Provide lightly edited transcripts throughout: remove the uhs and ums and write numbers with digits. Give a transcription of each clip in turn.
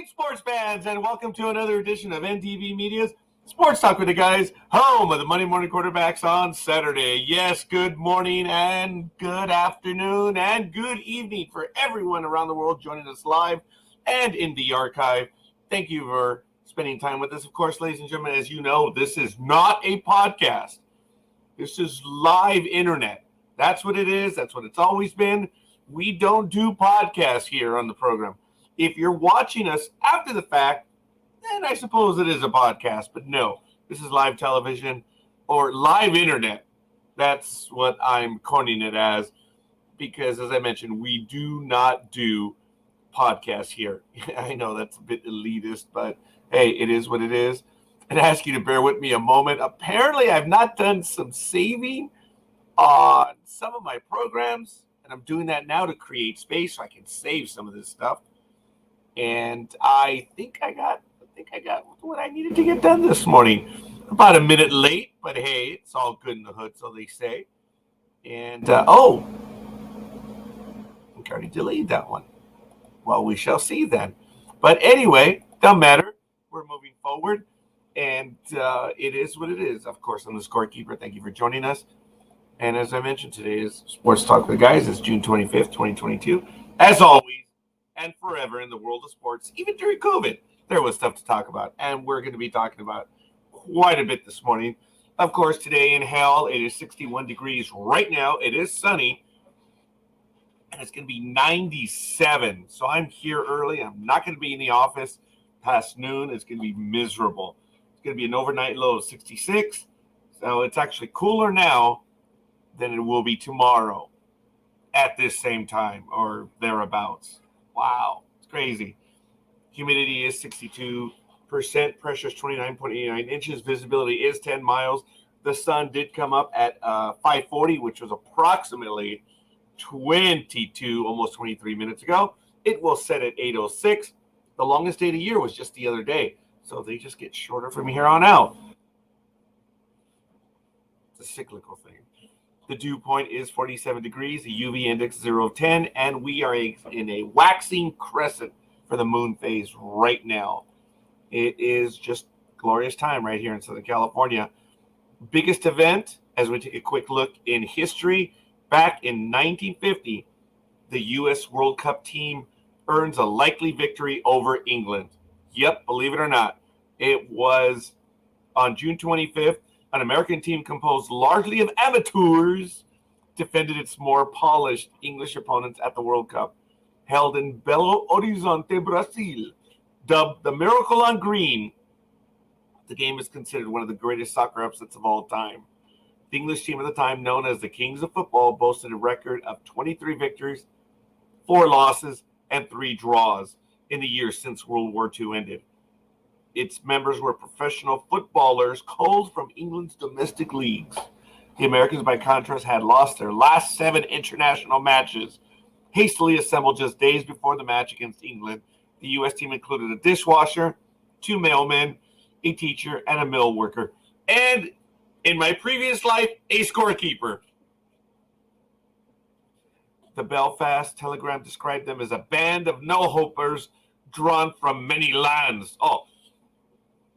Great sports fans, and welcome to another edition of NTV Media's Sports Talk with the Guys, home of the Monday Morning Quarterbacks on Saturday. Yes, good morning and good afternoon and good evening for everyone around the world joining us live and in the archive. Thank you for spending time with us. Of course, ladies and gentlemen, as you know, this is not a podcast. This is live internet. That's what it is. That's what it's always been. We don't do podcasts here on the program. If you're watching us after the fact, then I suppose it is a podcast. But no, this is live television or live internet. That's what I'm coining it as because, as I mentioned, we do not do podcasts here. I know that's a bit elitist, but hey, it is what it is. And I ask you to bear with me a moment. Apparently, I've not done some saving on some of my programs, and I'm doing that now to create space so I can save some of this stuff. And I think I got what I needed to get done this morning. About a minute late, but hey, it's all good in the hood, so they say. And I think I already deleted that one. Well, we shall see then. But anyway, doesn't matter. We're moving forward, and it is what it is. Of course, I'm the Scorekeeper. Thank you for joining us. And as I mentioned, today is Sports Talk with the Guys. It's June 25th, 2022. As always, and forever in the world of sports, even during COVID, there was stuff to talk about. And we're going to be talking about quite a bit this morning. Of course, today in hell, it is 61 degrees right now. It is sunny. And it's going to be 97. So I'm here early. I'm not going to be in the office past noon. It's going to be miserable. It's going to be an overnight low of 66. So it's actually cooler now than it will be tomorrow at this same time or thereabouts. Wow, it's crazy. Humidity is 62%, pressure is 29.89 inches, visibility is 10 miles. The sun did come up at 5:40, which was approximately 22, almost 23 minutes ago. It will set at 8:06. The longest day of the year was just the other day, so they just get shorter from here on out. It's a cyclical thing. The dew point is 47 degrees, the UV index 0 of 10, and we are in a waxing crescent for the moon phase right now. It is just glorious time right here in Southern California. Biggest event, as we take a quick look in history, back in 1950, the U.S. World Cup team earns a likely victory over England. Yep, believe it or not. It was on June 25th. An American team composed largely of amateurs defended its more polished English opponents at the World Cup, held in Belo Horizonte, Brazil. Dubbed the Miracle on Green, the game is considered one of the greatest soccer upsets of all time. The English team at the time, known as the Kings of Football, boasted a record of 23 victories, 4 losses, and 3 draws in the years since World War II ended. Its members were professional footballers culled from England's domestic leagues. The Americans, by contrast, had lost their last 7 international matches, hastily assembled just days before the match against England. The U.S. team included a dishwasher, 2 mailmen, a teacher, and a mill worker. And in my previous life, a scorekeeper. The Belfast Telegram described them as a band of no-hopers drawn from many lands.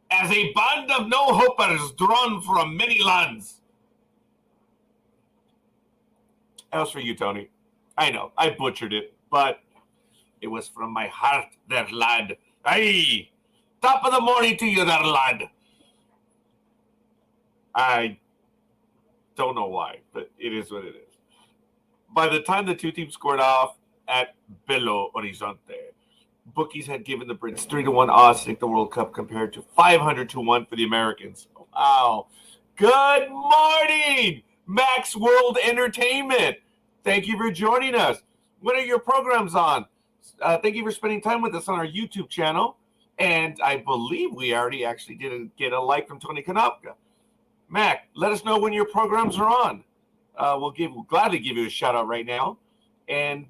As a band of no-hopers drawn from many lands. As for you, Tony, I know, I butchered it, but it was from my heart, there, lad. Aye, top of the morning to you, there, lad. I don't know why, but it is what it is. By the time the two teams scored off at Belo Horizonte, bookies had given the Brits 3-1 odds to take the World Cup compared to 500-1 for the Americans. Wow. Good morning, Max World Entertainment. Thank you for joining us. What are your programs on? Thank you for spending time with us on our YouTube channel. And I believe we already actually did get a like from Tony Kanopka. Mac, let us know when your programs are on. We'll gladly give you a shout out right now. And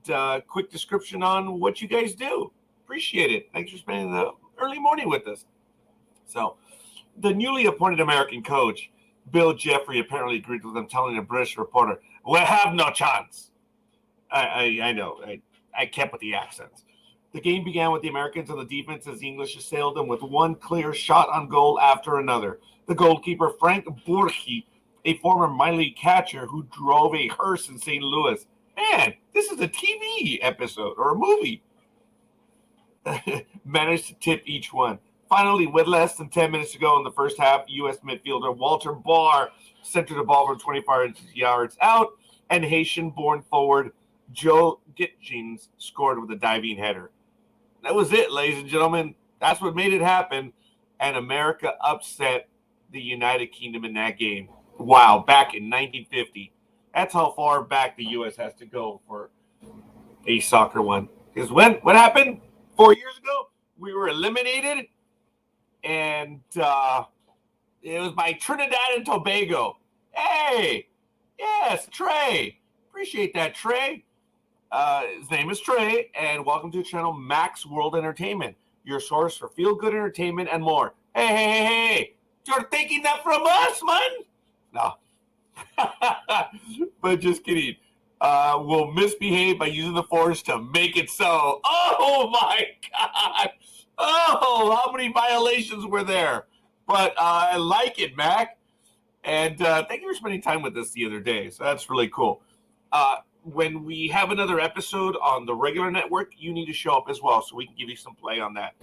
quick description on what you guys do. Appreciate it. Thanks for spending the early morning with us. So, the newly appointed American coach, Bill Jeffrey, apparently agreed with them, telling a British reporter, "We'll have no chance." I know. I kept with the accents. The game began with the Americans on the defense as the English assailed them with one clear shot on goal after another. The goalkeeper, Frank Borchi, a former minor league catcher who drove a hearse in St. Louis. Man, this is a TV episode or a movie. Managed to tip each one. Finally, with less than 10 minutes to go in the first half, U.S. midfielder Walter Barr centered the ball from 25 yards out, and Haitian-born forward Joe Gitchings scored with a diving header. That was it, ladies and gentlemen. That's what made it happen, and America upset the United Kingdom in that game. Wow, back in 1950. That's how far back the U.S. has to go for a soccer one. Because what happened 4 years ago? We were eliminated, and it was by Trinidad and Tobago. Hey, yes, Trey. Appreciate that, Trey. His name is Trey, and welcome to the channel Max World Entertainment, your source for feel-good entertainment and more. Hey, you're taking that from us, man? No. But just kidding. Will misbehave by using the force to make it so. Oh, my God. Oh, how many violations were there? But I like it, Mac. And thank you for spending time with us the other day. So that's really cool. When we have another episode on the regular network, you need to show up as well so we can give you some play on that.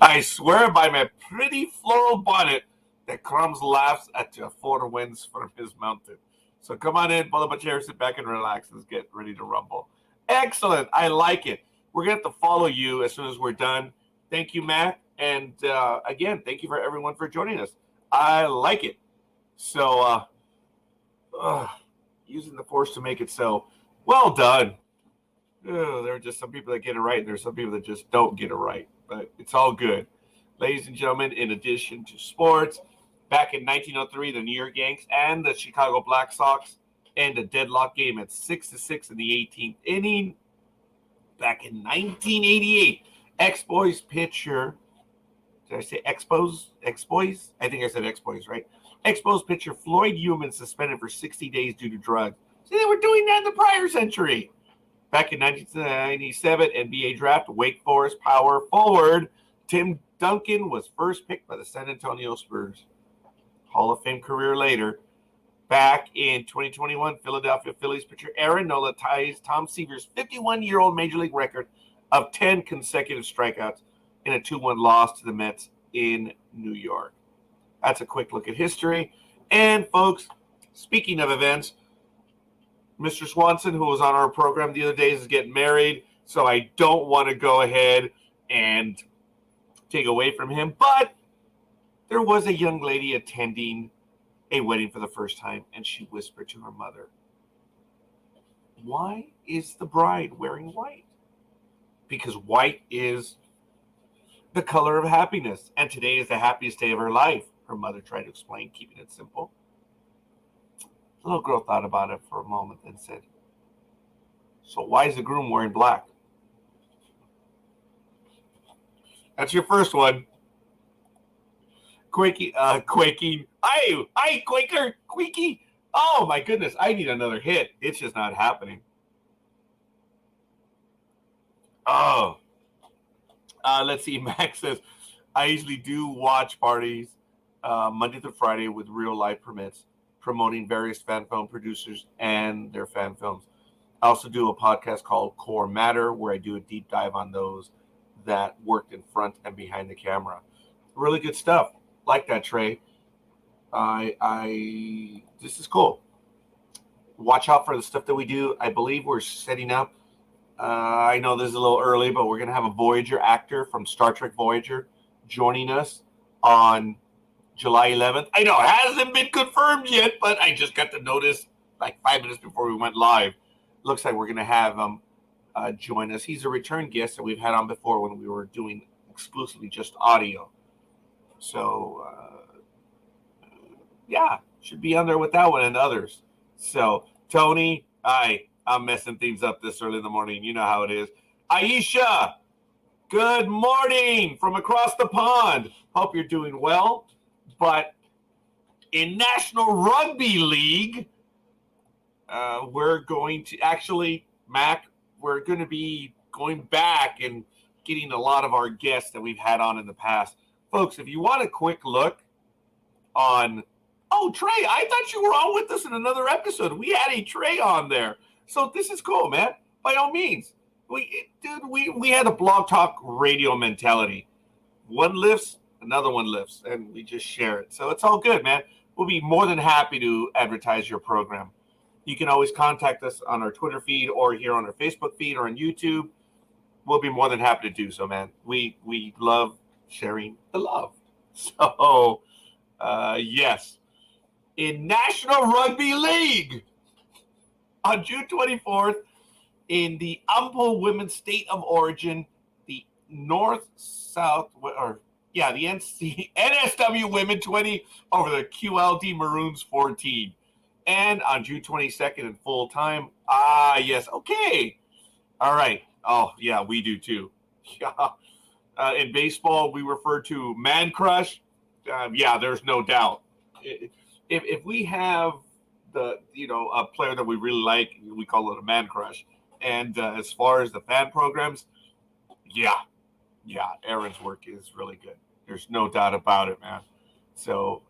I swear by my pretty floral bonnet that Crumbs laughs at the four winds from his mountain. So come on in, pull up a chair, sit back and relax. Let's get ready to rumble. Excellent. I like it. We're going to have to follow you as soon as we're done. Thank you, Matt. And again, thank you for everyone for joining us. I like it. So, using the force to make it so. Well done. There are just some people that get it right, and there's some people that just don't get it right. But it's all good. Ladies and gentlemen, in addition to sports, back in 1903, the New York Yankees and the Chicago Black Sox ended a deadlock game at 6-6 in the 18th inning. Back in 1988, Expos pitcher, did I say Expos? Expos? I think I said Expos, right? Expos pitcher Floyd Euman suspended for 60 days due to drugs. See, they were doing that in the prior century. Back in 1997 NBA draft, Wake Forest power forward Tim Duncan was first picked by the San Antonio Spurs. Hall of Fame career later. Back in 2021, Philadelphia Phillies pitcher Aaron Nola ties Tom Seaver's 51-year-old Major League record of 10 consecutive strikeouts in a 2-1 loss to the Mets in New York. That's a quick look at history. And, folks, speaking of events, Mr. Swanson, who was on our program the other day, is getting married, so I don't want to go ahead and take away from him. But there was a young lady attending a wedding for the first time, and she whispered to her mother, "Why is the bride wearing white?" Because white is the color of happiness, and today is the happiest day of her life, her mother tried to explain, keeping it simple. The little girl thought about it for a moment and said, "So why is the groom wearing black?" That's your first one. Quaking. Hi, Quaker. Queaky. Oh, my goodness. I need another hit. It's just not happening. Oh. Let's see. Max says, I usually do watch parties Monday through Friday with real life permits, promoting various fan film producers and their fan films. I also do a podcast called Core Matter, where I do a deep dive on those that worked in front and behind the camera. Really good stuff. Like that, Trey. This is cool. Watch out for the stuff that we do. I believe we're setting up. I know this is a little early, but we're going to have a Voyager actor from Star Trek Voyager joining us on July 11th. I know it hasn't been confirmed yet, but I just got the notice like 5 minutes before we went live. Looks like we're going to have him join us. He's a return guest that we've had on before when we were doing exclusively just audio. So, yeah, should be on there with that one and others. So, Tony, I'm messing things up this early in the morning. You know how it is. Aisha, good morning from across the pond. Hope you're doing well. But in National Rugby League, we're going to actually, Mac, we're going to be going back and getting a lot of our guests that we've had on in the past. Folks, if you want a quick look on, oh, Trey, I thought you were on with us in another episode. We had a Trey on there. So this is cool, man. By all means. We had a blog talk radio mentality. One lifts, another one lifts, and we just share it. So it's all good, man. We'll be more than happy to advertise your program. You can always contact us on our Twitter feed or here on our Facebook feed or on YouTube. We'll be more than happy to do so, man. We love sharing the love. So, yes. In National Rugby League, on June 24th, in the Ampo Women's State of Origin, the NSW Women 20 over the QLD Maroons 14. And on June 22nd in full time. Yes. Okay. All right. Oh, yeah, we do too. Yeah. In baseball, we refer to man crush. Yeah, there's no doubt. If we have a player that we really like, we call it a man crush. And as far as the fan programs, yeah, Aaron's work is really good. There's no doubt about it, man. So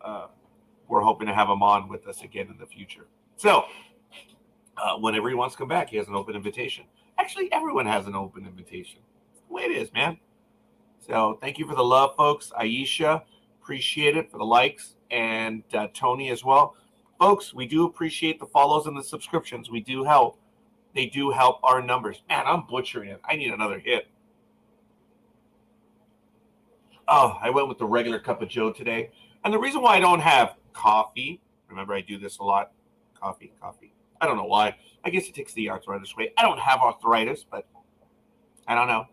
we're hoping to have him on with us again in the future. So whenever he wants to come back, he has an open invitation. Actually, everyone has an open invitation. That's the way it is, man. So thank you for the love, folks. Aisha, appreciate it for the likes, and Tony as well. Folks, we do appreciate the follows and the subscriptions. We do help. They do help our numbers. Man, I'm butchering it. I need another hit. Oh, I went with the regular cup of Joe today. And the reason why I don't have coffee, remember I do this a lot, coffee. I don't know why. I guess it takes the arthritis away. I don't have arthritis, but I don't know.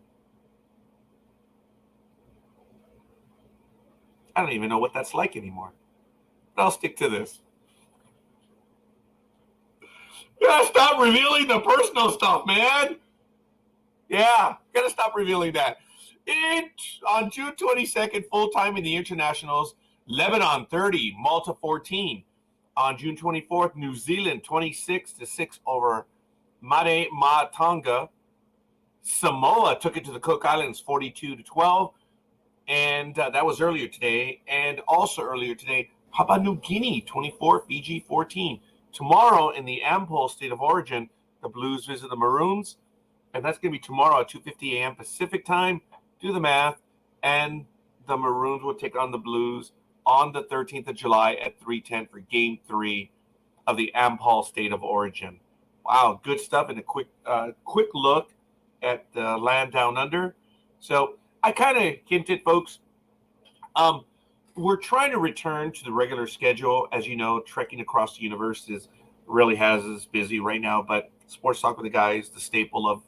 I don't even know what that's like anymore. But I'll stick to this. Gotta stop revealing the personal stuff, man. Yeah, gotta stop revealing that. On June 22nd, full-time in the internationals, Lebanon 30, Malta 14. On June 24th, New Zealand 26-6 over Mare Tonga. Samoa took it to the Cook Islands 42-12. And that was earlier today. And also earlier today, Papua New Guinea 24, Fiji 14. Tomorrow in the Ampol State of Origin, the Blues visit the Maroons. And that's going to be tomorrow at 2:50 a.m. Pacific time. Do the math. And the Maroons will take on the Blues on the 13th of July at 3:10 for Game 3 of the Ampol State of Origin. Wow, good stuff. And a quick look at the land down under. So I kind of hinted, folks, we're trying to return to the regular schedule. As you know, trekking across the universe really has us busy right now. But Sports Talk with the Guys, the staple of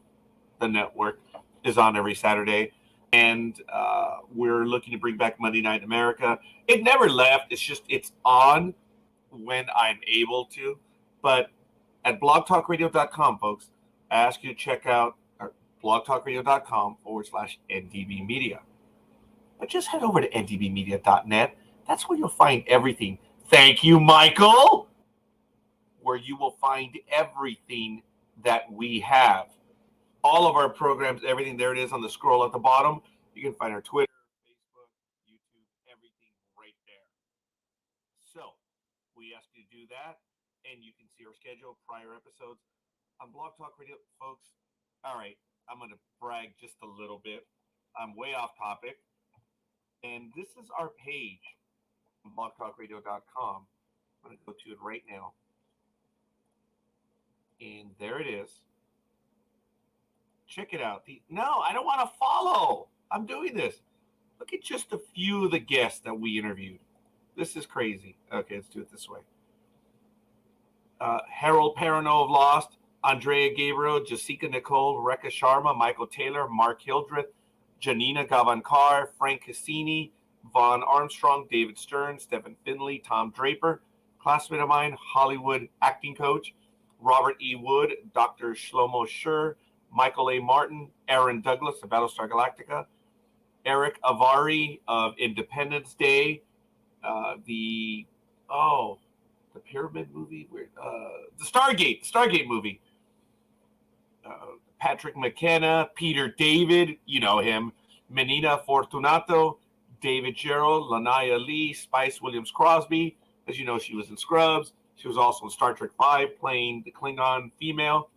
the network, is on every Saturday. And we're looking to bring back Monday Night America. It never left. It's on when I'm able to. But at blogtalkradio.com, folks, I ask you to check out blogtalkradio.com/NDB Media. But just head over to ndbmedia.net. That's where you'll find everything. Thank you, Michael. Where you will find everything that we have. All of our programs, everything, there it is on the scroll at the bottom. You can find our Twitter, Facebook, YouTube, everything right there. So we ask you to do that, and you can see our schedule, prior episodes on Blog Talk Radio. Folks, all right, I'm going to brag just a little bit. I'm way off topic. And this is our page on blogtalkradio.com. I'm going to go to it right now. And there it is. Check it out. No, I don't want to follow. I'm doing this. Look at just a few of the guests that we interviewed. This is crazy. Okay, let's do it this way. Harold Perrineau of Lost, Andrea Gabriel, Jessica Nicole, Rekha Sharma, Michael Taylor, Mark Hildreth, Janina Gavankar, Frank Cassini, Vaughn Armstrong, David Stern, Stephen Finley, Tom Draper, classmate of mine, Hollywood acting coach, Robert E. Wood, Dr. Shlomo Schur, Michael A. Martin, Aaron Douglas of Battlestar Galactica, Eric Avari of Independence Day, the Pyramid movie, the Stargate movie, Patrick McKenna, Peter David, you know him, Menina Fortunato, David Gerald, Lanaya Lee, Spice Williams Crosby. As you know, she was in Scrubs. She was also in Star Trek V playing the Klingon female.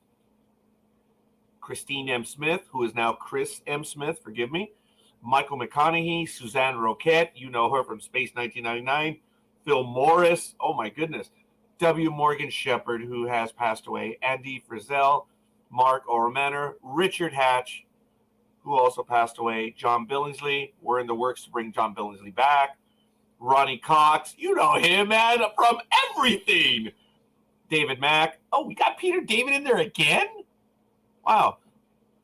Christine M. Smith, who is now Chris M. Smith, forgive me. Michael McConaughey, Suzanne Roquette, you know her from Space 1999. Phil Morris, oh my goodness. W. Morgan Shepherd, who has passed away. Andy Frizzell, Mark Oromaner, Richard Hatch, who also passed away. John Billingsley, we're in the works to bring John Billingsley back. Ronnie Cox, you know him, man, from everything. David Mack. Oh, we got Peter David in there again? Wow.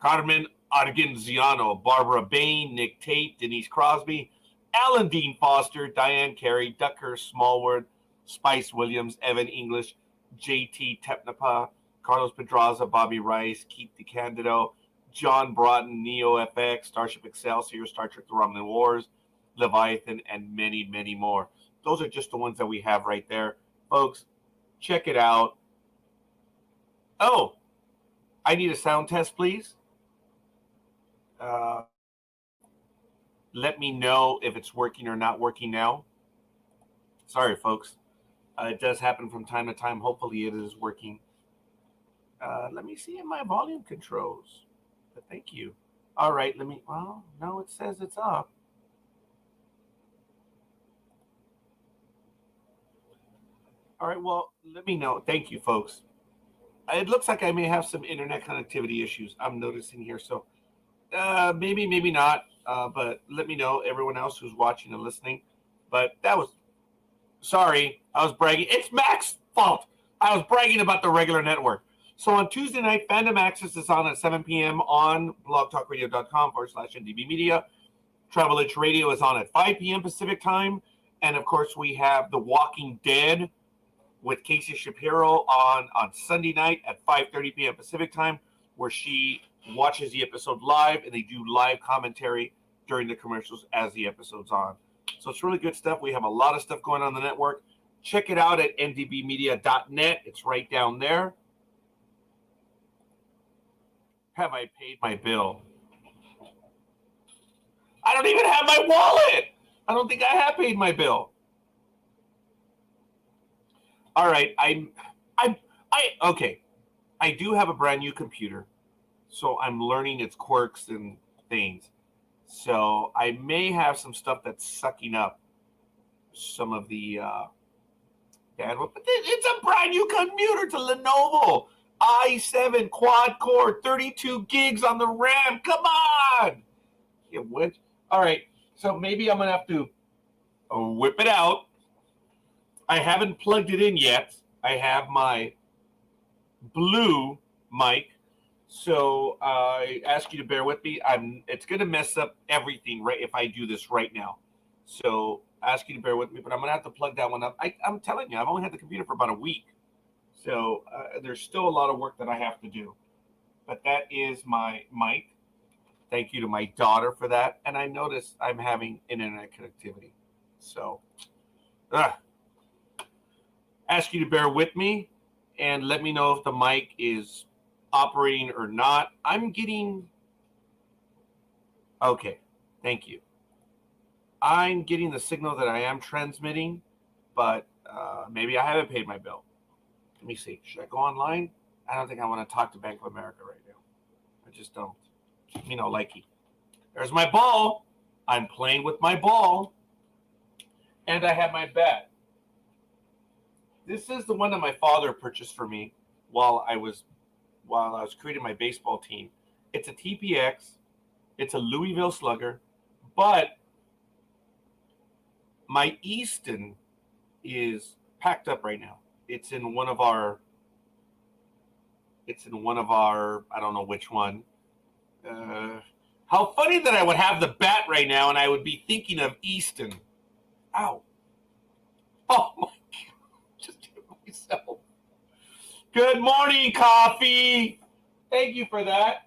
Carmen Argenziano, Barbara Bain, Nick Tate, Denise Crosby, Alan Dean Foster, Diane Carey, Ducker Smallwood, Spice Williams, Evan English, JT Tepnapa, Carlos Pedraza, Bobby Rice, Keith DeCandido, John Broughton, Neo FX, Starship Excelsior, Star Trek The Romulan Wars, Leviathan, and many, many more. Those are just the ones that we have right there. Folks, check it out. Oh, I need a sound test, please. Let me know if it's working or not working now. Sorry, folks. It does happen from time to time. Hopefully it is working. Let me see in my volume controls. But thank you. All right, well, no, it says it's up. All right, well, let me know. Thank you, folks. It looks like I may have some internet connectivity issues I'm noticing here. So maybe, maybe not. But let me know, everyone else who's watching and listening. But that was, sorry, I was bragging. It's Mac's fault. I was bragging about the regular network. So on Tuesday night, Fandom Access is on at 7 p.m. on blogtalkradio.com/NDB Media. Travel Edge Radio is on at 5 p.m. Pacific time. And, of course, we have The Walking Dead with Casey Shapiro on Sunday night at 5:30 p.m. Pacific time, where she watches the episode live, and they do live commentary during the commercials as the episode's on. So it's really good stuff. We have a lot of stuff going on the network. Check it out at ndbmedia.net. It's right down there. Have I paid my bill? I don't even have my wallet. I don't think I have paid my bill. All right, okay. I do have a brand new computer, so I'm learning its quirks and things. So I may have some stuff that's sucking up some of the bandwidth. But it's a brand new computer. It's a Lenovo i7 quad core, 32 gigs on the RAM. Come on. Yeah, what? All right, so maybe I'm going to have to whip it out. I haven't plugged it in yet. I have my blue mic, so I ask you to bear with me. It's going to mess up everything right if I do this right now. So I ask you to bear with me, but I'm going to have to plug that one up. I'm telling you, I've only had the computer for about a week, so there's still a lot of work that I have to do. But that is my mic. Thank you to my daughter for that. And I noticed I'm having internet connectivity. So ask you to bear with me and let me know if the mic is operating or not. I'm getting, okay, thank you. I'm getting the signal that I am transmitting, but maybe I haven't paid my bill. Let me see. Should I go online? I don't think I want to talk to Bank of America right now. I just don't. You know, likey. There's my ball. I'm playing with my ball. And I have my bat. This is the one that my father purchased for me while I was creating my baseball team. It's a TPX. It's a Louisville Slugger, but my Easton is packed up right now. It's in one of our I don't know which one. How funny that I would have the bat right now and I would be thinking of Easton. Ow. Oh my God. Just hit myself. Good morning, Coffee. Thank you for that.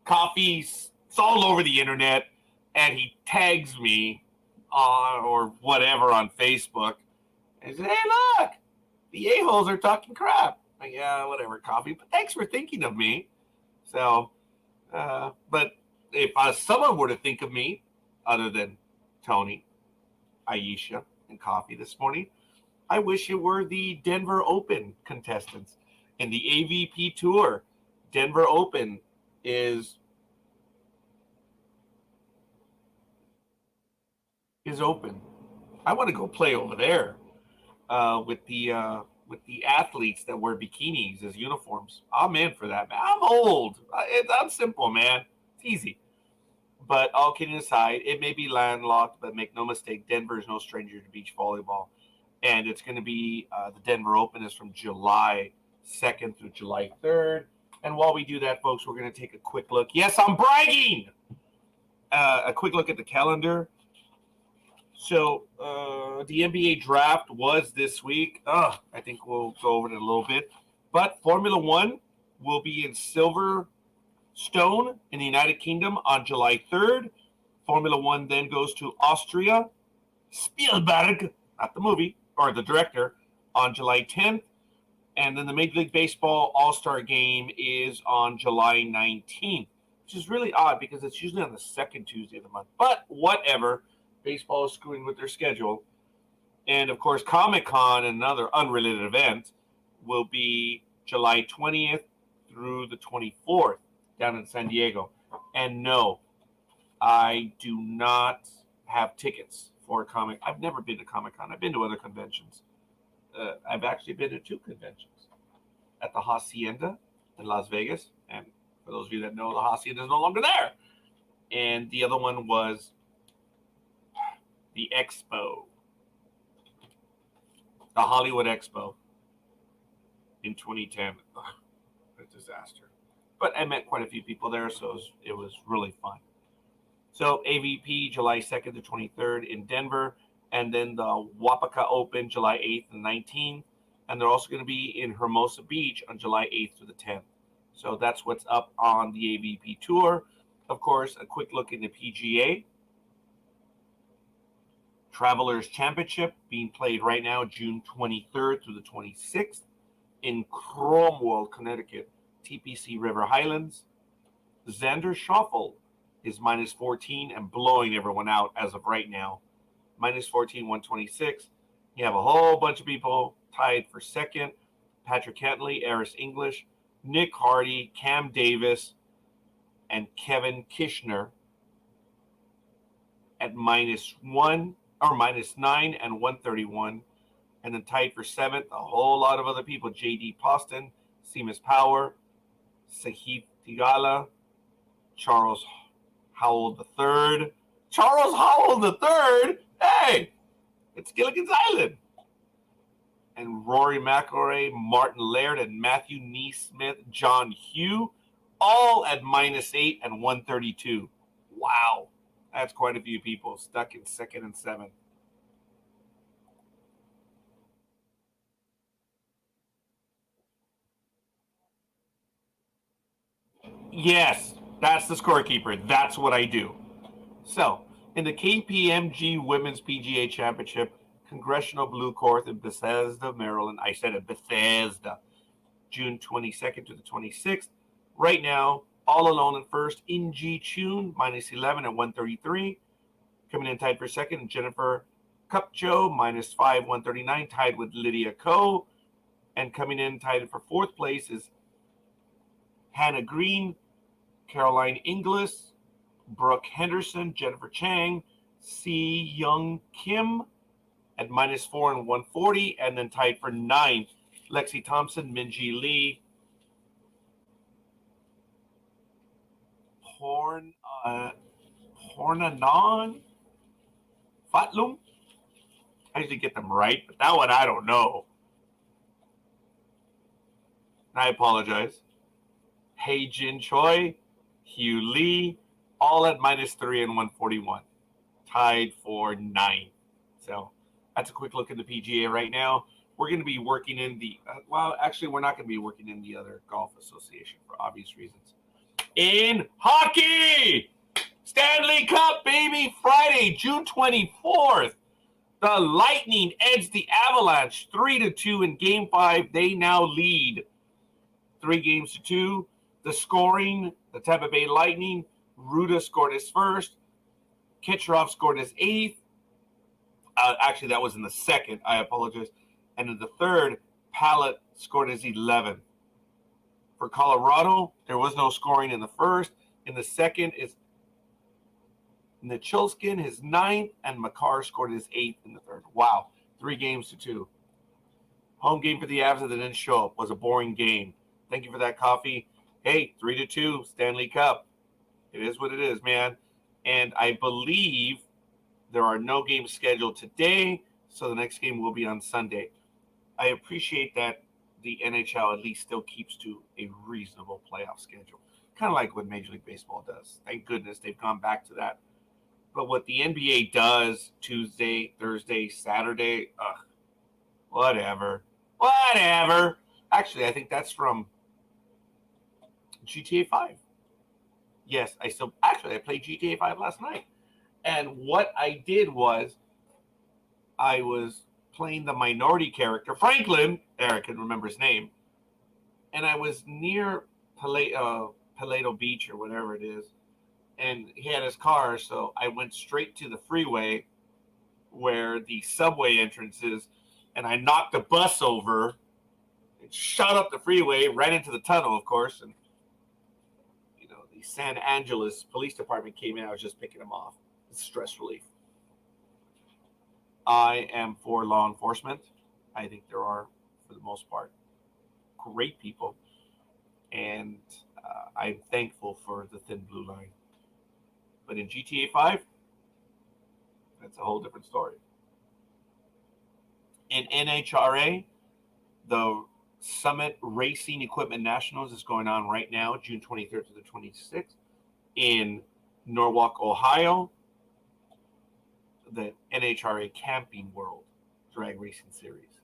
Coffee's it's all over the internet, and he tags me or whatever on Facebook. And he said, hey, look, the a-holes are talking crap. Like, yeah, whatever, coffee. But thanks for thinking of me. So, but if someone were to think of me, other than Tony, Aisha, and coffee this morning, I wish it were the Denver Open contestants in the AVP Tour. Denver Open is open. I want to go play over there with the athletes that wear bikinis as uniforms. I'm in for that, man. I'm old. I'm simple, man. It's easy. But all kidding aside, it may be landlocked, but make no mistake, Denver is no stranger to beach volleyball. And it's going to be the Denver Open is from July 2nd through July 3rd. And while we do that, folks, we're going to take a quick look. Yes, I'm bragging! A quick look at the calendar. So the NBA draft was this week. I think we'll go over it a little bit. But Formula One will be in Silverstone in the United Kingdom on July 3rd. Formula One then goes to Austria, Spielberg, not the movie, or the director, on July 10th. And then the Major League Baseball All-Star Game is on July 19th, which is really odd because it's usually on the second Tuesday of the month. But whatever. Baseball is screwing with their schedule. And, of course, Comic-Con, another unrelated event, will be July 20th through the 24th down in San Diego. And no, I do not have tickets for Comic. I've never been to Comic-Con. I've been to other conventions. I've actually been to 2 conventions. At the Hacienda in Las Vegas. And for those of you that know, the Hacienda is no longer there. And the other one was the Expo, the Hollywood Expo in 2010. Ugh, a disaster. But I met quite a few people there, so it was really fun. So AVP, July 2nd to 23rd in Denver, and then the Wapaka Open, July 8th and 19th. And they're also going to be in Hermosa Beach on July 8th to the 10th. So that's what's up on the AVP Tour. Of course, a quick look in the PGA. Travelers Championship being played right now, June 23rd through the 26th in Cromwell, Connecticut, TPC River Highlands. Xander Schauffele is minus 14 and blowing everyone out as of right now. Minus 14, 126. You have a whole bunch of people tied for second. Patrick Cantley, Eris English, Nick Hardy, Cam Davis, and Kevin Kishner at minus 1. Or minus 9 and 131. And then tied for 7th, a whole lot of other people. J.D. Poston, Seamus Power, Sahith Tigala, Charles Howell III. Charles Howell III? Hey, it's Gilligan's Island. And Rory McIlroy, Martin Laird, and Matthew Neesmith, John Hugh, all at minus 8 and 132. Wow. That's quite a few people stuck in 2nd and 7th. Yes, that's the scorekeeper. That's what I do. So, in the KPMG Women's PGA Championship, Congressional Blue Court in Bethesda, Maryland. I said it, Bethesda. June 22nd to the 26th. Right now, all alone in first, Inji Chun, minus 11 at 133. Coming in tied for second, Jennifer Kupcho, minus 5, 139, tied with Lydia Ko. And coming in tied for fourth place is Hannah Green, Caroline Inglis, Brooke Henderson, Jennifer Chang, Si Young Kim at minus 4 and 140. And then tied for ninth, Lexi Thompson, Minji Lee, Hornanon Fatlum. I usually get them right, but that one I don't know. I apologize. Hei Jin Choi, Hugh Lee, all at minus 3 and 141. Tied for 9. So that's a quick look at the PGA right now. We're going to be working in the, well, actually, we're not going to be working in the other golf association for obvious reasons. In hockey, Stanley Cup, baby, Friday, June 24th. The Lightning edged the Avalanche 3-2 in Game 5. They now lead 3-2. The scoring, the Tampa Bay Lightning, Ruda scored his first. Kitcherov scored his 8th. Actually, that was in the second. I apologize. And in the third, Pallet scored his 11th. For Colorado, there was no scoring in the first. In the second is Nichulskin, his 9th, and Makar scored his 8th in the third. Wow, 3-2. Home game for the Avs that didn't show up was a boring game. Thank you for that, Coffee. Hey, 3-2, Stanley Cup. It is what it is, man. And I believe there are no games scheduled today, so the next game will be on Sunday. I appreciate that the NHL at least still keeps to a reasonable playoff schedule, kind of like what Major League Baseball does. Thank goodness they've gone back to that. But what the NBA does Tuesday, Thursday, Saturday, whatever. Actually, I think that's from GTA 5. Yes, I played GTA 5 last night. And what I did was I was playing the minority character, Franklin. Eric can remember his name. And I was near Paleto Beach or whatever it is. And he had his car, so I went straight to the freeway where the subway entrance is, and I knocked the bus over and shot up the freeway, ran into the tunnel, of course, and the San Angeles Police Department came in. I was just picking them off. It's stress relief. I am for law enforcement. I think there are, for the most part, great people, and I'm thankful for the thin blue line. But in GTA 5, that's a whole different story. In NHRA, the Summit Racing Equipment Nationals is going on right now, June 23rd to the 26th, in Norwalk, Ohio. The NHRA Camping World Drag Racing Series.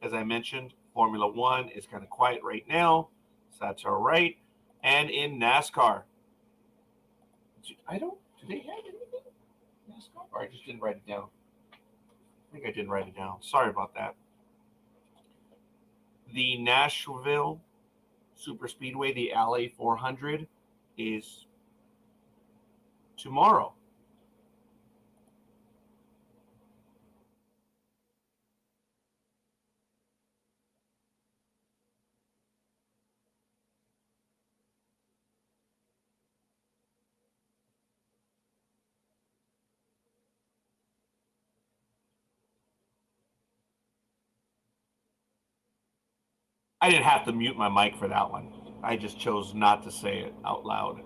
As I mentioned, Formula One is kind of quiet right now, so that's all right. And in NASCAR, do they have anything? NASCAR? Or I just didn't write it down. I think I didn't write it down. Sorry about that. The Nashville Super Speedway, the LA 400, is tomorrow. I didn't have to mute my mic for that one. I just chose not to say it out loud.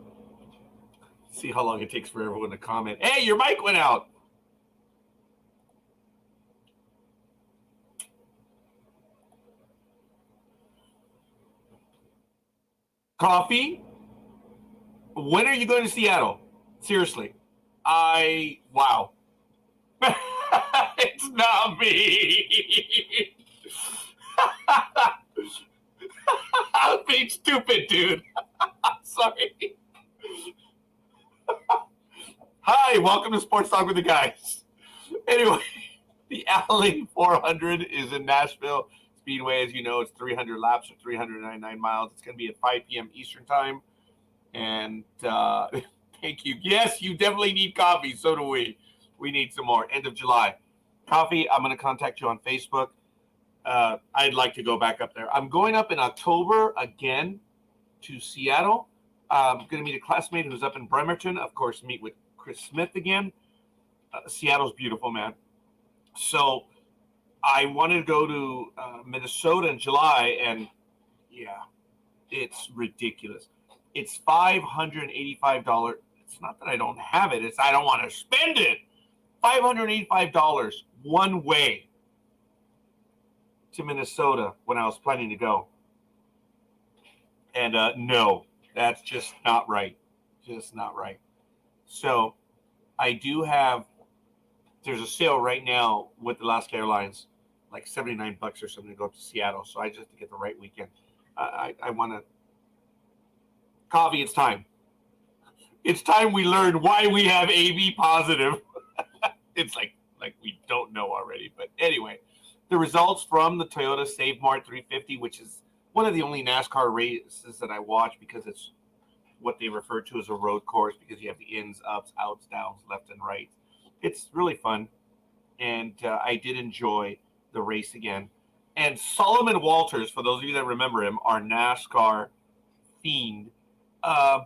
See how long it takes for everyone to comment. Hey, your mic went out. Coffee? When are you going to Seattle? Seriously. Wow. It's not me. I was being stupid, dude. Sorry. Hi, welcome to Sports Talk with the Guys. Anyway, the LA 400 is in Nashville Speedway. As you know, it's 300 laps or 399 miles. It's going to be at 5 p.m. Eastern Time. And thank you. Yes, you definitely need coffee. So do we. We need some more. End of July. Coffee, I'm going to contact you on Facebook. I'd like to go back up there. I'm going up in October again to Seattle. I'm going to meet a classmate who's up in Bremerton. Of course, meet with Chris Smith again. Seattle's beautiful, man. So I wanted to go to Minnesota in July, and yeah, it's ridiculous. It's $585. It's not that I don't have it. It's I don't want to spend it. $585 one way to Minnesota when I was planning to go. And no, that's just not right. Just not right. So I do have, there's a sale right now with Alaska Airlines, like $79 or something to go to Seattle. So I just to get the right weekend. I want to, Coffee, it's time. It's time we learn why we have AB positive. It's like we don't know already. But anyway, the results from the Toyota Save Mart 350, which is one of the only NASCAR races that I watch because it's what they refer to as a road course because you have the ins, ups, outs, downs, left and right. It's really fun, and I did enjoy the race again. And Solomon Walters, for those of you that remember him, our NASCAR fiend, uh,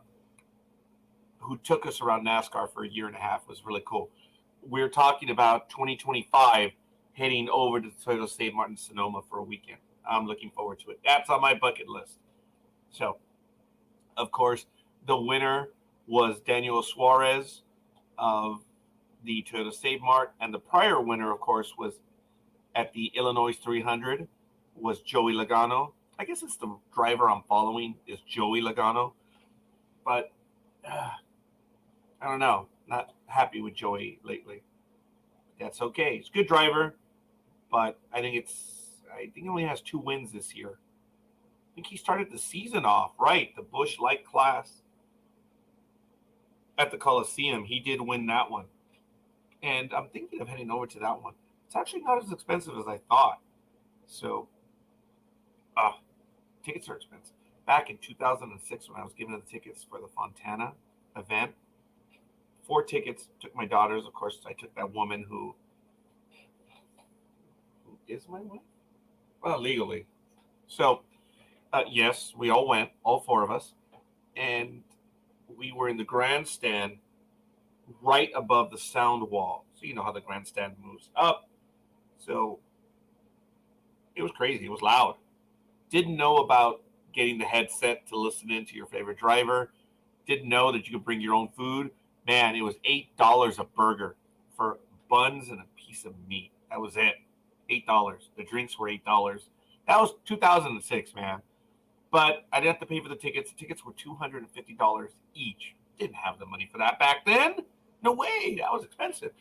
who took us around NASCAR for a year and a half, was really cool. We're talking about 2025 heading over to Toyota St. Martin Sonoma for a weekend. I'm looking forward to it. That's on my bucket list. So, of course, the winner was Daniel Suarez of the Toyota Save Mart, and the prior winner, of course, was at the Illinois 300 was Joey Logano. I guess it's the driver I'm following is Joey Logano, but I don't know. Not happy with Joey lately. That's okay. He's a good driver, but I think he only has 2 wins this year. I think he started the season off right, the Busch Light Class at the Coliseum. He did win that one. And I'm thinking of heading over to that one. It's actually not as expensive as I thought. So, tickets are expensive. Back in 2006, when I was giving the tickets for the Fontana event, 4 tickets, took my daughters. Of course, I took that woman who is my wife? Well, legally. So, yes, we all went, all 4 of us. And we were in the grandstand right above the sound wall. So you know how the grandstand moves up. So it was crazy. It was loud. Didn't know about getting the headset to listen in to your favorite driver. Didn't know that you could bring your own food. Man, it was $8 a burger for buns and a piece of meat. That was it. $8. The drinks were $8. That was 2006, man. But I didn't have to pay for the tickets. The tickets were $250 each. Didn't have the money for that back then. No way. That was expensive.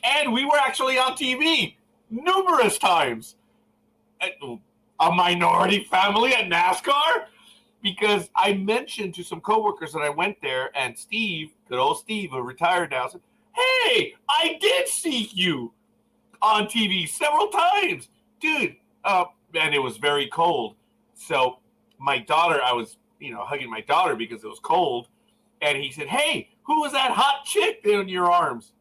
And we were actually on TV numerous times. A minority family at NASCAR? Because I mentioned to some coworkers that I went there, and Steve, good old Steve, who retired now, said, "Hey, I did see you on TV several times. Dude," and it was very cold. So my daughter, I was, hugging my daughter because it was cold. And he said, "Hey, who was that hot chick in your arms?"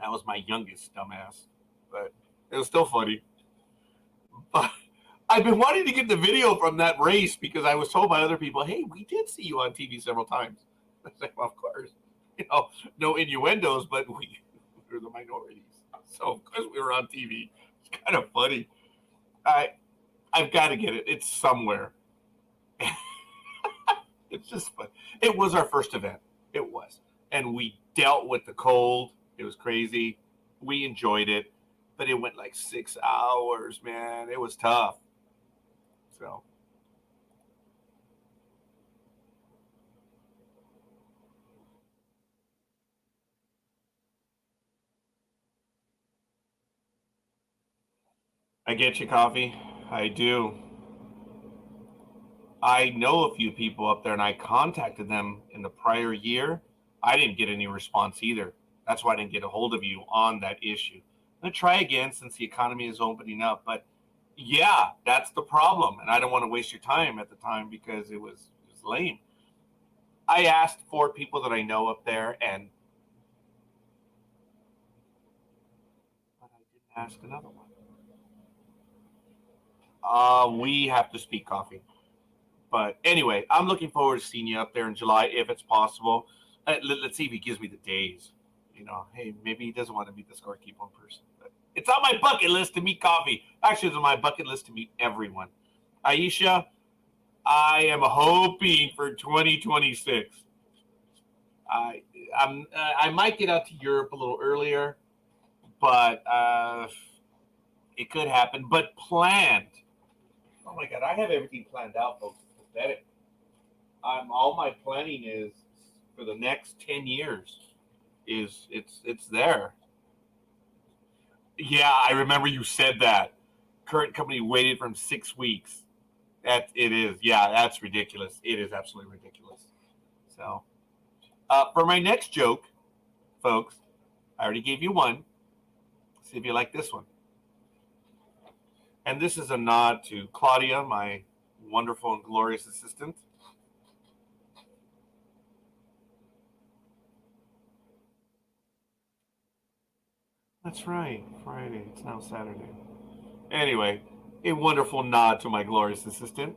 That was my youngest, dumbass. But it was still funny. But I've been wanting to get the video from that race because I was told by other people, "Hey, we did see you on TV several times." I said, "Well, of course. No innuendos, but we were the minorities. So, of course, we were on TV. It's kind of funny. I've got to get it. It's somewhere." It's just fun. It was our first event. It was. And we dealt with the cold. It was crazy. We enjoyed it. But it went like 6 hours, man. It was tough. So. I get you, Coffee. I do. I know a few people up there, and I contacted them in the prior year. I didn't get any response either. That's why I didn't get a hold of you on that issue. I'm going to try again since the economy is opening up. But yeah, that's the problem. And I don't want to waste your time at the time because it was lame. I asked 4 people that I know up there, and but I didn't ask another one. We have to speak, Coffee. But anyway, I'm looking forward to seeing you up there in July if it's possible. Let's see if he gives me the days. Hey, maybe he doesn't want to meet the scorekeeper in person. But it's on my bucket list to meet Coffee. Actually, it's on my bucket list to meet everyone. Aisha, I am hoping for 2026. I might get out to Europe a little earlier, but it could happen. But planned. Oh my God, I have everything planned out, folks. Pathetic. All my planning is for the next 10 years. It's there. Yeah, I remember you said that. Current company waited for him 6 weeks. That it is. Yeah, that's ridiculous. It is absolutely ridiculous. So, for my next joke, folks, I already gave you one. See if you like this one. And this is a nod to Claudia, my wonderful and glorious assistant. That's right, Friday. It's now Saturday. Anyway, a wonderful nod to my glorious assistant.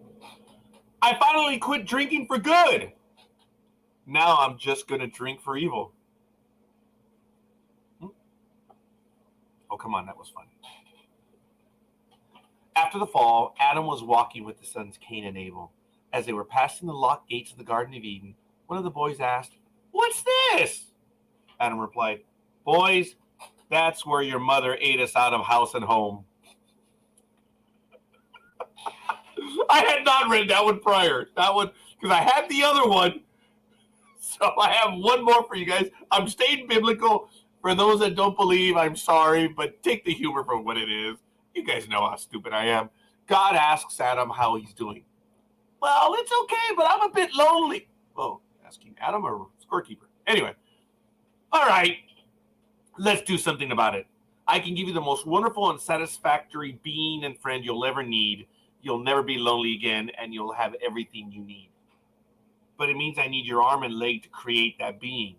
I finally quit drinking for good. Now I'm just going to drink for evil. Oh, come on, that was fun. After the fall, Adam was walking with his sons Cain and Abel. As they were passing the locked gates of the Garden of Eden, one of the boys asked, "What's this?" Adam replied, "Boys, that's where your mother ate us out of house and home." I had not read that one prior. That one, because I had the other one. So I have one more for you guys. I'm staying biblical. For those that don't believe, I'm sorry, but take the humor for what it is. You guys know how stupid I am. God asks Adam how he's doing. "Well, it's okay, but I'm a bit lonely." Oh, asking Adam or Scorekeeper? Anyway, all right, let's do something about it. I can give you the most wonderful and satisfactory being and friend you'll ever need. You'll never be lonely again, and you'll have everything you need. But it means I need your arm and leg to create that being.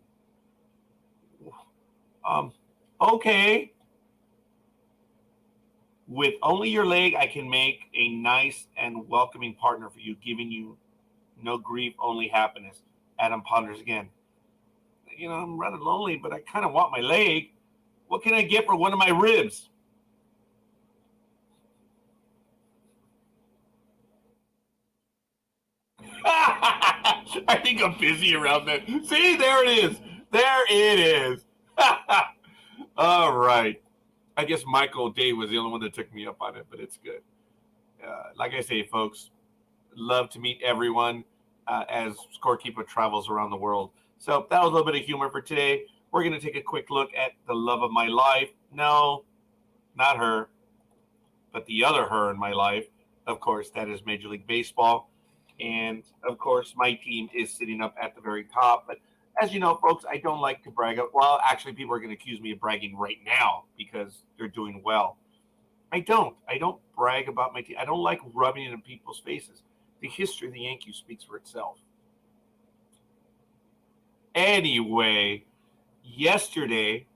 Okay. With only your leg, I can make a nice and welcoming partner for you, giving you no grief, only happiness. Adam ponders again. I'm rather lonely, but I kind of want my leg. What can I get for one of my ribs? I think I'm busy around that. See, there it is. There it is. All right. I guess Michael Day was the only one that took me up on it, but it's good. Like I say, folks, love to meet everyone as Scorekeeper travels around the world. So that was a little bit of humor for today. We're going to take a quick look at the love of my life. No, not her, but the other her in my life. Of course, that is Major League Baseball. And, of course, my team is sitting up at the very top. But as you know, folks, I don't like to brag. Well, actually, people are going to accuse me of bragging right now because they're doing well. I don't brag about my team. I don't like rubbing it in people's faces. The history of the Yankees speaks for itself. Anyway, yesterday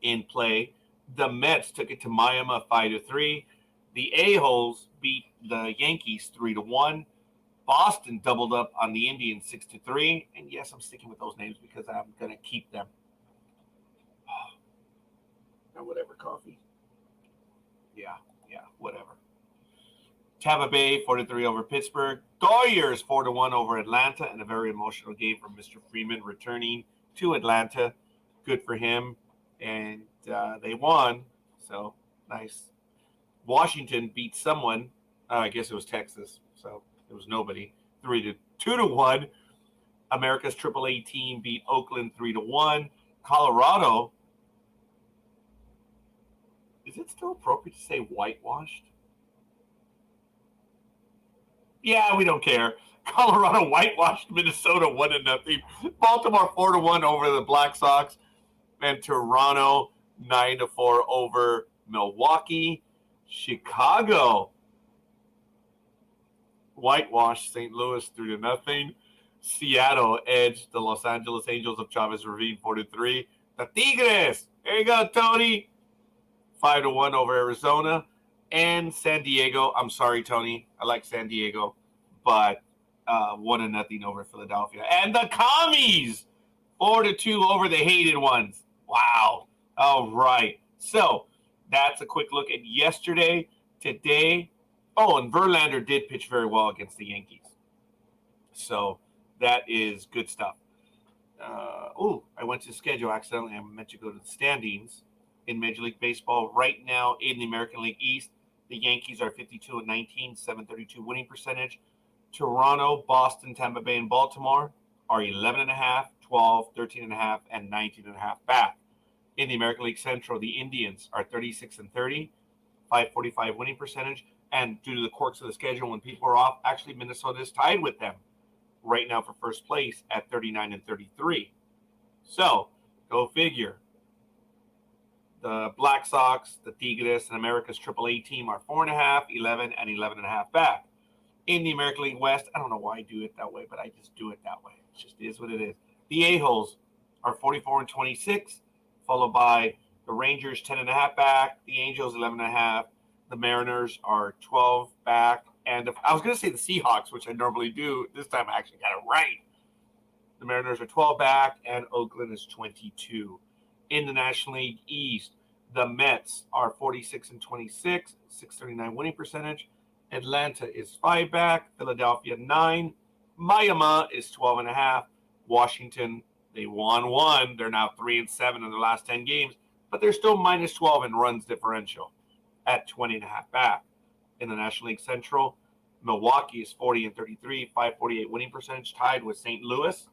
in play, the Mets took it to Miami 5-3. The A-holes beat the Yankees 3-1. Boston doubled up on the Indians 6-3. And yes, I'm sticking with those names because I'm going to keep them. Or whatever, coffee. Yeah, whatever. Tampa Bay 4-3 over Pittsburgh. Dodgers 4-1 over Atlanta, and a very emotional game for Mr. Freeman returning to Atlanta. Good for him. And they won, so nice. Washington beat someone. I guess it was Texas, so it was nobody. 2-1. America's AAA team beat Oakland 3-1. Colorado. Is it still appropriate to say whitewashed? Yeah, we don't care. Colorado whitewashed Minnesota 1-0. Baltimore 4-1 over the Black Sox, and Toronto 9-4 over Milwaukee. Chicago whitewashed St. Louis 3-0. Seattle edged the Los Angeles Angels of Chavez Ravine 4-3. The Tigres, there you go, Tony, 5-1 over Arizona. And San Diego, I'm sorry, Tony, I like San Diego, but 1-0 over Philadelphia. And the Commies, 4-2 over the hated ones. Wow. All right. So that's a quick look at yesterday. Today, and Verlander did pitch very well against the Yankees. So that is good stuff. I went to schedule accidentally. I meant to go to the standings in Major League Baseball. Right now in the American League East, the Yankees are 52-19, 732 winning percentage. Toronto, Boston, Tampa Bay, and Baltimore are 11.5, 12, 13.5, and 19.5 back. In the American League Central, the Indians are 36-30, 545 winning percentage. And due to the quirks of the schedule, when people are off, actually Minnesota is tied with them right now for first place at 39-33. So go figure. The Black Sox, the Tigres, and America's AAA team are 4.5, 11, and 11.5 back. In the American League West, I don't know why I do it that way, but I just do it that way. It just is what it is. The A-holes are 44-26, followed by the Rangers 10.5 back, the Angels 11.5, the Mariners are 12 back, and I was going to say the Seahawks, which I normally do. This time I actually got it right. The Mariners are 12 back, and Oakland is 22. In the National League East, the Mets are 46-26, 639 winning percentage. Atlanta is 5 back, Philadelphia 9, Miami is 12.5, Washington, they won 1. They're now 3-7 in their last 10 games, but they're still minus 12 in runs differential at 20.5 back. In the National League Central, Milwaukee is 40-33, 548 winning percentage, tied with St. Louis.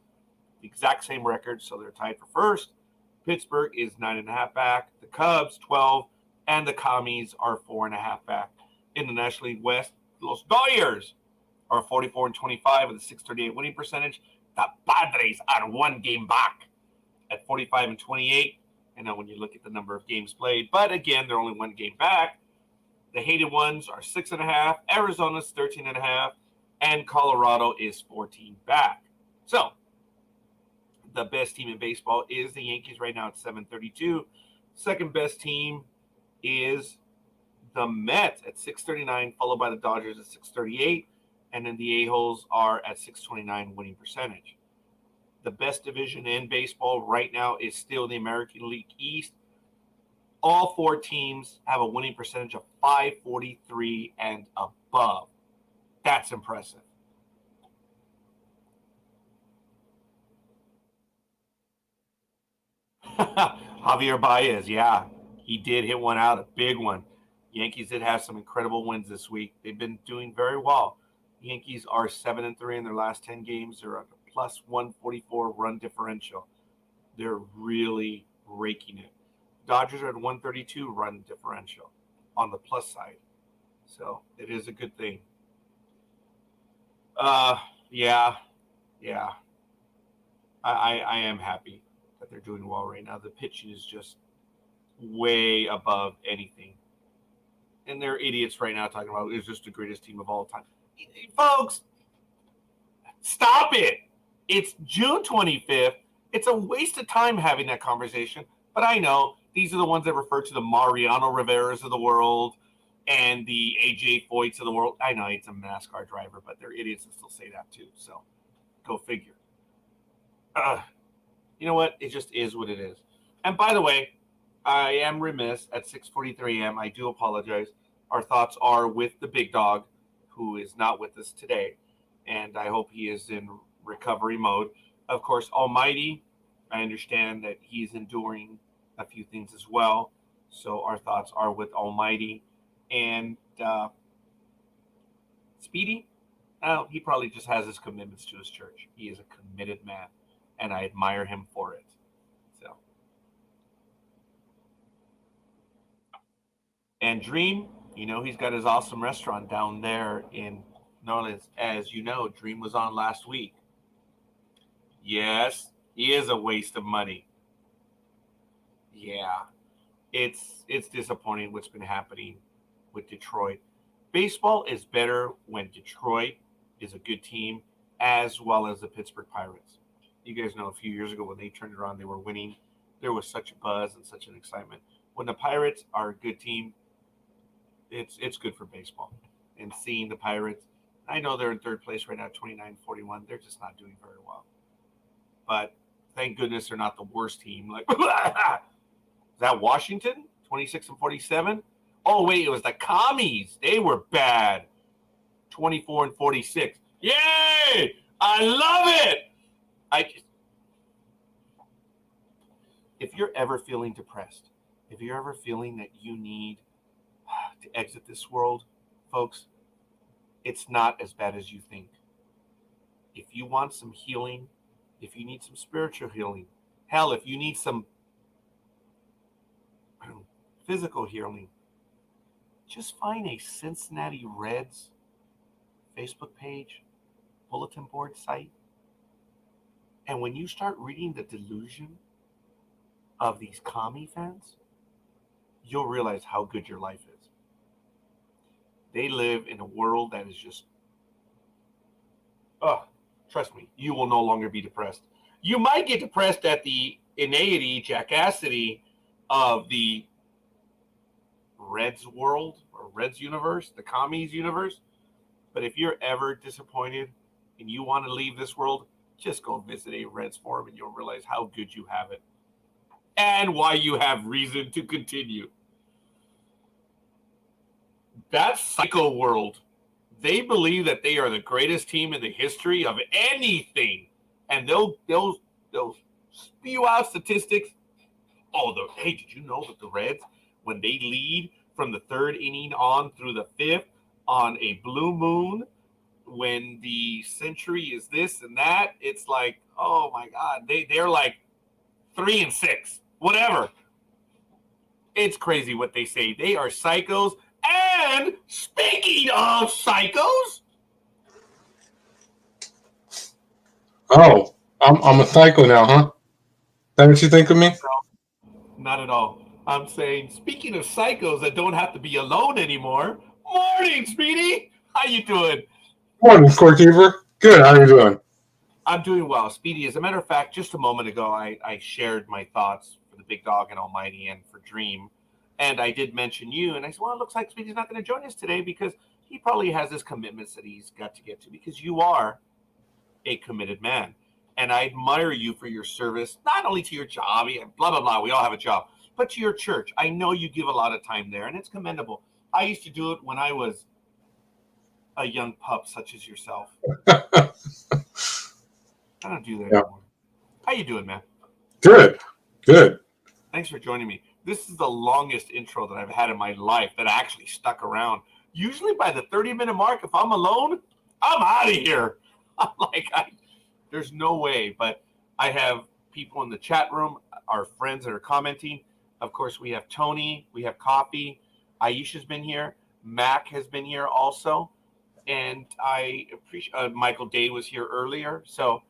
The exact same record, so they're tied for first. Pittsburgh is 9.5 back, the Cubs 12, and the Commies are 4.5 back. In the National League West, Los Dodgers are 44-25 with a 638 winning percentage. The Padres are 1 game back at 45-28. And now when you look at the number of games played, but again, they're only 1 game back. The hated ones are 6.5, Arizona's 13.5, and Colorado is 14 back. So the best team in baseball is the Yankees right now at 732. Second best team is the Mets at 639, followed by the Dodgers at 638, and then the A-holes are at 629 winning percentage. The best division in baseball right now is still the American League East. All 4 teams have a winning percentage of 543 and above. That's impressive. Javier Baez, yeah, he did hit one out, a big one. Yankees did have some incredible wins this week. They've been doing very well. Yankees are 7-3 in their last 10 games. They're at a plus 144 run differential. They're really raking it. Dodgers are at 132 run differential on the plus side. So it is a good thing. Yeah. I am happy that they're doing well right now. The pitching is just way above anything. And they're idiots right now talking about it's just the greatest team of all time. Folks, stop it. It's June 25th. It's a waste of time having that conversation. But I know these are the ones that refer to the Mariano Riveras of the world and the AJ Foyts of the world. I know it's a NASCAR driver, but they're idiots and still say that too. So go figure. You know what? It just is what it is. And by the way, I am remiss at 6:43 a.m. I do apologize. Our thoughts are with the big dog, who is not with us today, and I hope he is in recovery mode. Of course, Almighty, I understand that he's enduring a few things as well. So our thoughts are with Almighty. And Speedy, he probably just has his commitments to his church. He is a committed man, and I admire him for it. So, and Dreem, he's got his awesome restaurant down there in New Orleans. As you know, Dreem was on last week. Yes, he is a waste of money. Yeah, it's disappointing what's been happening with Detroit. Baseball is better when Detroit is a good team, as well as the Pittsburgh Pirates. You guys know a few years ago when they turned it around, they were winning. There was such a buzz and such an excitement. When the Pirates are a good team, it's good for baseball. And seeing the Pirates, I know they're in third place right now, 29-41. They're just not doing very well. But thank goodness they're not the worst team. Like, is that Washington? 26-47? Oh, wait, it was the Commies. They were bad. 24-46. Yay! I love it! If you're ever feeling depressed, if you're ever feeling that you need to exit this world, folks, it's not as bad as you think. If you want some healing, if you need some spiritual healing, hell, if you need some physical healing, just find a Cincinnati Reds Facebook page, bulletin board site, and when you start reading the delusion of these commie fans, you'll realize how good your life is. They live in a world that is just Oh, trust me, you will no longer be depressed. You might get depressed at the inanity, jackassity of the Reds world or Reds universe, the commies universe. But if you're ever disappointed and you want to leave this world, just go visit a Reds forum and you'll realize how good you have it and why you have reason to continue. That Psycho world, they believe that they are the greatest team in the history of anything, and they'll spew out statistics. Oh, hey, did you know that the Reds, when they lead from the third inning on through the fifth on a blue moon, when the century is this and that, it's like, oh my God, they're like 3-6, whatever. It's crazy what they say. They are psychos. And speaking of psychos, oh, I'm a psycho now, huh? That what you think of me? not at all. I'm saying, speaking of psychos that don't have to be alone anymore. Morning, Speedy. How you doing? Morning, Scorekeeper. Good. How you doing? I'm doing well, Speedy. As a matter of fact, just a moment ago, I shared my thoughts for the Big Dog and Almighty and for Dreem. And I did mention you, and I said, well, it looks like Speedy's not going to join us today because he probably has his commitments that he's got to get to, because you are a committed man. And I admire you for your service, not only to your job, blah, blah, blah, we all have a job, but to your church. I know you give a lot of time there, and it's commendable. I used to do it when I was a young pup such as yourself. I don't do that anymore. How you doing, man? Good. Thanks for joining me. This is the longest intro that I've had in my life that actually stuck around. Usually by the 30-minute mark, if I'm alone, I'm out of here. I'm like, there's no way. But I have people in the chat room, our friends that are commenting. Of course, we have Tony, we have Coffee. Aisha's been here. Mac has been here also. And I appreciate Michael Day was here earlier. So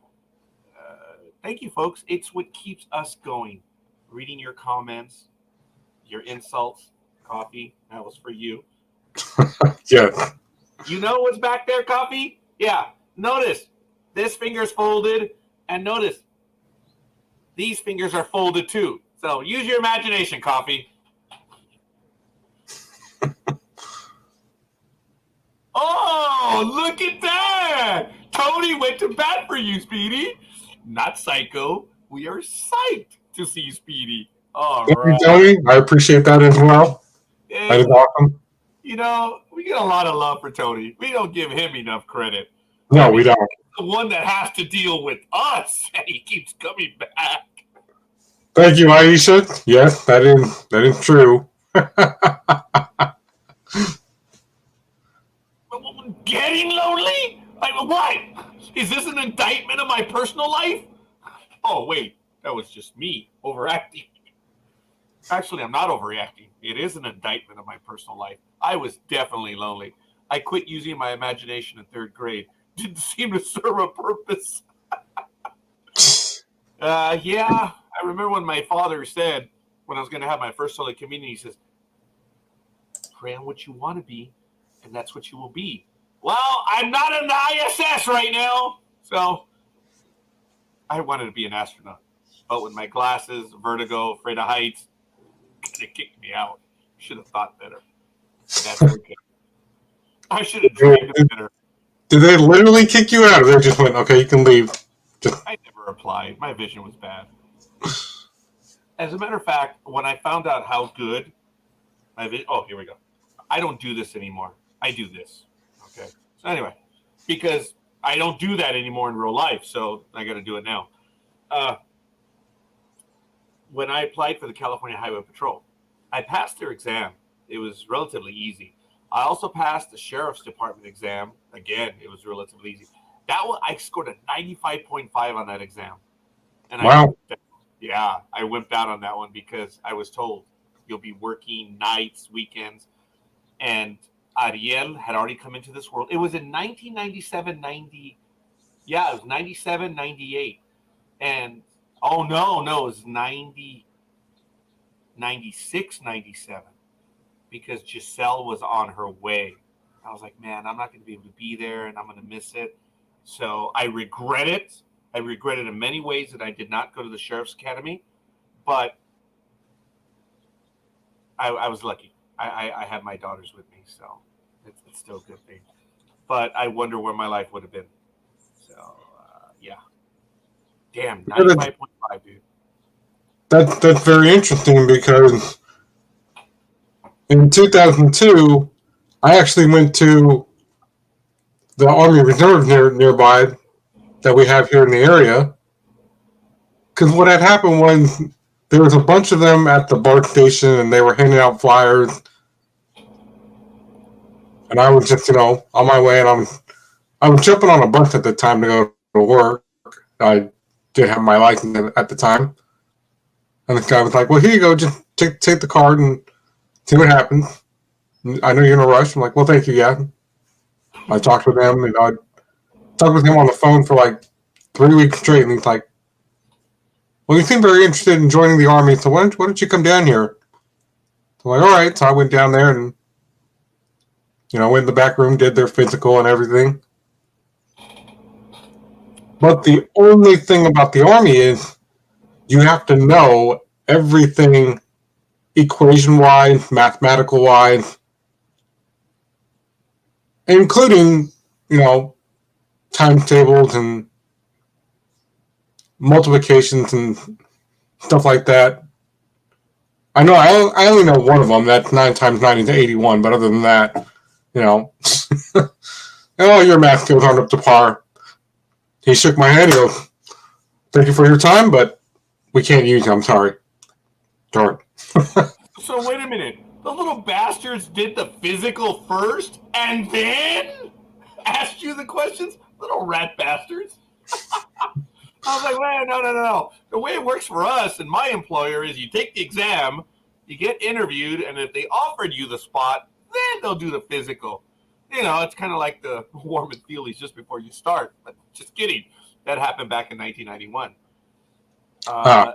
thank you, folks. It's what keeps us going. Reading your comments, your insults. Coffee, that was for you. Yes. You know what's back there, Coffee? Yeah. Notice this finger's folded, and notice these fingers are folded too. So use your imagination, Coffee. Oh, look at that! Tony went to bat for you, Speedy. Not psycho. We are psyched to see Speedy. All right. Tony, I appreciate that as well. And, that is awesome. You know, we get a lot of love for Tony. We don't give him enough credit. No, we don't. The one that has to deal with us, and he keeps coming back. Thank you, Aisha. Yes, that is true. Getting lonely? What? Is this an indictment of my personal life? Oh, wait. That was just me overacting. Actually, I'm not overreacting. It is an indictment of my personal life. I was definitely lonely. I quit using my imagination in third grade. Didn't seem to serve a purpose. Yeah, I remember when my father said, when I was going to have my first Holy Communion, he says, pray on what you want to be, and that's what you will be. Well, I'm not in the ISS right now, so I wanted to be an astronaut. But with my glasses, vertigo, afraid of heights, they kicked me out. Should have thought better. That's okay. I should have dreamed better. Did they literally kick you out, or they just went, okay, you can leave? I never applied. My vision was bad. As a matter of fact, when I found out how good my vision... Oh, here we go. I don't do this anymore. I do this. Okay. So anyway, because I don't do that anymore in real life, so I got to do it now. When I applied for the California Highway Patrol, I passed their exam. It was relatively easy. I also passed the Sheriff's Department exam. Again, it was relatively easy. That one, I scored a 95.5 on that exam. And wow. I wimped out on that one because I was told you'll be working nights, weekends. And Ariel had already come into this world. It was in 1997, 90. Yeah, it was 97, 98. And, oh, no, it was 90, 96, 97. Because Giselle was on her way. I was like, man, I'm not going to be able to be there, and I'm going to miss it. So I regret it. I regret it in many ways that I did not go to the Sheriff's Academy, but I was lucky. I had my daughters with me, so it's still a good thing. But I wonder where my life would have been. So, yeah. Damn, 95.5, dude. That's very interesting because in 2002, I actually went to the Army Reserve nearby that we have here in the area. Because what had happened was there was a bunch of them at the BART station, and they were handing out flyers. And I was just, on my way, and I was jumping on a bus at the time to go to work. I did have my license at the time, and this guy was like, "Well, here you go. Just take the card and see what happens. I know you're in a rush." I'm like, "Well, thank you, yeah." I talked with him, and I talked with him on the phone for like 3 weeks straight, and he's like, "Well, you seem very interested in joining the Army, so why don't you come down here?" I'm like, "All right." So I went down there and, went in the back room, did their physical and everything. But the only thing about the Army is you have to know everything equation-wise, mathematical-wise, including, timetables and multiplications and stuff like that. I know I only know one of them. That's 9 times 9 is 81. But other than that, oh, your math skills aren't up to par. He shook my hand. He goes, "Thank you for your time, but we can't use you. I'm sorry." Darn. So wait a minute. The little bastards did the physical first and then asked you the questions? Little rat bastards. I was like, man, no. The way it works for us and my employer is you take the exam, you get interviewed, and if they offered you the spot, then they'll do the physical. It's kind of like the warm and feelies just before you start. But just kidding. That happened back in 1991. Yeah.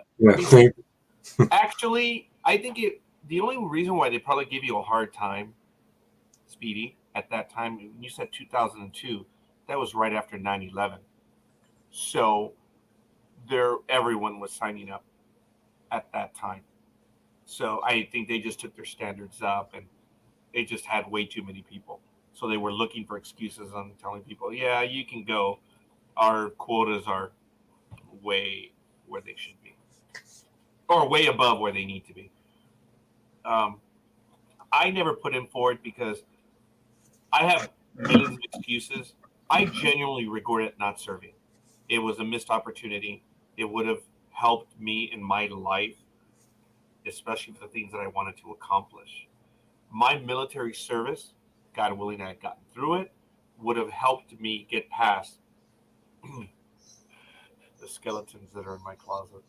Actually, I think the only reason why they probably give you a hard time, Speedy, at that time, when you said 2002, that was right after 9/11. So everyone was signing up at that time. So I think they just took their standards up, and they just had way too many people. So they were looking for excuses on telling people, yeah, you can go. Our quotas are way where they should be, or way above where they need to be. I never put in for it because I have millions of excuses. I genuinely regret not serving. It was a missed opportunity. It would have helped me in my life, especially for the things that I wanted to accomplish. My military service, God willing, I had gotten through it, would have helped me get past the skeletons that are in my closet.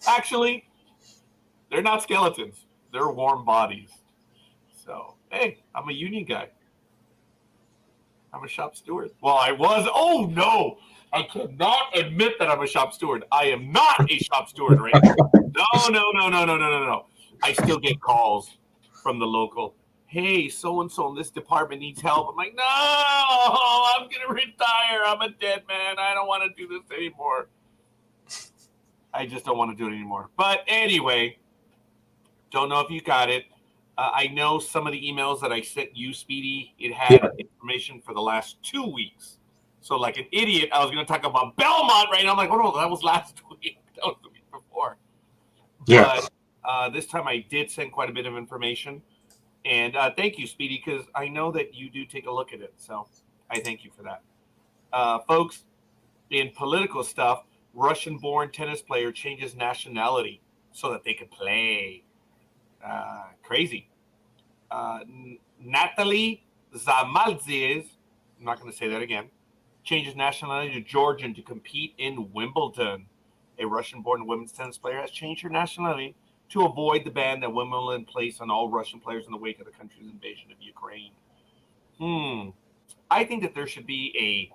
Actually, they're not skeletons. They're warm bodies. So, hey, I'm a union guy. I'm a shop steward. Well, I was. Oh, no. I cannot admit that I'm a shop steward. I am not a shop steward right now. No. I still get calls from the local. Hey, so-and-so in this department needs help. I'm like, no, I'm going to retire. I'm a dead man. I don't want to do this anymore. I just don't want to do it anymore. But anyway, don't know if you got it. I know some of the emails that I sent you, Speedy, it had information for the last 2 weeks. So like an idiot, I was going to talk about Belmont right now. I'm like, oh, no, that was last week. That was the week before. Yeah. But this time I did send quite a bit of information. And thank you, Speedy, because I know that you do take a look at it. So I thank you for that. Folks, in political stuff, Russian-born tennis player changes nationality so that they can play. Crazy. Natalie Zamaldzes, I'm not going to say that again, changes nationality to Georgian to compete in Wimbledon. A Russian-born women's tennis player has changed her nationality to avoid the ban that Wimbledon placed on all Russian players in the wake of the country's invasion of Ukraine. I think that there should be a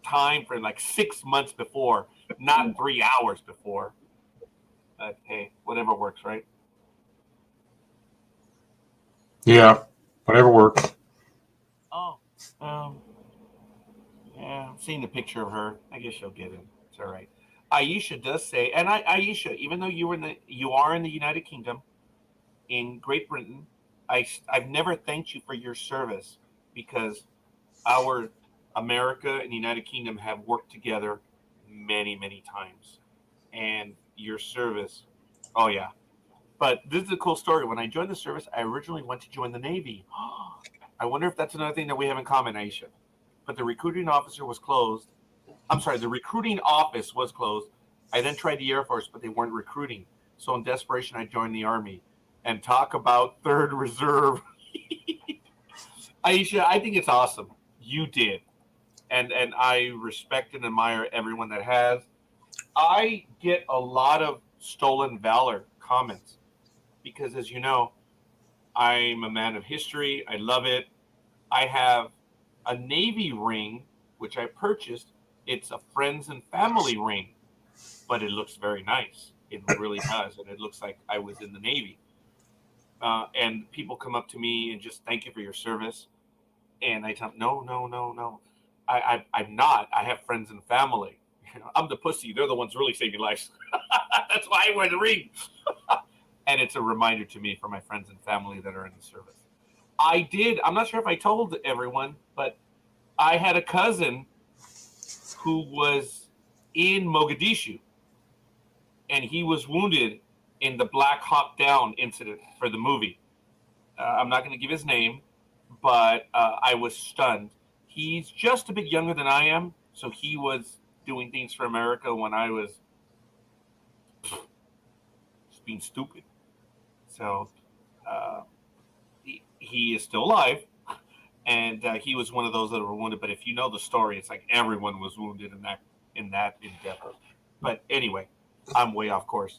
time for 6 months before, not 3 hours before. Hey, whatever works, right? Yeah. whatever works. Oh, um, yeah, I'm seeing the picture of her. I guess she'll get it. It's all right. Aisha does say, and Aisha, even though you are in the United Kingdom, in Great Britain, I've never thanked you for your service because our America and the United Kingdom have worked together many, many times, and your service. Oh yeah, but this is a cool story. When I joined the service, I originally went to join the Navy. I wonder if that's another thing that we have in common, Aisha. But the recruiting officer was closed. I'm sorry, the recruiting office was closed. I then tried the Air Force, but they weren't recruiting. So in desperation, I joined the Army. And talk about third reserve. Aisha, I think it's awesome. You did. And I respect and admire everyone that has. I get a lot of stolen valor comments because, as you know, I'm a man of history. I love it. I have a Navy ring, which I purchased. It's a friends and family ring, but it looks very nice. It really does. And it looks like I was in the Navy. And people come up to me and just thank you for your service. And I tell them, no, no, no, no. I'm not. I have friends and family. I'm the pussy. They're the ones really saving lives. That's why I wear the ring. And it's a reminder to me for my friends and family that are in the service. I'm not sure if I told everyone, but I had a cousin who was in Mogadishu, and he was wounded in the Black Hawk Down incident for the movie. I'm not going to give his name, but I was stunned. He's just a bit younger than I am, so he was doing things for America when I was just being stupid. So he is still alive, and he was one of those that were wounded. But if you know the story, it's like everyone was wounded in that endeavor. But anyway, I'm way off course.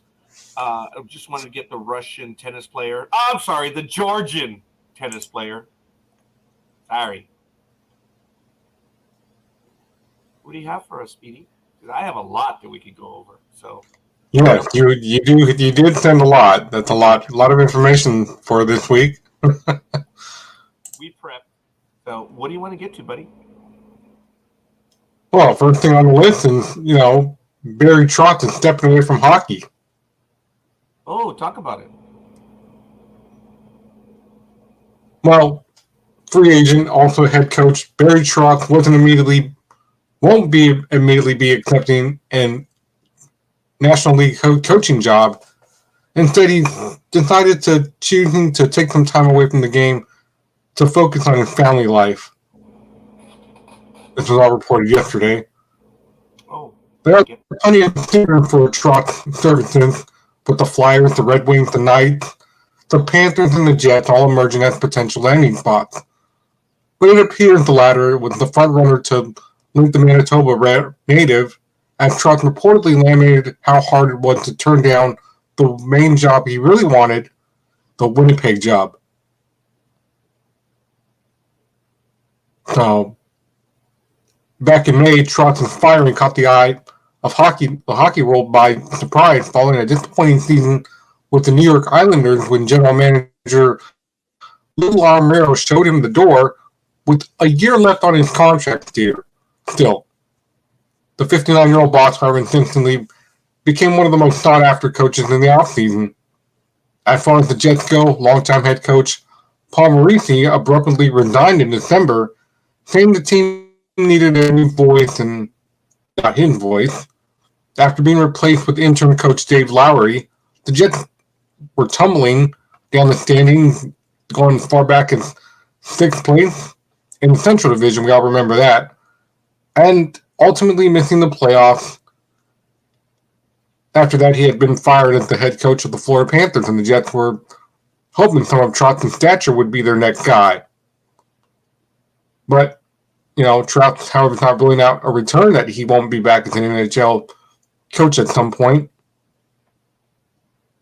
I just wanted to get the Russian tennis player. Oh, I'm sorry, the Georgian tennis player. Sorry. What do you have for us, Speedy? Because I have a lot that we could go over. So Yes, you did send a lot. That's a lot of information for this week. we prep. So what do you want to get to, buddy? Well, first thing on the list is Barry Trotz is stepping away from hockey. Oh, talk about it. Well, free agent, also head coach Barry Trotz won't be immediately be accepting an National League coaching job. Instead, he decided to choosing to take some time away from the game to focus on his family life. This was all reported yesterday. Oh, There are plenty of considered for Trotz services, with the Flyers, the Red Wings, the Knights, the Panthers, and the Jets all emerging as potential landing spots. But it appears the latter was the front runner to link the Manitoba native, as Trotz reportedly lamented how hard it was to turn down the main job he really wanted, the Winnipeg job. So, back in May, Trotz's firing caught the eye of the hockey world by surprise following a disappointing season with the New York Islanders when general manager Lou Lamoriello showed him the door with a year left on his contract still. The 59-year-old boss, however, instantly became one of the most sought-after coaches in the offseason. As far as the Jets go, longtime head coach Paul Maurice abruptly resigned in December, saying the team needed a new voice and not his voice. After being replaced with interim coach Dave Lowry, the Jets were tumbling down the standings, going as far back as sixth place in the Central Division. We all remember that. And ultimately missing the playoffs. After that, he had been fired as the head coach of the Florida Panthers, and the Jets were hoping some of Trotz's stature would be their next guy. But, Trotz, however, is not ruling out a return that he won't be back as an NHL coach at some point.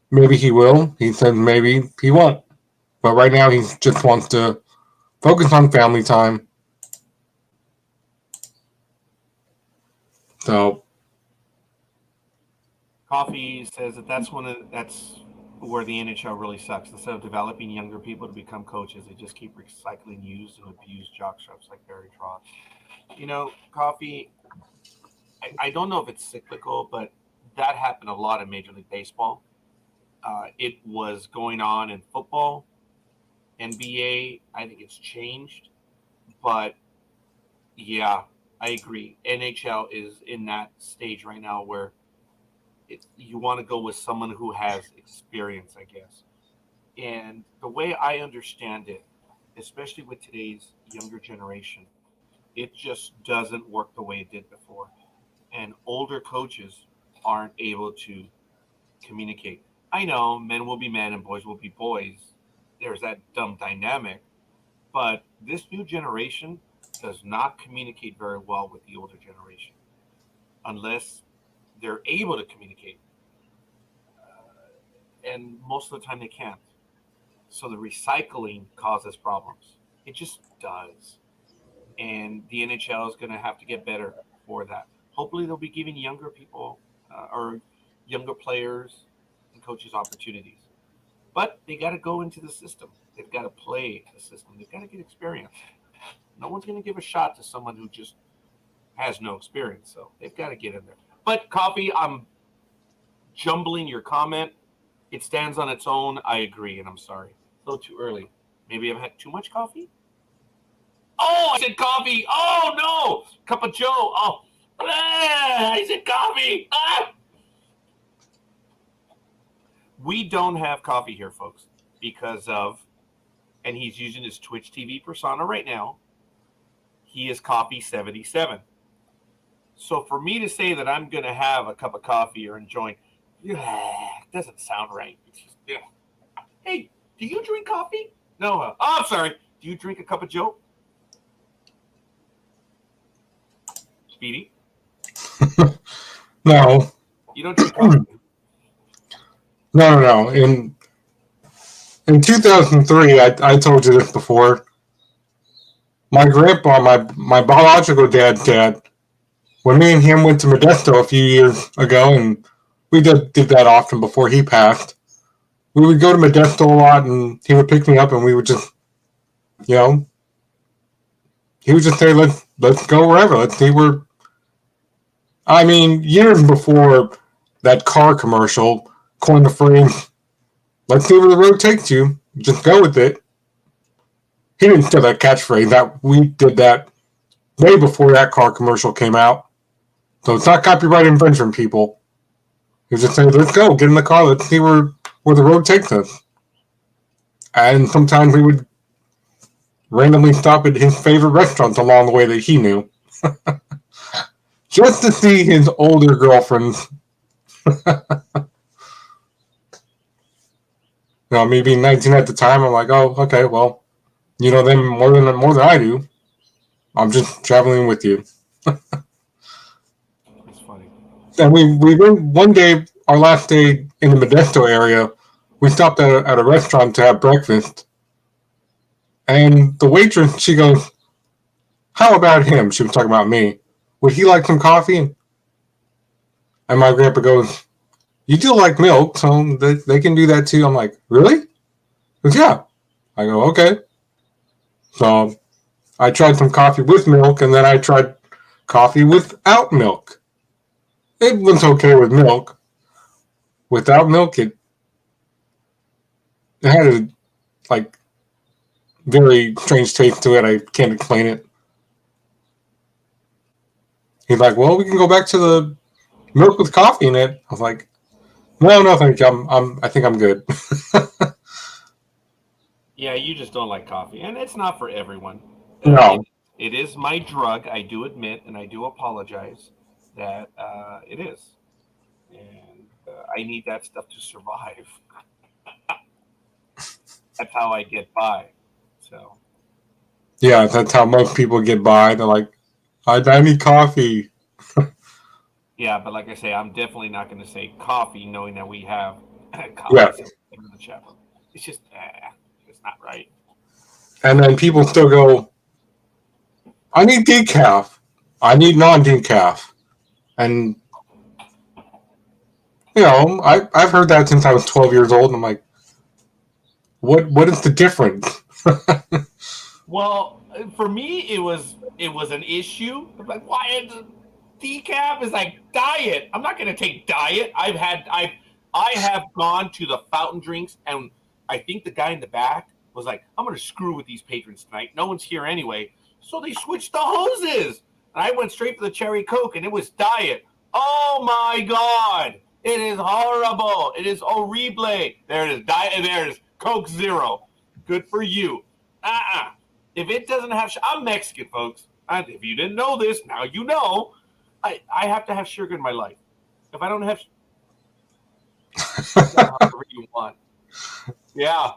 Maybe he will. He said maybe he won't. But right now, he just wants to focus on family time. So, Coffee says that's where the NHL really sucks. Instead of developing younger people to become coaches, they just keep recycling used and abused jockstraps like Barry Trotz. Coffee, I don't know if it's cyclical, but that happened a lot in Major League Baseball. It was going on in football, NBA. I think it's changed, but yeah, I agree. NHL is in that stage right now where you want to go with someone who has experience, I guess. And the way I understand it, especially with today's younger generation, it just doesn't work the way it did before. And older coaches aren't able to communicate. I know men will be men and boys will be boys. There's that dumb dynamic. But this new generation does not communicate very well with the older generation unless they're able to communicate. And most of the time they can't. So the recycling causes problems. It just does. And the NHL is going to have to get better for that. Hopefully, they'll be giving younger people or younger players and coaches opportunities. But they got to go into the system. They've got to play the system. They've got to get experience. No one's going to give a shot to someone who just has no experience. So they've got to get in there. But Coffee, I'm jumbling your comment. It stands on its own. I agree, and I'm sorry. A little too early. Maybe I've had too much coffee? Oh, I said coffee. Oh, no. Cup of Joe. Oh, I said coffee. We don't have coffee here, folks, because of, and he's using his Twitch TV persona right now, he is Coffee 77. So for me to say that I'm going to have a cup of coffee or enjoying, doesn't sound right. It's just, Hey, do you drink coffee? No. I'm sorry. Do you drink a cup of Joe? Speedy? No. You don't drink coffee? No. In 2003, I told you this before. My grandpa, my biological dad, when me and him went to Modesto a few years ago, and we did that often before he passed, we would go to Modesto a lot, and he would pick me up, and we would just, he would just say, let's go wherever. Let's see where. I mean, years before that car commercial coined the phrase, let's see where the road takes you. Just go with it. He didn't steal that catchphrase. That we did that way before that car commercial came out. So it's not copyright infringement, people. He was just saying, let's go, get in the car, let's see where the road takes us. And sometimes we would randomly stop at his favorite restaurants along the way that he knew. Just to see his older girlfriends. Me being 19 at the time, I'm like, oh, okay, well, you know them more than I do. I'm just traveling with you. That's funny. And we went one day, our last day in the Modesto area, we stopped at a restaurant to have breakfast. And the waitress, she goes, how about him? She was talking about me. Would he like some coffee? And my grandpa goes, you do like milk, so they can do that too. I'm like, really? He goes, yeah. I go, okay. So I tried some coffee with milk, and then I tried coffee without milk. It was okay with milk. Without milk, it had a very strange taste to it. I can't explain it. He's like, well, we can go back to the milk with coffee in it. I was like, no, thank you. I think I'm good. Yeah, you just don't like coffee, and it's not for everyone. No. It is my drug. I do admit, and I do apologize that it is, and I need that stuff to survive. That's how I get by. So. Yeah, that's how most people get by. They're like, I need coffee. Yeah, but like I say, I'm definitely not going to say coffee, knowing that we have coffee in the chat room. It's just, it's not right. And then people still go, I need decaf. I need non-decaf. And I've heard that since I was 12 years old, and I'm like, what is the difference? Well, for me, it was an issue. I'm like, why decaf is like diet? I'm not gonna take diet. I have gone to the fountain drinks, and I think the guy in the back was like, I'm gonna screw with these patrons tonight. No one's here anyway, so they switched the hoses. And I went straight for the cherry coke, and it was diet. Oh my god! It is horrible. It is horrible. There it is. Diet. There it is. Coke Zero. Good for you. If it doesn't have, I'm Mexican, folks. If you didn't know this, now you know. I have to have sugar in my life. If I don't have, however you want. Yeah,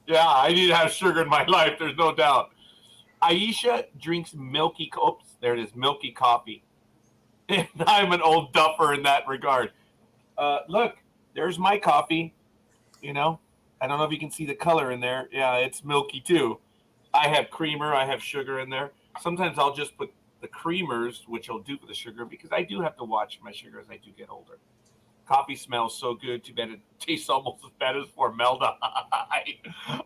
I need to have sugar in my life. There's no doubt. Aisha drinks milky. Oops, there it is, milky coffee. And I'm an old duffer in that regard. Look, there's my coffee. I don't know if you can see the color in there. Yeah, it's milky too. I have creamer, I have sugar in there. Sometimes I'll just put the creamers, which I'll do for the sugar, because I do have to watch my sugar as I do get older. Coffee smells so good. Too bad it tastes almost as bad as formaldehyde.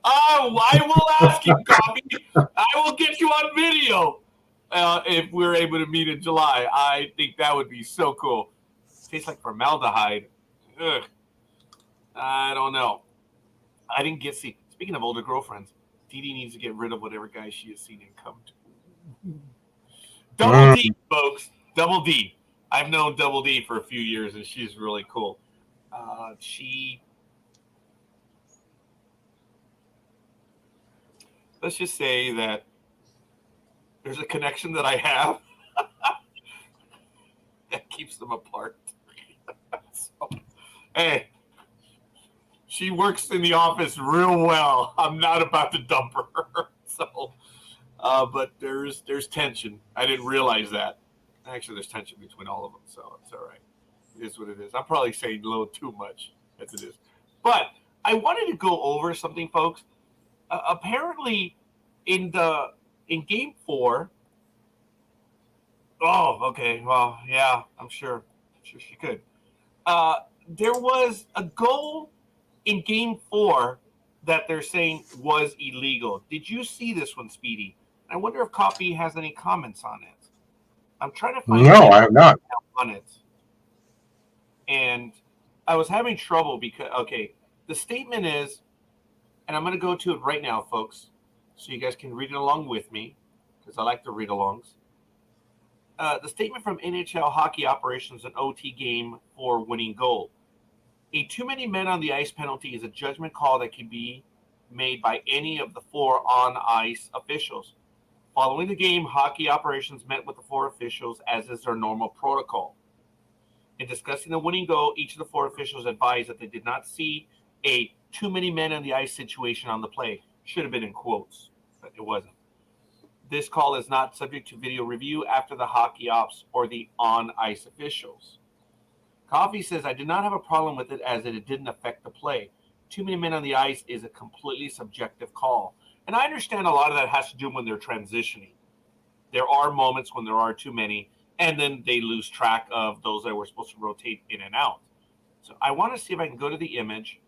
Oh, I will ask you, Coffee. I will get you on video if we're able to meet in July. I think that would be so cool. Tastes like formaldehyde. Ugh. I don't know. I didn't get see. Speaking of older girlfriends, Dee Dee needs to get rid of whatever guy she has seen and come to. Double D, folks. Double D. I've known Double D for a few years, and she's really cool. Let's just say that there's a connection that I have that keeps them apart. So, hey, she works in the office real well. I'm not about to dump her. So, but there's tension. I didn't realize that. Actually, there's tension between all of them, so it's all right. It is what it is. I'm probably saying a little too much, as it is. But I wanted to go over something, folks. Apparently, in Game 4. Oh, okay. Well, yeah, I'm sure she could. There was a goal in Game 4 that they're saying was illegal. Did you see this one, Speedy? I wonder if Coffee has any comments on it. I'm trying to find No, I have not. on it. And I was having trouble because, okay, the statement is, and I'm going to go to it right now, folks, so you guys can read it along with me, because I like to read alongs. The statement from NHL Hockey Operations, an OT game for winning goal. A too many men on the ice penalty is a judgment call that can be made by any of the 4 on-ice officials. Following the game, Hockey Operations met with the 4 officials, as is their normal protocol. In discussing the winning goal, each of the 4 officials advised that they did not see a too many men on the ice situation on the play. Should have been in quotes, but it wasn't. This call is not subject to video review after the hockey ops or the on-ice officials. Coffee says, I do not have a problem with it as it didn't affect the play. Too many men on the ice is a completely subjective call. And I understand a lot of that has to do when they're transitioning. There are moments when there are too many, and then they lose track of those that were supposed to rotate in and out. So I want to see if I can go to the image.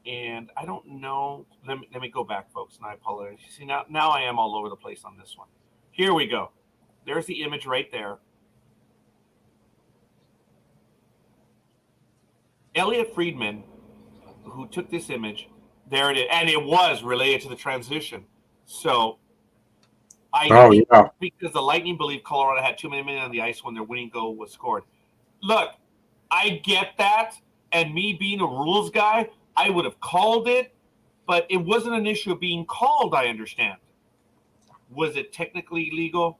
And I don't know. Let me go back, folks, and I apologize. You see, now I am all over the place on this one. Here we go. There's the image right there. Elliot Friedman, who took this image, there it is. And it was related to the transition. So I think because the Lightning believed Colorado had too many men on the ice when their winning goal was scored. Look, I get that. And me being a rules guy, I would have called it, but it wasn't an issue of being called, I understand. Was it technically illegal?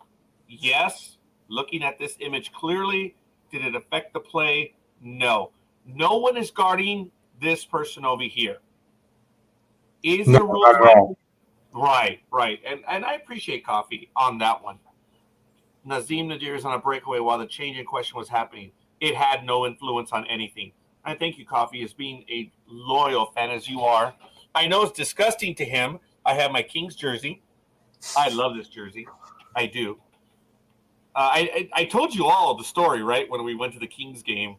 Yes. Looking at this image clearly, did it affect the play? No. No one is guarding this person over here. Is the rule right? Right. And I appreciate Coffee on that one. Nazim Nadir is on a breakaway while the change in question was happening. It had no influence on anything. I thank you, Coffee, as being a loyal fan as you are. I know it's disgusting to him. I have my Kings jersey. I love this jersey. I do. I told you all the story, right, when we went to the Kings game.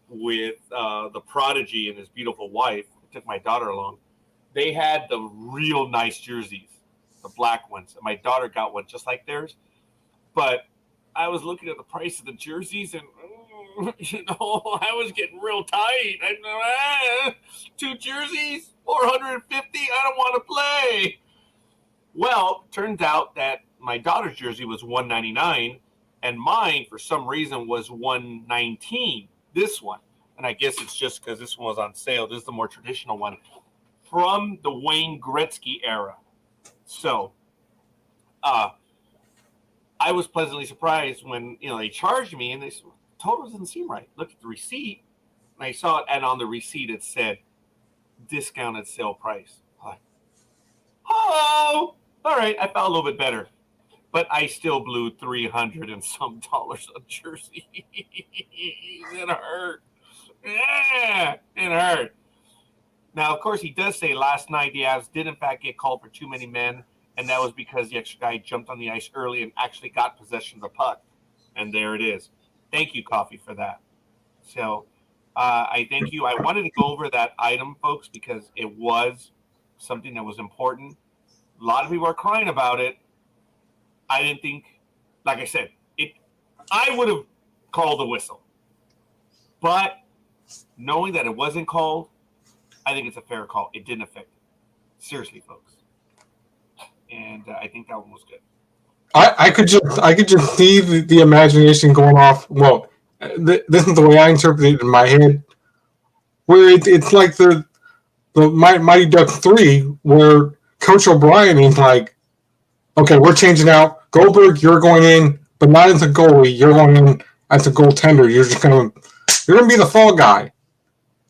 with the Prodigy and his beautiful wife. I took my daughter along. They had the real nice jerseys, the black ones. And my daughter got one just like theirs. But I was looking at the price of the jerseys and, I was getting real tight. Two jerseys, $450. I don't want to play. Well, turns out that my daughter's jersey was $199 and mine, for some reason, was $119. This one. And I guess it's just because this one was on sale. This is the more traditional one from the Wayne Gretzky era. So, I was pleasantly surprised when, they charged me and they said, total doesn't seem right. Look at the receipt. And I saw it, and on the receipt it said discounted sale price. Like, oh, all right. I felt a little bit better. But I still blew $300 and some dollars on jersey. It hurt. Yeah, it hurt. Now, of course, he does say last night the Avs did, in fact, get called for too many men, and that was because the extra guy jumped on the ice early and actually got possession of the puck. And there it is. Thank you, Coffee, for that. So I thank you. I wanted to go over that item, folks, because it was something that was important. A lot of people are crying about it. I didn't think, like I said, I would have called the whistle. But knowing that it wasn't called, I think it's a fair call. It didn't affect it. Seriously, folks. And I think that one was good. I could just see the imagination going off. Well, this is the way I interpret it in my head, where it's like the Mighty Ducks 3, where Coach O'Brien is like, okay, we're changing out. Goldberg, you're going in, but not as a goalie. You're going in as a goaltender. You're gonna be the fall guy.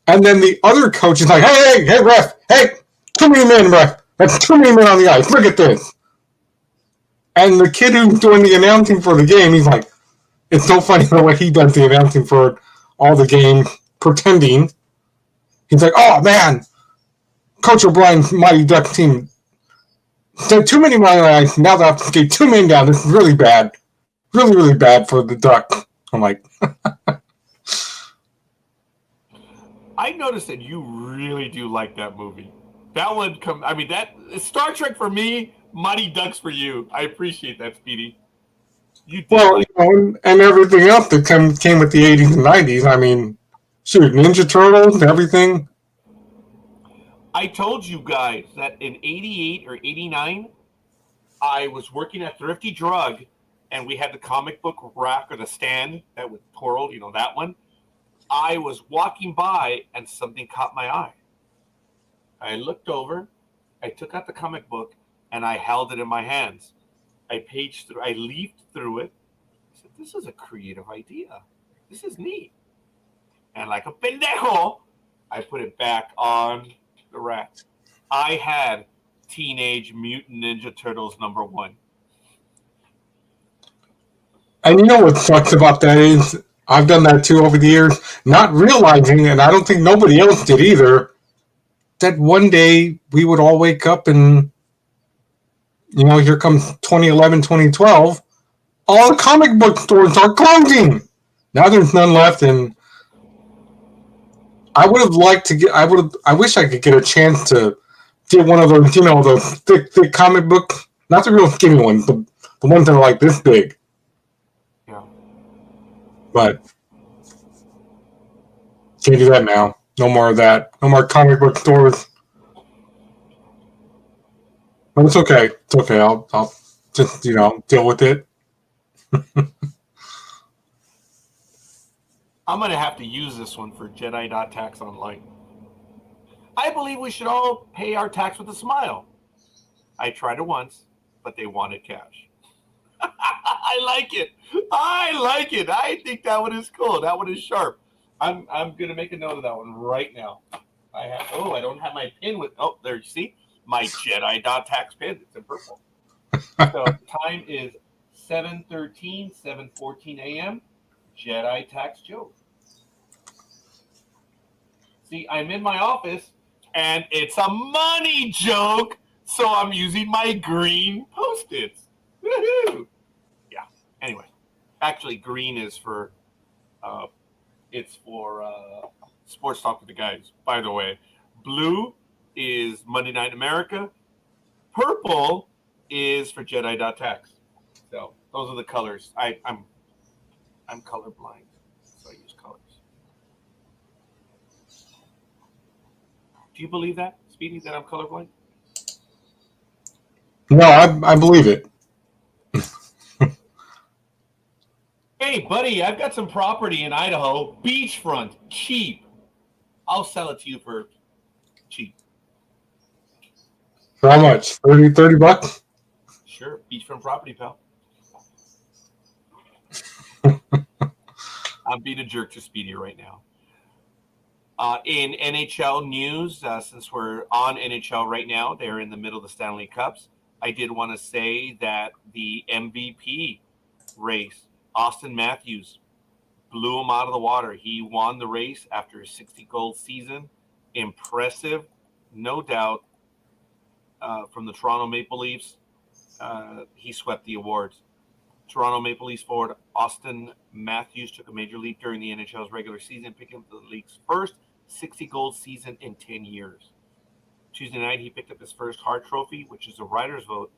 And then the other coach is like, hey, ref, hey, too many men, ref. That's too many men on the ice. Look at this. And the kid who's doing the announcing for the game, he's like, it's so funny the way he does the announcing for all the games, pretending. He's like, oh, man, Coach O'Brien's Mighty Ducks team sent too many men on the ice. Now they have to get two men down. This is really bad. Really, really bad for the Ducks. I'm like... I noticed that you really do like that movie. That one, that Star Trek for me, Mighty Ducks for you. I appreciate that, Speedy. And everything else that came with the 80s and 90s. I mean, shoot, Ninja Turtles, everything. I told you guys that in 88 or 89, I was working at Thrifty Drug, and we had the comic book rack or the stand that was twirled, that one. I was walking by and something caught my eye. I looked over, I took out the comic book, and I held it in my hands. I leafed through it. I said, this is a creative idea. This is neat. And like a pendejo, I put it back on the rack. I had Teenage Mutant Ninja Turtles #1. And you know what sucks about that is, I've done that too over the years, not realizing, and I don't think nobody else did either, that one day we would all wake up and, here comes 2011, 2012, all the comic book stores are closing. Now there's none left, and I would have liked to I wish I could get a chance to get one of those, those thick comic books, not the real skinny ones, the ones that are like this big. Yeah. But can't do that now. No more of that. No more comic book stores. But it's okay. It's okay. I'll just, deal with it. I'm going to have to use this one for Jedi.tax online. I believe we should all pay our tax with a smile. I tried it once, but they wanted cash. I like it. I think that one is cool. That one is sharp. I'm going to make a note of that one right now. I don't have my pin with, there you see. My Jedi.tax pin. It's in purple. So time is 7:13, 7:14 a.m. Jedi Tax Joe. See, I'm in my office, and it's a money joke, so I'm using my green Post-its. Woohoo! Yeah. Anyway, actually, green is for It's for Sports Talk with the Guys, by the way. Blue is Monday Night America. Purple is for Jedi.tax. So those are the colors. I'm colorblind, so I use colors. Do you believe that, Speedy, that I'm colorblind? No, I believe it. Hey, buddy, I've got some property in Idaho, beachfront, cheap. I'll sell it to you for cheap. For how much? 30 bucks? Sure, beachfront property, pal. I'm being a jerk to Speedy right now. In NHL news, since we're on NHL right now, they're in the middle of the Stanley Cups. I did want to say that the MVP race, Austin Matthews, blew him out of the water. He won the race after a 60-goal season. Impressive, no doubt. From the Toronto Maple Leafs, he swept the awards. Toronto Maple Leafs forward Austin Matthews took a major leap during the NHL's regular season, picking up the league's first 60-goal season in 10 years. Tuesday night, he picked up his first Hart Trophy, which is a writer's vote,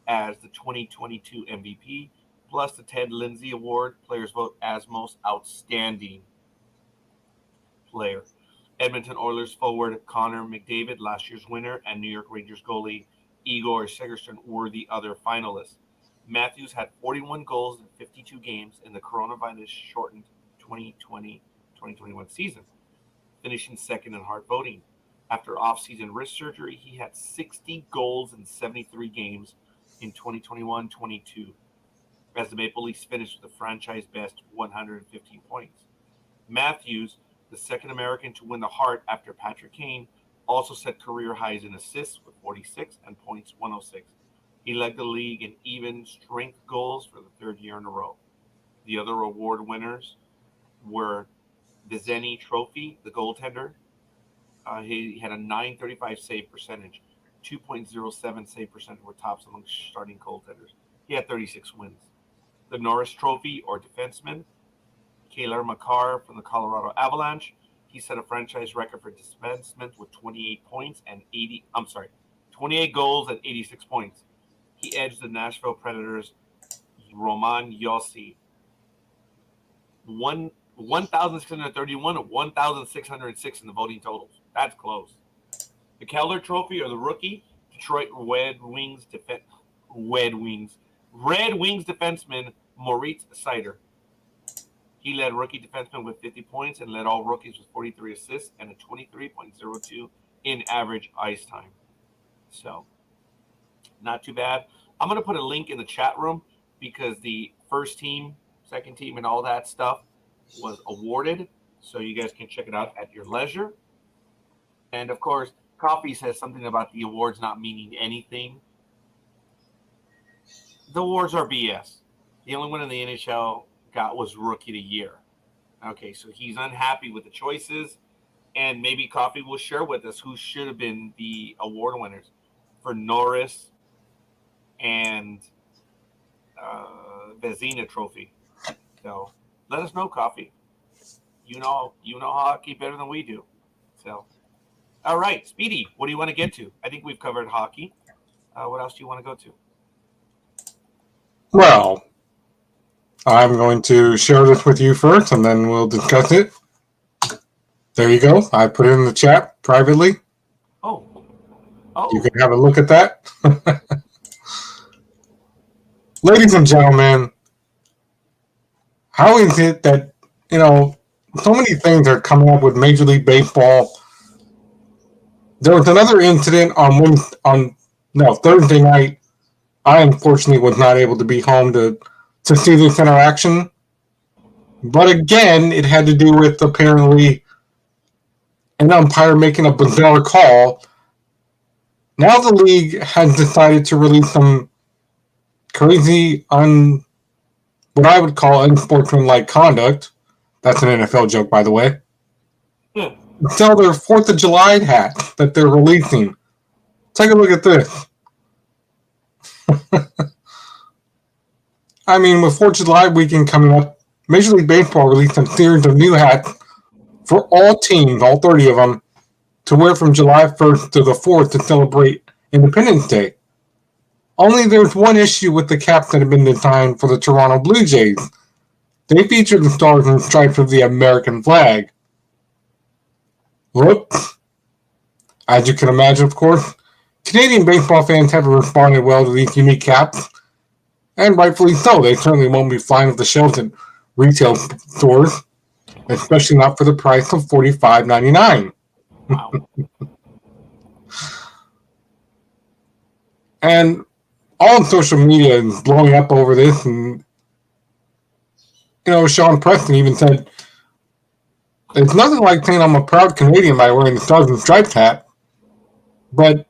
as the 2022 MVP, plus the Ted Lindsay Award, players vote as most outstanding player. Edmonton Oilers forward Connor McDavid, last year's winner, and New York Rangers goalie Igor Segerstrom were the other finalists. Matthews had 41 goals in 52 games in the coronavirus-shortened 2020-2021 season, finishing second in Hart voting. After off-season wrist surgery, he had 60 goals in 73 games in 2021-22, as the Maple Leafs finished with a franchise-best 115 points. Matthews, the second American to win the Hart after Patrick Kane, also set career highs in assists with 46 and points 106. He led the league in even strength goals for the third year in a row. The other award winners were the Zenny Trophy, the goaltender. He had a .935 save percentage, 2.07 save percentage were tops among starting goaltenders. He had 36 wins. The Norris Trophy, or defenseman, Kaylor Makar from the Colorado Avalanche. He set a franchise record for defensemen with 28 points and 28 goals and 86 points. He edged the Nashville Predators' Roman Josi 1,631 to 1,606 in the voting totals. That's close. The Keller Trophy, or the rookie, Detroit Red Wings defenseman Moritz Seider. He led rookie defensemen with 50 points and led all rookies with 43 assists and a 23.02 in average ice time. So, not too bad. I'm going to put a link in the chat room because the first team, second team, and all that stuff was awarded. So you guys can check it out at your leisure. And, of course, Coffee says something about the awards not meaning anything. The awards are BS. The only one in the NHL got was Rookie of the Year. Okay, so he's unhappy with the choices, and maybe Coffee will share with us who should have been the award winners for Norris and Vezina Trophy. So let us know, Coffee. You know hockey better than we do. So, all right, Speedy, what do you want to get to? I think we've covered hockey. What else do you want to go to? Well, I'm going to share this with you first, and then we'll discuss it. There you go. I put it in the chat privately. Oh. You can have a look at that. Ladies and gentlemen, how is it that, so many things are coming up with Major League Baseball? There was another incident on Thursday night. I unfortunately was not able to be home to see this interaction. But again, it had to do with apparently an umpire making a bizarre call. Now the league has decided to release some crazy, what I would call unsportsmanlike conduct. That's an NFL joke, by the way. Sell their 4th of July hat that they're releasing. Take a look at this. I mean, with 4th of July weekend coming up, Major League Baseball released a series of new hats for all teams, all 30 of them, to wear from July 1st to the 4th to celebrate Independence Day. Only there's one issue with the caps that have been designed for the Toronto Blue Jays. They feature the stars and stripes of the American flag. Whoops. As you can imagine, of course, Canadian baseball fans haven't responded well to these unique caps, and rightfully so. They certainly won't be flying off the shelves at retail stores, especially not for the price of $45.99. Wow. And all on social media is blowing up over this, and Sean Preston even said, "It's nothing like saying I'm a proud Canadian by wearing the Stars and Stripes hat, but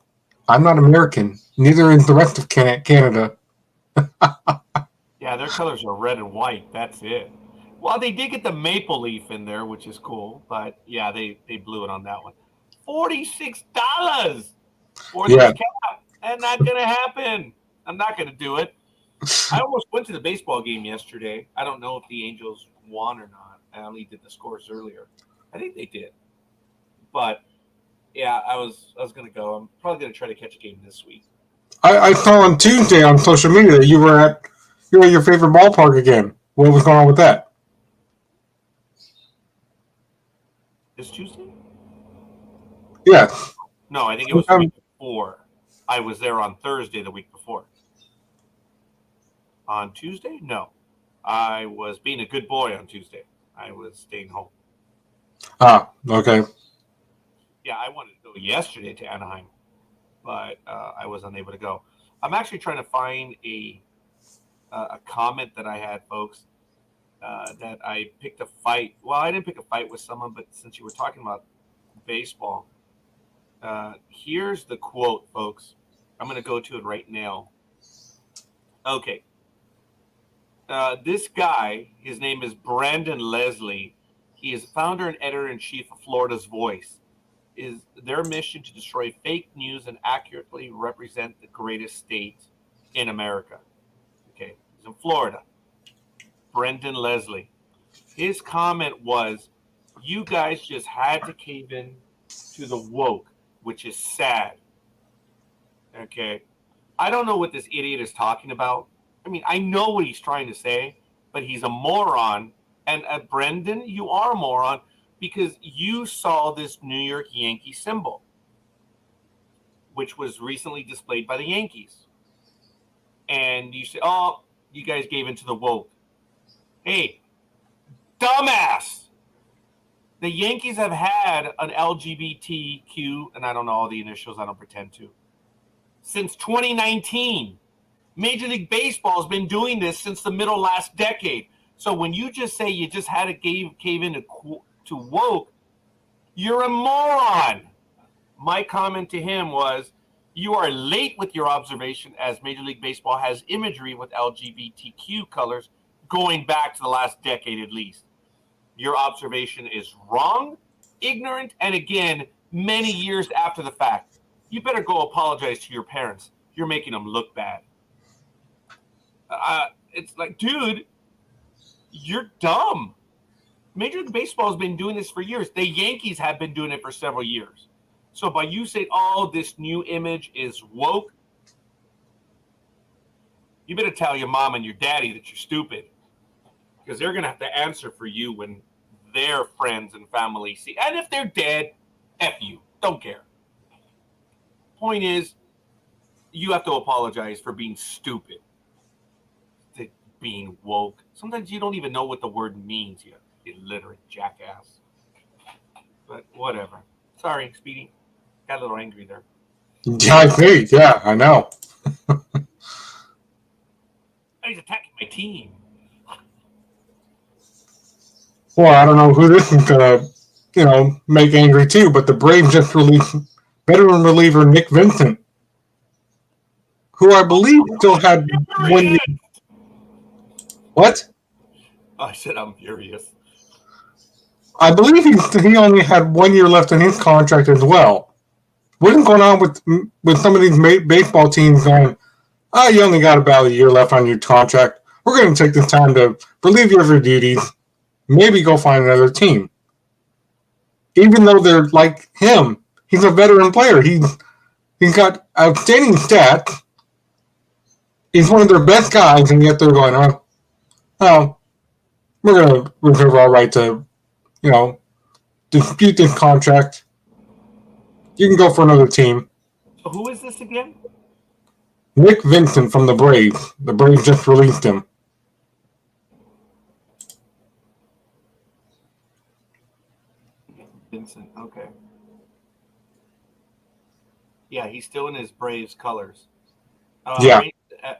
I'm not American. Neither is the rest of Canada." Yeah, their colors are red and white. That's it. Well, they did get the maple leaf in there, which is cool. But, yeah, they blew it on that one. $46 for the cap. And not going to happen. I'm not going to do it. I almost went to the baseball game yesterday. I don't know if the Angels won or not. I only did the scores earlier. I think they did. But, yeah, I was going to go. I'm probably going to try to catch a game this week. I saw on Tuesday on social media that you were at your favorite ballpark again. What was going on with that? This Tuesday? Yes. No, I think it was the week before. I was there on Thursday the week before. On Tuesday? No. I was being a good boy on Tuesday. I was staying home. Ah, okay. Yeah, I wanted to go yesterday to Anaheim, but I was unable to go. I'm actually trying to find a comment that I had, folks, that I picked a fight. Well, I didn't pick a fight with someone, but since you were talking about baseball, here's the quote, folks. I'm going to go to it right now. Okay. This guy, his name is Brandon Leslie. He is founder and editor-in-chief of Florida's Voice. Is their mission to destroy fake news and accurately represent the greatest state in America. Okay, he's in Florida. Brendan Leslie. His comment was, "You guys just had to cave in to the woke, which is sad." Okay, I don't know what this idiot is talking about. I mean, I know what he's trying to say, but he's a moron. And Brendan, you are a moron because you saw this New York Yankee symbol, which was recently displayed by the Yankees. And you say, "Oh, you guys gave into the woke." Hey, dumbass! The Yankees have had an LGBTQ, and I don't know all the initials, I don't pretend to, since 2019. Major League Baseball has been doing this since the middle last decade. So when you just say you just had to cave in to woke, you're a moron. My comment to him was, you are late with your observation as Major League Baseball has imagery with LGBTQ colors going back to the last decade at least. Your observation is wrong, ignorant, and again, many years after the fact. You better go apologize to your parents. You're making them look bad. It's like, dude, you're dumb. Major League Baseball has been doing this for years. The Yankees have been doing it for several years. So by you saying, "Oh, this new image is woke," you better tell your mom and your daddy that you're stupid, because they're going to have to answer for you when their friends and family see. And if they're dead, F you. Don't care. Point is, you have to apologize for being stupid, to being woke. Sometimes you don't even know what the word means, you illiterate jackass. But whatever. Sorry, Speedy. Got a little angry there. Yeah, I think. Yeah, I know. He's attacking my team. Well, I don't know who this is going to, make angry too, but the Braves just released veteran reliever Nick Vincent, who I believe still had 1 year. What? I said I'm furious. I believe he only had 1 year left in his contract as well. What's going on with some of these baseball teams going, "Oh, you only got about a year left on your contract. We're going to take this time to relieve you of your duties. Maybe go find another team." even though they're like him, he's a veteran player. He's got outstanding stats. He's one of their best guys, and yet they're going, oh, we're going to reserve our right to, dispute this contract. You can go for another team. Who is this again? Nick Vincent from the Braves. The Braves just released him. Vincent, okay. Yeah, he's still in his Braves colors. Yeah.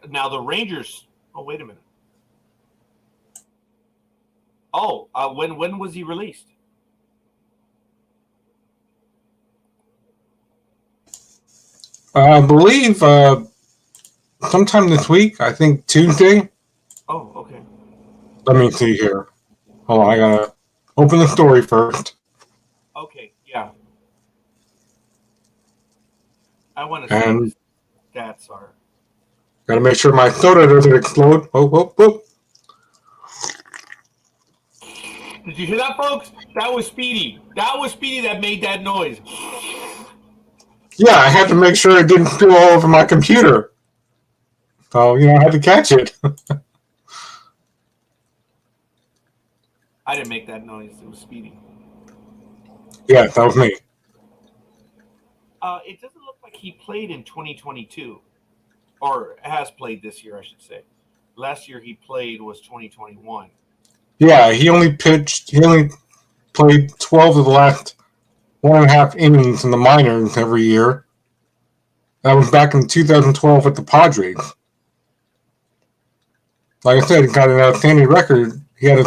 Now the Rangers. Oh, wait a minute. Oh, when was he released? I believe sometime this week. I think Tuesday. Oh, okay. Let me see here. Hold on, I gotta open the story first. Okay, yeah. I want to see what his stats are. Gotta make sure my soda doesn't explode. Oh. Did you hear that, folks? That was Speedy. That was Speedy that made that noise. Yeah, I had to make sure it didn't spill all over my computer. So, I had to catch it. I didn't make that noise. It was Speedy. Yeah, that was me. It doesn't look like he played in 2022. Or has played this year, I should say. Last year he played was 2021. Yeah, he only played 12 of the last 1.5 innings in the minors every year. That was back in 2012 with the Padres. Like I said, he got an outstanding record. He had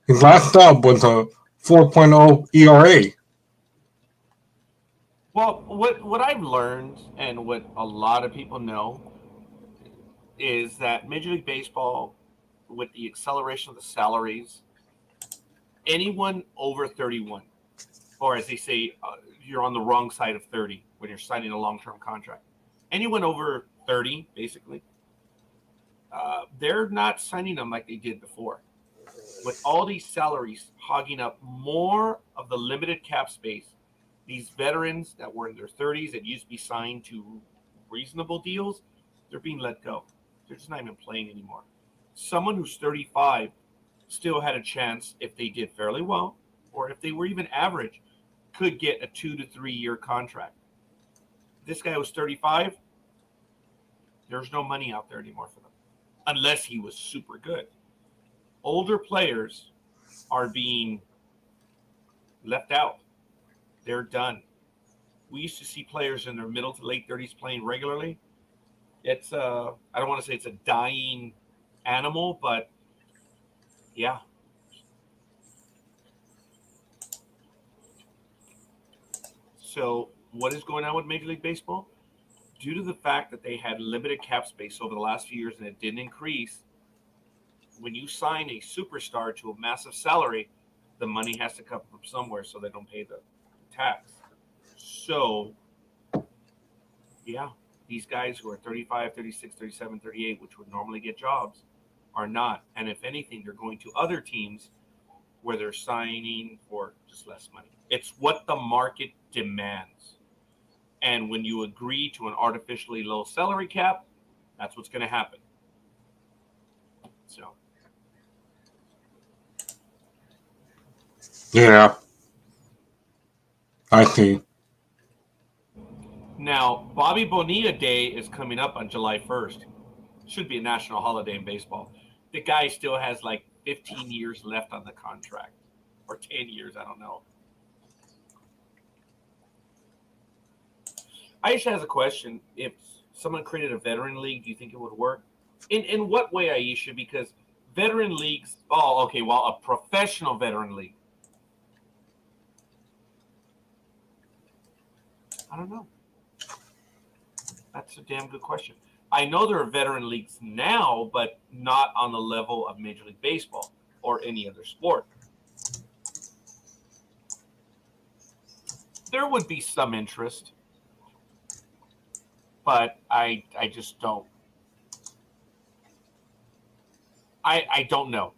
his last stop was a 4.0 ERA. Well, what I've learned and what a lot of people know is that Major League Baseball, with the acceleration of the salaries, anyone over 31, or as they say, you're on the wrong side of 30 when you're signing a long-term contract. Anyone over 30, basically, they're not signing them like they did before. With all these salaries hogging up more of the limited cap space, these veterans that were in their 30s that used to be signed to reasonable deals, they're being let go. They're just not even playing anymore. Someone who's 35 still had a chance, if they did fairly well, or if they were even average, could get a 2 to 3 year contract. This guy was 35. There's no money out there anymore for them, unless he was super good. Older players are being left out. They're done. We used to see players in their middle to late 30s playing regularly. It's I don't want to say it's a dying animal, but yeah. So what is going on with Major League Baseball? Due to the fact that they had limited cap space over the last few years and it didn't increase, when you sign a superstar to a massive salary, the money has to come from somewhere so they don't pay the tax. So, yeah, these guys who are 35, 36, 37, 38, which would normally get jobs, are not. And if anything, they're going to other teams where they're signing for just less money. It's what the market demands. And when you agree to an artificially low salary cap, that's what's going to happen. So. Yeah. I see. Now, Bobby Bonilla Day is coming up on July 1st. Should be a national holiday in baseball. The guy still has like 15 years left on the contract. Or 10 years, I don't know. Aisha has a question. If someone created a veteran league, do you think it would work? In what way, Aisha? Because veteran leagues, a professional veteran league. I don't know. That's a damn good question. I know there are veteran leagues now, but not on the level of Major League Baseball or any other sport. There would be some interest, but I just don't. I don't know.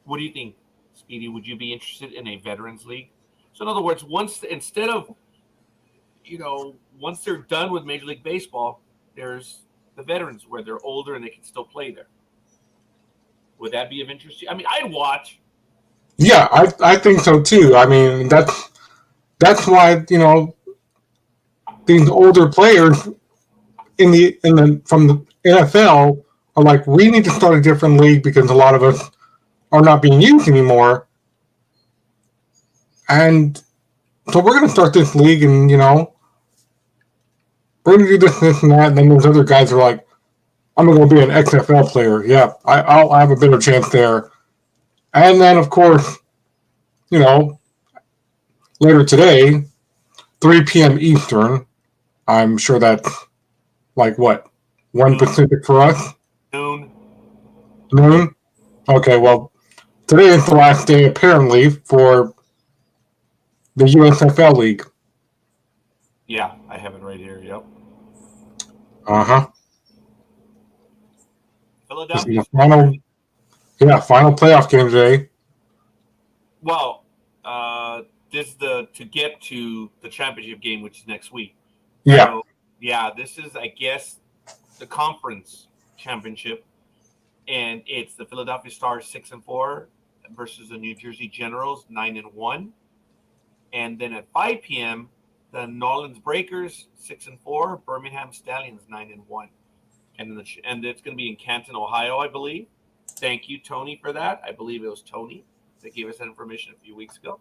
What do you think, Speedy? Speedy, would you be interested in a veterans league? So in other words, once they're done with Major League Baseball, there's the veterans where they're older and they can still play there. Would that be of interest to you? I mean, I'd watch. Yeah, I think so too. I mean, that's why these older players from the NFL are like, we need to start a different league because a lot of us are not being used anymore, and so we're going to start this league, and we're going to do this, and that. And then those other guys are like, I'm going to be an XFL player. Yeah, I'll have a better chance there. And then, of course, later today, 3 p.m. Eastern, I'm sure that's like what, 1 Pacific for us? Noon? Okay, well, today is the last day, apparently, for the USFL League. Yeah, I have it right here. Yep. Uh-huh. Philadelphia. Final playoff game today. Well, this is to get to the championship game, which is next week. Yeah. So, yeah, this is, I guess, the conference championship, and it's the Philadelphia Stars 6-4 versus the New Jersey Generals 9-1, and then at 5 p.m. the New Orleans Breakers 6-4, Birmingham Stallions 9-1, and it's going to be in Canton, Ohio, I believe. Thank you, Tony, for that. I believe it was Tony that gave us that information a few weeks ago.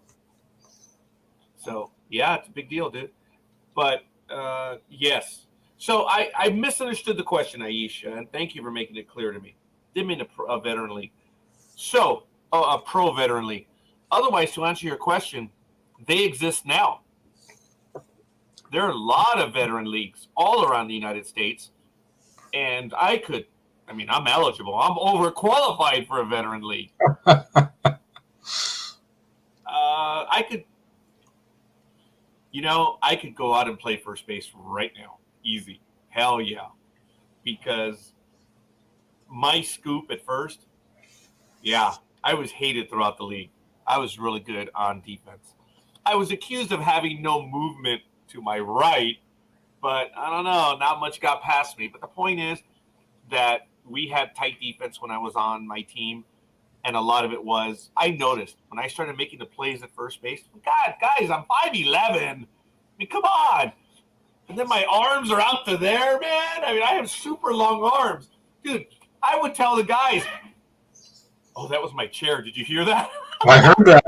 So yeah, it's a big deal, dude. But yes. So I misunderstood the question, Aisha, and thank you for making it clear to me. Didn't mean a veteran league. So a pro veteran league. Otherwise, to answer your question, they exist now. There are a lot of veteran leagues all around the United States, and I'm eligible. I'm overqualified for a veteran league. I could go out and play first base right now. Easy. Hell yeah. Because my scoop at first, yeah, I was hated throughout the league. I was really good on defense. I was accused of having no movement to my right, but I don't know, not much got past me. But the point is that we had tight defense when I was on my team, and a lot of it was, I noticed when I started making the plays at first base, God, guys, I'm 5'11". I mean, come on. And then my arms are out to there, man. I mean, I have super long arms. Dude, I would tell the guys, oh, that was my chair. Did you hear that? I heard that.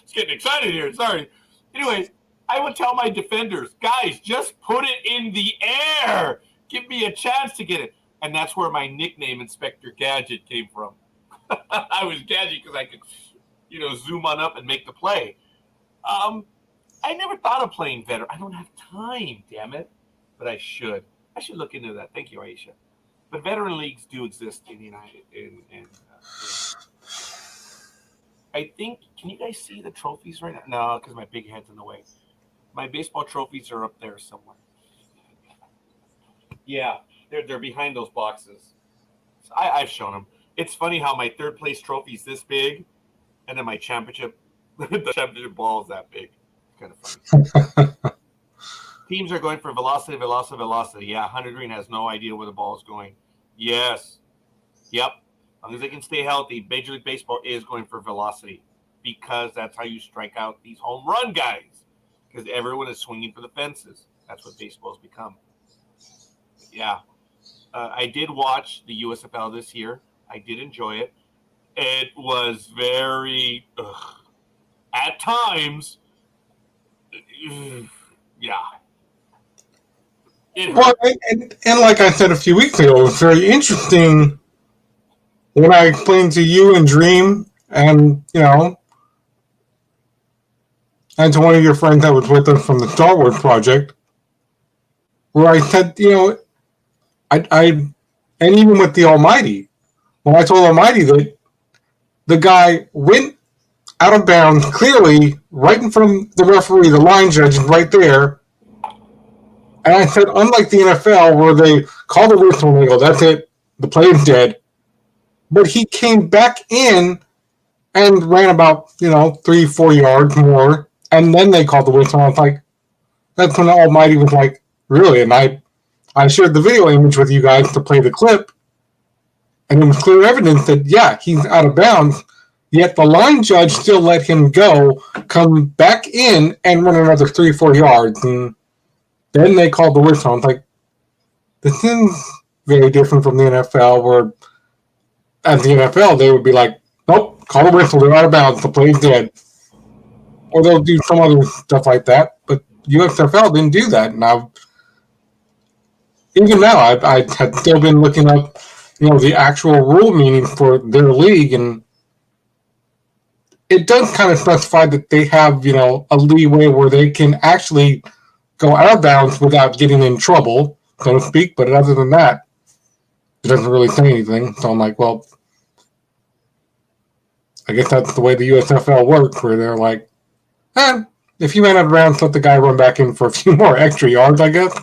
It's getting excited here. Sorry. Anyways, I would tell my defenders, guys, just put it in the air. Give me a chance to get it. And that's where my nickname, Inspector Gadget, came from. I was Gadget because I could, zoom on up and make the play. I never thought of playing veteran. I don't have time, damn it. But I should. I should look into that. Thank you, Aisha. But veteran leagues do exist in the United. I think. Can you guys see the trophies right now? No, because my big head's in the way. My baseball trophies are up there somewhere. Yeah, they're behind those boxes. So I've shown them. It's funny how my third place trophy is this big, and then my championship, the championship ball is that big. Kind of funny. Teams are going for velocity. Yeah, 100 Green has no idea where the ball is going. Yes. Yep. As long as they can stay healthy, Major League Baseball is going for velocity because that's how you strike out these home run guys, because everyone is swinging for the fences. That's what baseball's become. Yeah. I did watch the USFL this year. I did enjoy it. It was very, at times, yeah. Well, and like I said a few weeks ago, it was very interesting when I explained to you and Dreem and, and to one of your friends that was with us from the Star Wars project, where I said, and even with the Almighty, when I told Almighty that the guy went out of bounds clearly right in front of the referee, the line judge is right there. And I said, unlike the NFL where they call the whistle and they go, that's it, the play is dead. But he came back in and ran about 3-4 yards more, and then they called the whistle. I was like, that's when the Almighty was like, really? And I shared the video image with you guys to play the clip, and it was clear evidence that yeah, he's out of bounds. Yet the line judge still let him go, come back in, and run another 3-4 yards, and then they called the whistle. I was like, this is very different from the NFL, where at the NFL they would be like, nope, call the whistle, they're out of bounds, the play's dead. Or they'll do some other stuff like that. But USFL didn't do that. And even now, I had still been looking up, the actual rule meaning for their league, and it does kind of specify that they have, a leeway where they can actually go out of bounds without getting in trouble, so to speak. But other than that, it doesn't really say anything. So I'm like, well, I guess that's the way the USFL works, where they're like, if you ran out of bounds, let the guy run back in for a few more extra yards, I guess.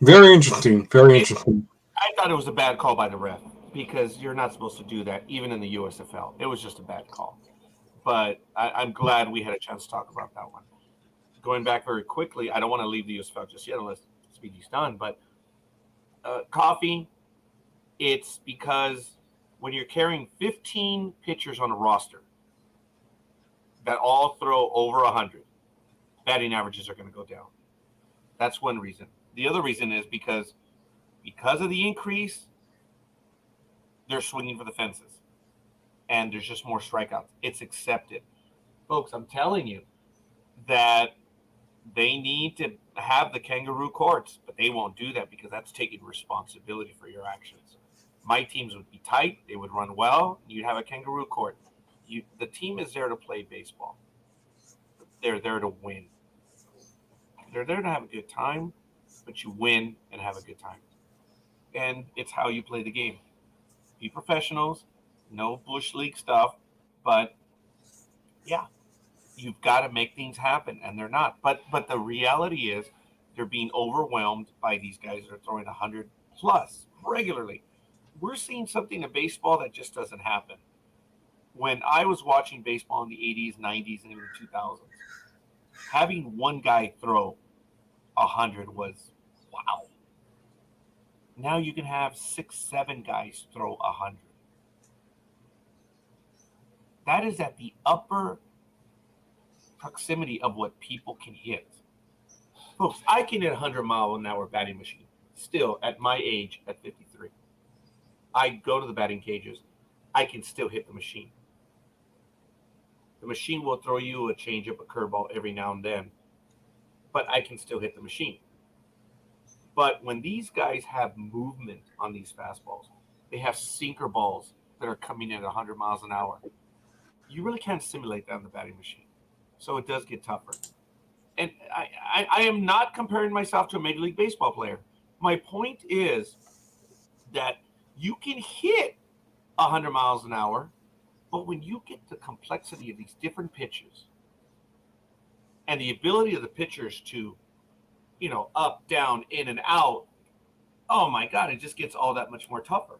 Very interesting. Very interesting. I thought it was a bad call by the ref because you're not supposed to do that, even in the USFL. It was just a bad call. But I'm glad we had a chance to talk about that one. Going back very quickly, I don't want to leave the USFL just yet unless Speedy's done. But coffee, it's because when you're carrying 15 pitchers on a roster that all throw over 100, batting averages are going to go down. That's one reason. The other reason is because of the increase, they're swinging for the fences. And there's just more strikeouts. It's accepted. Folks, I'm telling you that they need to have the kangaroo courts, but they won't do that because that's taking responsibility for your actions. My teams would be tight. They would run well. You'd have a kangaroo court. The team is there to play baseball. They're there to win. They're there to have a good time, but you win and have a good time. And it's how you play the game. Be professionals. No bush league stuff. But, yeah, you've got to make things happen, and they're not. But the reality is they're being overwhelmed by these guys that are throwing 100+ regularly. We're seeing something in baseball that just doesn't happen. When I was watching baseball in the 80s, 90s, and even 2000s, having one guy throw 100 was wow. Now you can have 6, 7 guys throw 100. That is at the upper proximity of what people can hit. Folks, I can hit 100-mile-an-hour batting machine still at my age at 53. I go to the batting cages. I can still hit the machine. The machine will throw you a changeup, a curveball every now and then, but I can still hit the machine. But when these guys have movement on these fastballs, they have sinker balls that are coming in at 100 miles an hour. You really can't simulate that on the batting machine. So it does get tougher. And I am not comparing myself to a Major League Baseball player. My point is that you can hit 100 miles an hour, but when you get the complexity of these different pitches and the ability of the pitchers to, up, down, in, and out, oh my God, it just gets all that much more tougher.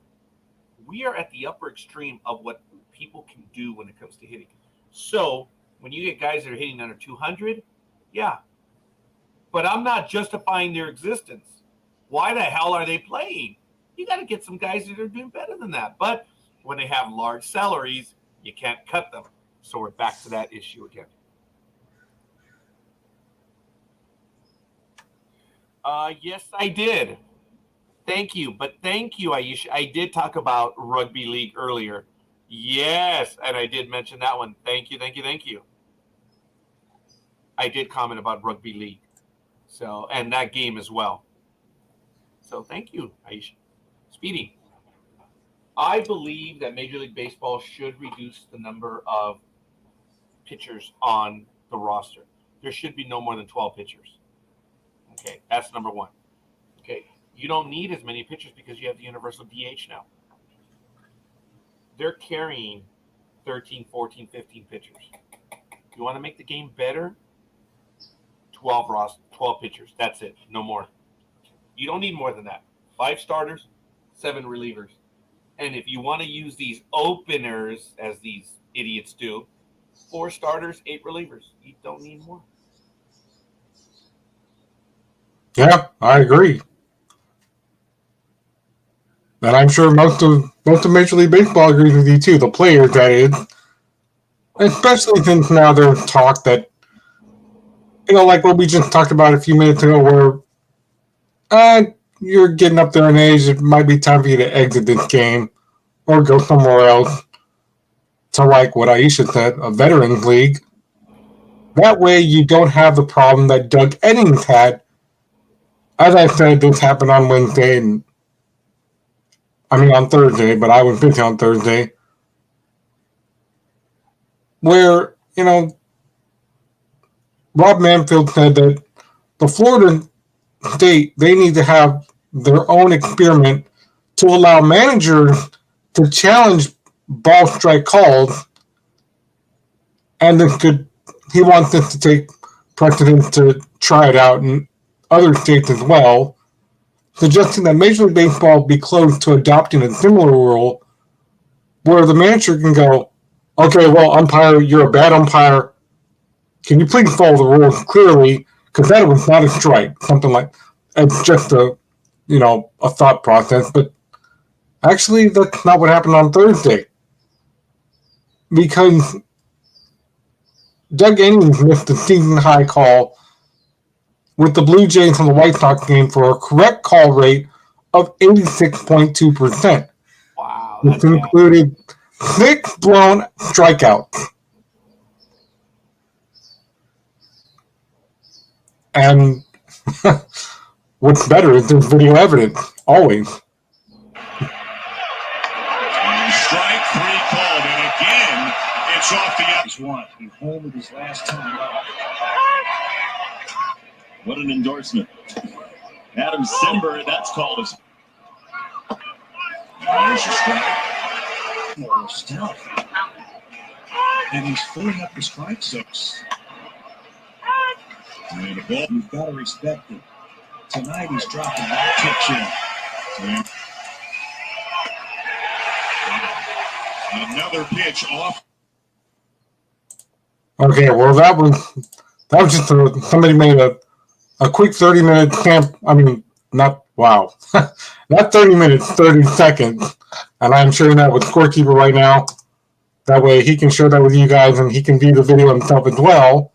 We are at the upper extreme of what people can do when it comes to hitting. So when you get guys that are hitting under 200, yeah. But I'm not justifying their existence. Why the hell are they playing? You got to get some guys that are doing better than that. But when they have large salaries, you can't cut them. So we're back to that issue again. Yes, I did. Thank you. But thank you, Aisha. I did talk about rugby league earlier. Yes, and I did mention that one. Thank you. I did comment about rugby league. So, and that game as well. So thank you, Aisha. Speedy. I believe that Major League Baseball should reduce the number of pitchers on the roster. There should be no more than 12 pitchers. Okay, that's number one. Okay, you don't need as many pitchers because you have the universal DH now. They're carrying 13, 14, 15 pitchers. You want to make the game better? 12 pitchers. That's it. No more. You don't need more than that. 5 starters, 7 relievers. And if you want to use these openers, as these idiots do, 4 starters, 8 relievers. You don't need more. Yeah, I agree. And I'm sure most of Major League Baseball agrees with you too. The players, that is, especially since now there's talk that, like what we just talked about a few minutes ago, where you're getting up there in age. It might be time for you to exit this game or go somewhere else to, like what Aisha said, a veterans league. That way you don't have the problem that Doug Eddings had. As I said, this happened on Wednesday, and on Thursday, but I was busy on Thursday, where, Rob Manfield said that the Florida State, they need to have their own experiment to allow managers to challenge ball strike calls, and he wants this to take precedence to try it out in other states as well, suggesting that Major League Baseball be close to adopting a similar rule where the manager can go, okay, well, umpire, you're a bad umpire. Can you please follow the rules clearly? Because that was not a strike. Something like, it's just a thought process. But actually, that's not what happened on Thursday. Because Doug Eddings missed the season high call with the Blue Jays on the White Sox game for a correct call rate of 86.2%. Wow. Which included 6 blown strikeouts. And what's better is there's video evidence, always. And strike 3 called, and again, it's off the edge. He homered his last time out. What an endorsement. Adam Simber, that's called as. There's a strike. More stealth. And he's filling up the strike zones. And the ball, you've got to respect it. Tonight he's dropping that pitch in. Another pitch off. Okay, well that was just somebody made a quick 30-minute camp. Not 30 minutes, 30 seconds, and I'm sharing that with Scorekeeper right now. That way he can share that with you guys, and he can view the video himself as well.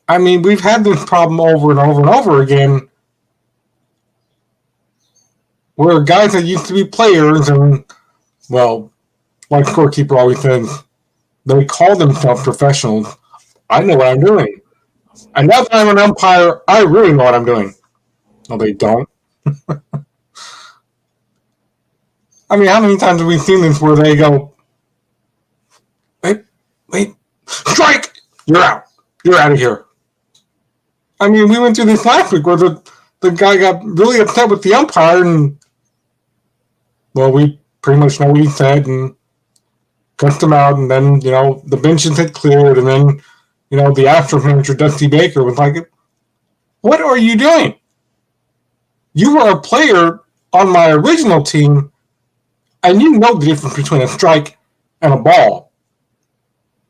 We've had this problem over and over and over again, where guys that used to be players, and, well, like Scorekeeper always says, they call themselves professionals. I know what I'm doing. And now that I'm an umpire, I really know what I'm doing. No, they don't. How many times have we seen this where they go, wait, strike! You're out. You're out of here. We went through this last week where the guy got really upset with the umpire, and, well, we pretty much know what he said, and cussed him out, and then, the benches had cleared, and then, the Astros manager, Dusty Baker, was like, what are you doing? You were a player on my original team, and you know the difference between a strike and a ball.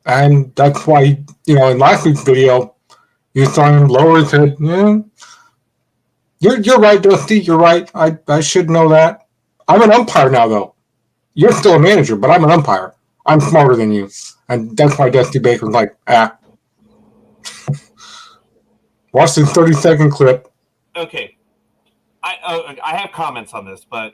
And that's why, in last week's video, you saw him lower his head. Yeah, you're right, Dusty. You're right. I should know that. I'm an umpire now, though. You're still a manager, but I'm an umpire. I'm smarter than you. And that's why Dusty Baker's like, Watch this 30-second clip. Okay. I have comments on this, but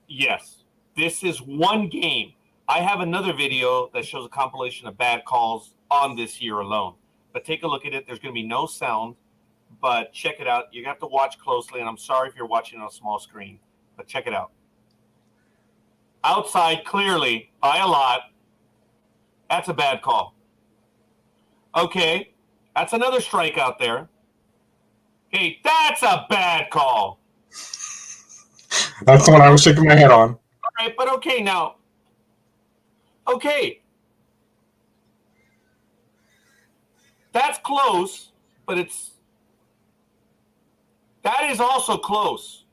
yes, this is one game. I have another video that shows a compilation of bad calls on this year alone. But take a look at it. There's going to be no sound, but check it out. You're going to have to watch closely, and I'm sorry if you're watching on a small screen, but check it out. Outside, clearly, by a lot, that's a bad call. Okay, that's another strike out there. Okay, that's a bad call. That's the one I was shaking my head on. All right, but okay, now. Okay. That's close, but that is also close.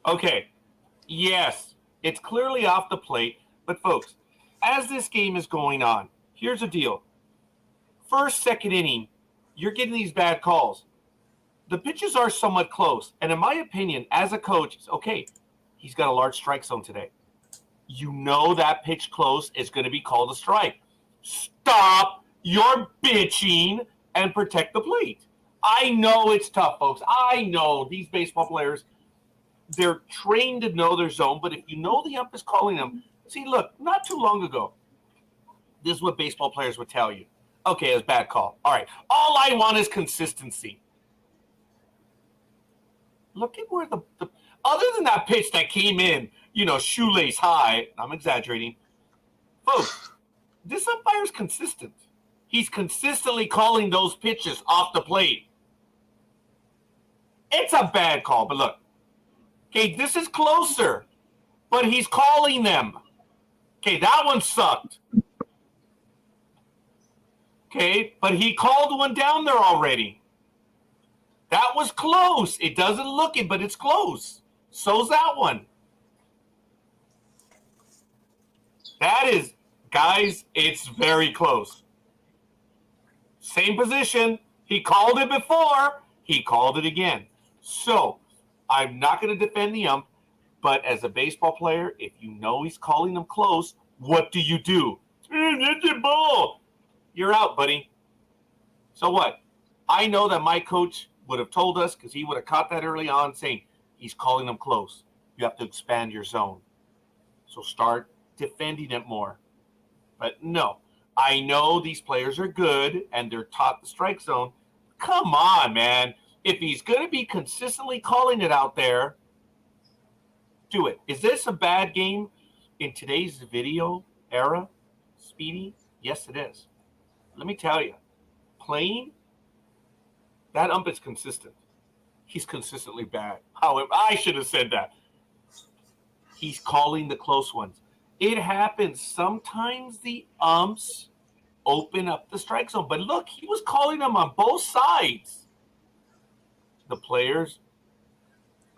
Okay. Yes, it's clearly off the plate. But, folks, as this game is going on, here's the deal. First, second inning, you're getting these bad calls. The pitches are somewhat close. And in my opinion, as a coach, okay, he's got a large strike zone today. You know that pitch close is going to be called a strike. Stop your bitching and protect the plate. I know it's tough, folks. I know these baseball players, they're trained to know their zone, but if you know the ump is calling them, see, look, not too long ago, this is what baseball players would tell you. Okay, it's a bad call. All right. All I want is consistency. Look at where the other than that pitch that came in, shoelace high, I'm exaggerating. Folks, this umpire's consistent. He's consistently calling those pitches off the plate. It's a bad call, but look. Okay, this is closer, but he's calling them. Okay, that one sucked. Okay, but he called one down there already. That was close. It doesn't look it, but it's close. So's that one. That is, guys, it's very close. Same position. He called it before. He called it again. So, I'm not going to defend the ump, but as a baseball player, if you know he's calling them close, what do you do? It's a ball. You're out, buddy. So what? I know that my coach would have told us, because he would have caught that early on, saying he's calling them close. You have to expand your zone. So start defending it more. But no, I know these players are good and they're taught the strike zone. Come on, man. If he's going to be consistently calling it out there, do it. Is this a bad game in today's video era, Speedy? Yes, it is. Let me tell you, playing, that ump is consistent. He's consistently bad. However, I should have said that. He's calling the close ones. It happens. Sometimes the umps open up the strike zone. But look, he was calling them on both sides. The players,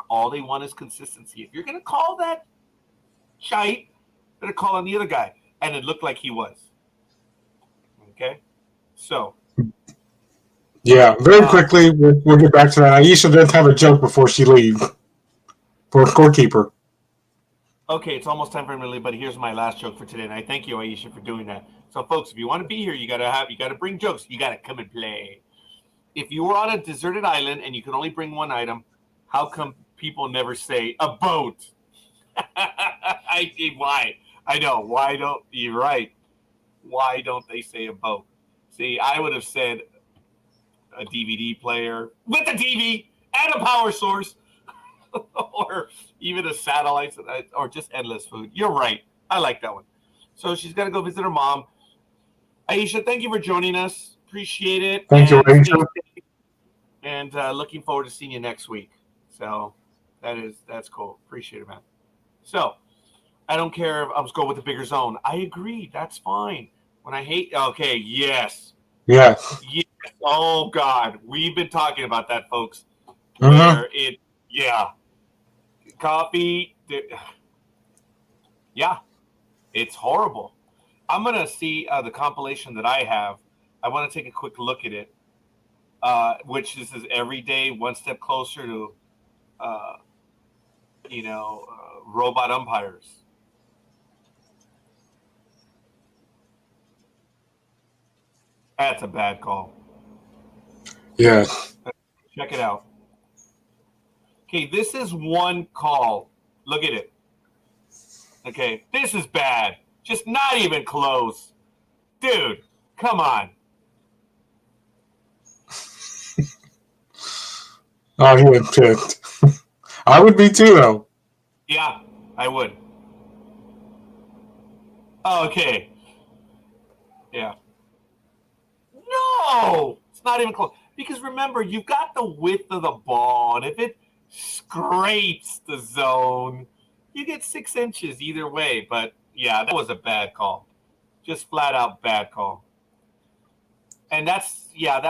all they want is consistency. If you're going to call that shite, better call on the other guy. And it looked like he was. Okay? So. Yeah, very quickly, we'll get back to that. Aisha did have a joke before she leaves for Scorekeeper. Okay, it's almost time for me to leave, but here's my last joke for today, and I thank you, Aisha, for doing that. So, folks, if you want to be here, you gotta bring jokes. You gotta come and play. If you were on a deserted island and you could only bring one item, how come people never say a boat? Why? I know. Why don't you're right? Why don't they say a boat? See, I would have said a DVD player with a TV and a power source. Or even a satellite, or just endless food. You're right. I like that one. So she's got to go visit her mom. Aisha, thank you for joining us. Appreciate it. Thank you, Aisha. And looking forward to seeing you next week. So that's cool. Appreciate it, man. So I don't care if I'm going with the bigger zone. I agree. That's fine. When I hate, okay, yes. Yeah. Yes. Oh, God. We've been talking about that, folks. Uh-huh. Yeah. Coffee, yeah, it's horrible. I'm going to see the compilation that I have. I want to take a quick look at it, which this is every day, one step closer to, robot umpires. That's a bad call. Yeah. Check it out. Okay, this is one call. Look at it. Okay, this is bad. Just not even close. Dude, come on. Oh, he was pissed. I would be too, though. Yeah, I would. Okay. Yeah. No! It's not even close. Because remember, you've got the width of the ball, and if it scrapes the zone, you get 6 inches either way. But yeah, that was a bad call. Just flat out bad call. And that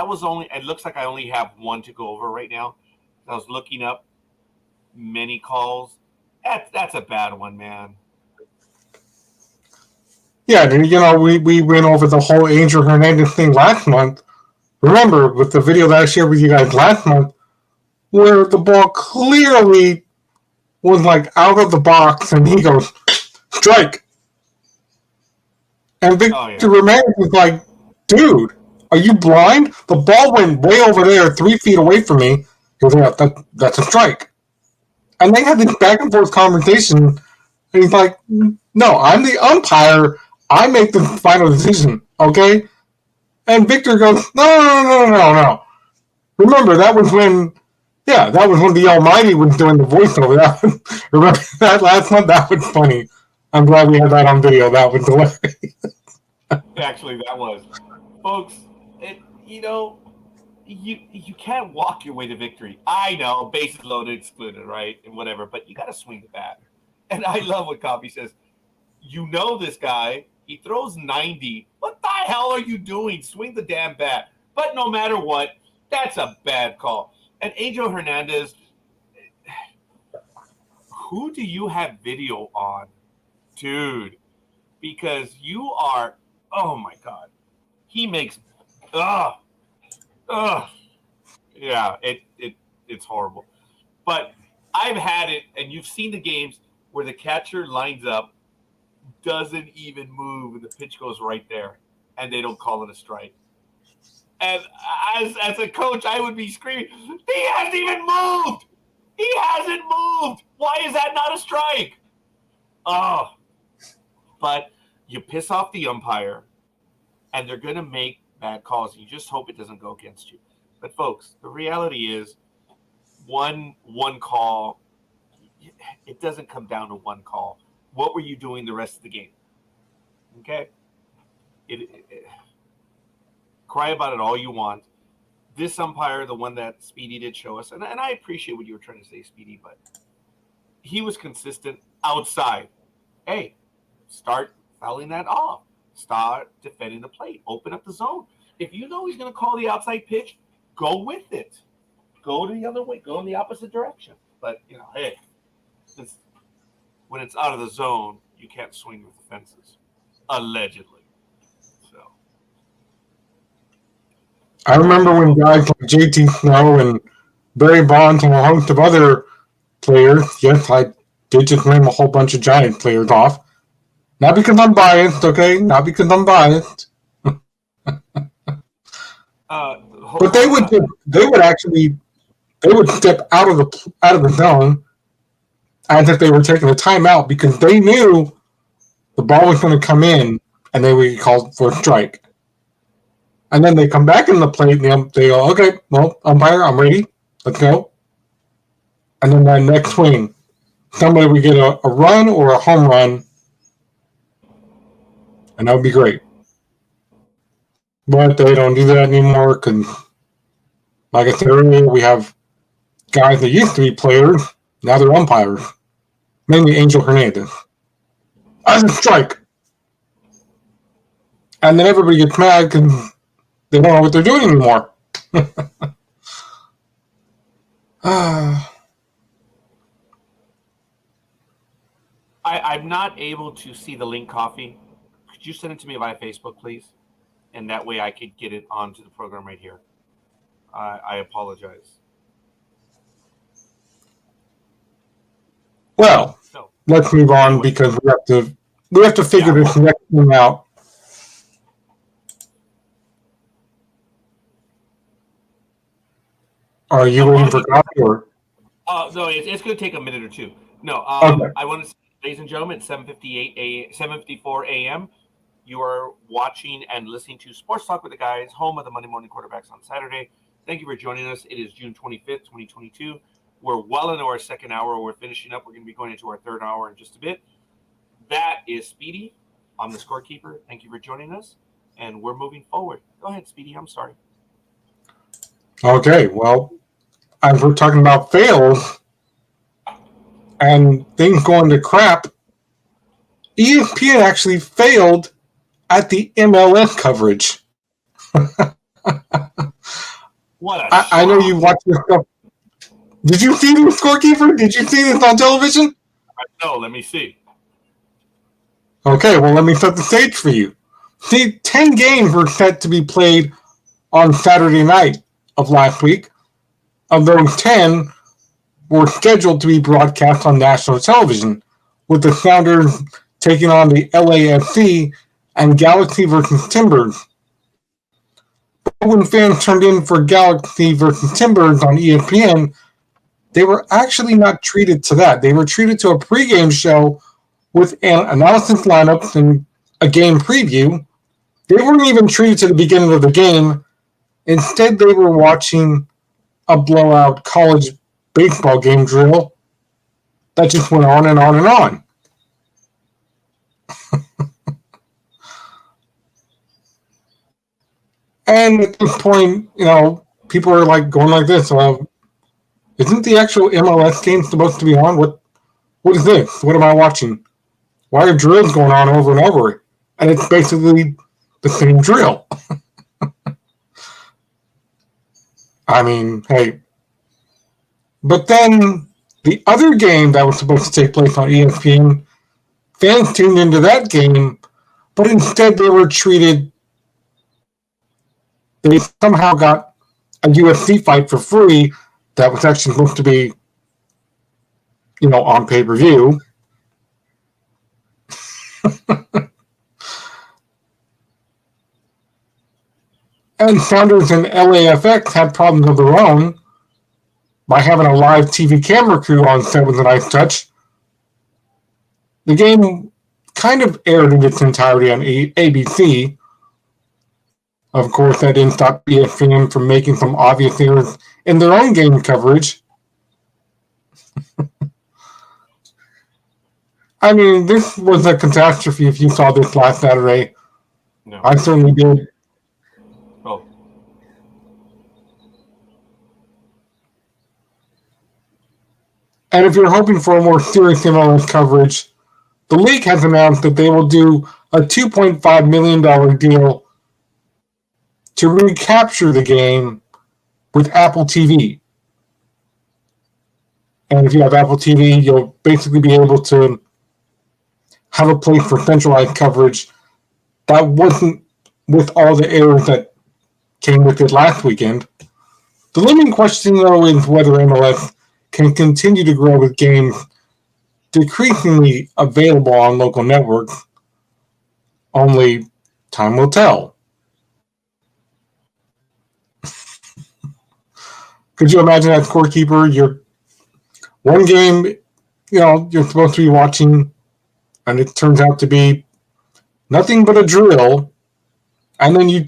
was only, it looks like I only have one to go over right now. I was looking up many calls. That's a bad one, man. Yeah, we went over the whole Angel Hernandez thing last month. Remember, with the video that I shared with you guys last month, where the ball clearly was like out of the box, and he goes, strike. And Victor Ramirez was like, dude, are you blind? The ball went way over there, 3 feet away from me. He goes, yeah, that's a strike. And they had this back and forth conversation, and he's like, no, I'm the umpire. I make the final decision, okay? And Victor goes, no. Remember, that was when the Almighty was doing the voiceover. Remember that last month? That was funny. I'm glad we had that on video. That was hilarious. Actually, that was. Folks, you can't walk your way to victory. I know, bases loaded, excluded, right? And whatever, but you got to swing the bat. And I love what Coffee says. You know this guy. He throws 90. What the hell are you doing? Swing the damn bat. But no matter what, that's a bad call. And Angel Hernandez, who do you have video on? Dude, because you are, oh my God. He makes, yeah, it's horrible. But I've had it, and you've seen the games where the catcher lines up, doesn't even move, and the pitch goes right there, and they don't call it a strike. And as a coach, I would be screaming, he hasn't even moved! He hasn't moved! Why is that not a strike? Oh. But you piss off the umpire, and they're going to make bad calls. You just hope it doesn't go against you. But, folks, the reality is one call, it doesn't come down to one call. What were you doing the rest of the game? Okay? Cry about it all you want. This umpire, the one that Speedy did show us, and I appreciate what you were trying to say, Speedy, but he was consistent outside. Hey, start fouling that off. Start defending the plate. Open up the zone. If you know he's going to call the outside pitch, go with it. Go the other way. Go in the opposite direction. But, hey, when it's out of the zone, you can't swing with the fences, allegedly. So, I remember when guys like JT Snow and Barry Bonds and a host of other players, yes, I did just name a whole bunch of Giants players off. Not because I'm biased, okay? Not because I'm biased. But they would step out of the zone as if they were taking a timeout because they knew the ball was going to come in and they would get called for a strike. And then they come back in the plate and they go, okay, well, umpire, I'm ready. Let's go. And then that next swing, somebody would get a run or a home run, and that would be great. But they don't do that anymore because, like I said earlier, we have guys that used to be players, now they're umpires. Mainly Angel Hernandez. That's a strike. And then everybody gets mad because they don't know what they're doing anymore. I'm not able to see the link, Coffee. Could you send it to me via Facebook, please? And that way I could get it onto the program right here. I apologize. Well, let's move on because we have to figure this next thing out. Are you waiting for coffee or? No, it's going to take a minute or two. No, okay. I want to say, ladies and gentlemen, 7:54 a.m. You are watching and listening to Sports Talk with the Guys, home of the Monday Morning Quarterbacks on Saturday. Thank you for joining us. It is June 25th, 2022. We're well into our second hour. We're finishing up. We're going to be going into our third hour in just a bit. That is Speedy. I'm the Scorekeeper. Thank you for joining us. And we're moving forward. Go ahead, Speedy. I'm sorry. Okay, well, as we're talking about fails and things going to crap, ESPN actually failed at the MLS coverage. I know you watch this stuff. Did you see this, Scorekeeper? Did you see this on television? No, let me see. Okay, well, let me set the stage for you. See, 10 games were set to be played on Saturday night of last week. Of those 10 were scheduled to be broadcast on national television, with the Sounders taking on the LAFC and Galaxy versus Timbers. But when fans turned in for Galaxy versus Timbers on ESPN, they were actually not treated to that. They were treated to a pregame show with an analysis lineups and a game preview. They weren't even treated to the beginning of the game. Instead, they were watching a blowout college baseball game drill that just went on and on and on. And at this point, people are like going like this. Well, isn't the actual MLS game supposed to be on? What is this? What am I watching? Why are drills going on over and over? And it's basically the same drill. I mean, hey. But then the other game that was supposed to take place on ESPN, fans tuned into that game, but instead they were treated. They somehow got a UFC fight for free that was actually supposed to be, on pay-per-view. And Sounders and LAFX had problems of their own by having a live TV camera crew on set with an ice touch. The game kind of aired in its entirety on ABC. Of course, that didn't stop ESPN from making some obvious errors in their own game coverage. I mean, this was a catastrophe if you saw this last Saturday. No. I certainly did. Oh. And if you're hoping for a more serious MLS coverage, the league has announced that they will do a $2.5 million deal to recapture the game with Apple TV. And if you have Apple TV, you'll basically be able to have a place for centralized coverage that wasn't with all the errors that came with it last weekend. The looming question, though, is whether MLS can continue to grow with games decreasingly available on local networks. Only time will tell. Could you imagine that, Scorekeeper? You're one game, you're supposed to be watching, and it turns out to be nothing but a drill, and then you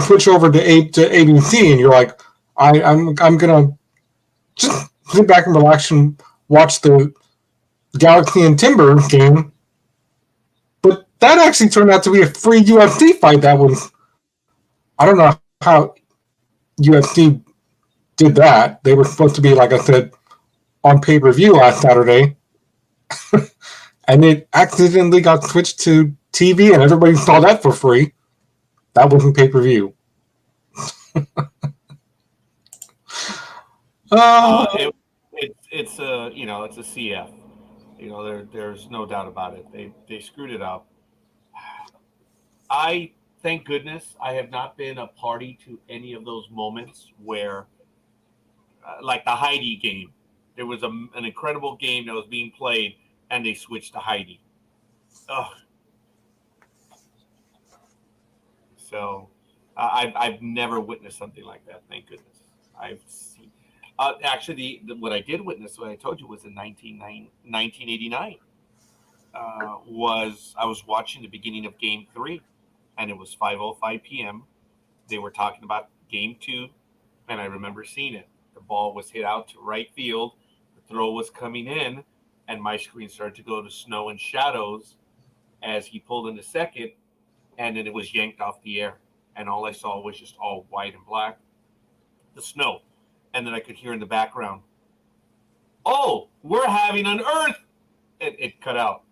switch over to ABC, and you're like, I'm gonna just sit back and relax and watch the Galaxy and Timbers game. But that actually turned out to be a free UFC fight. That was, I don't know how UFC did that. They were supposed to be, like I said, on pay-per-view last Saturday. And it accidentally got switched to TV, and everybody saw that for free. That wasn't pay-per-view. It's a CF. There's no doubt about it. They screwed it up. Thank goodness I have not been a party to any of those moments where, like the Heidi game, there was an incredible game that was being played, and they switched to Heidi. Ugh. So I've never witnessed something like that. Thank goodness. I've seen. Actually, what I did witness, what I told you, was in 1989. I was watching the beginning of Game 3, and it was 5:05 p.m. They were talking about Game 2, and I remember seeing it. The ball was hit out to right field. The throw was coming in, and my screen started to go to snow and shadows as he pulled into second, and then it was yanked off the air. And all I saw was just all white and black, the snow. And then I could hear in the background, "Oh, we're having an earth." It cut out.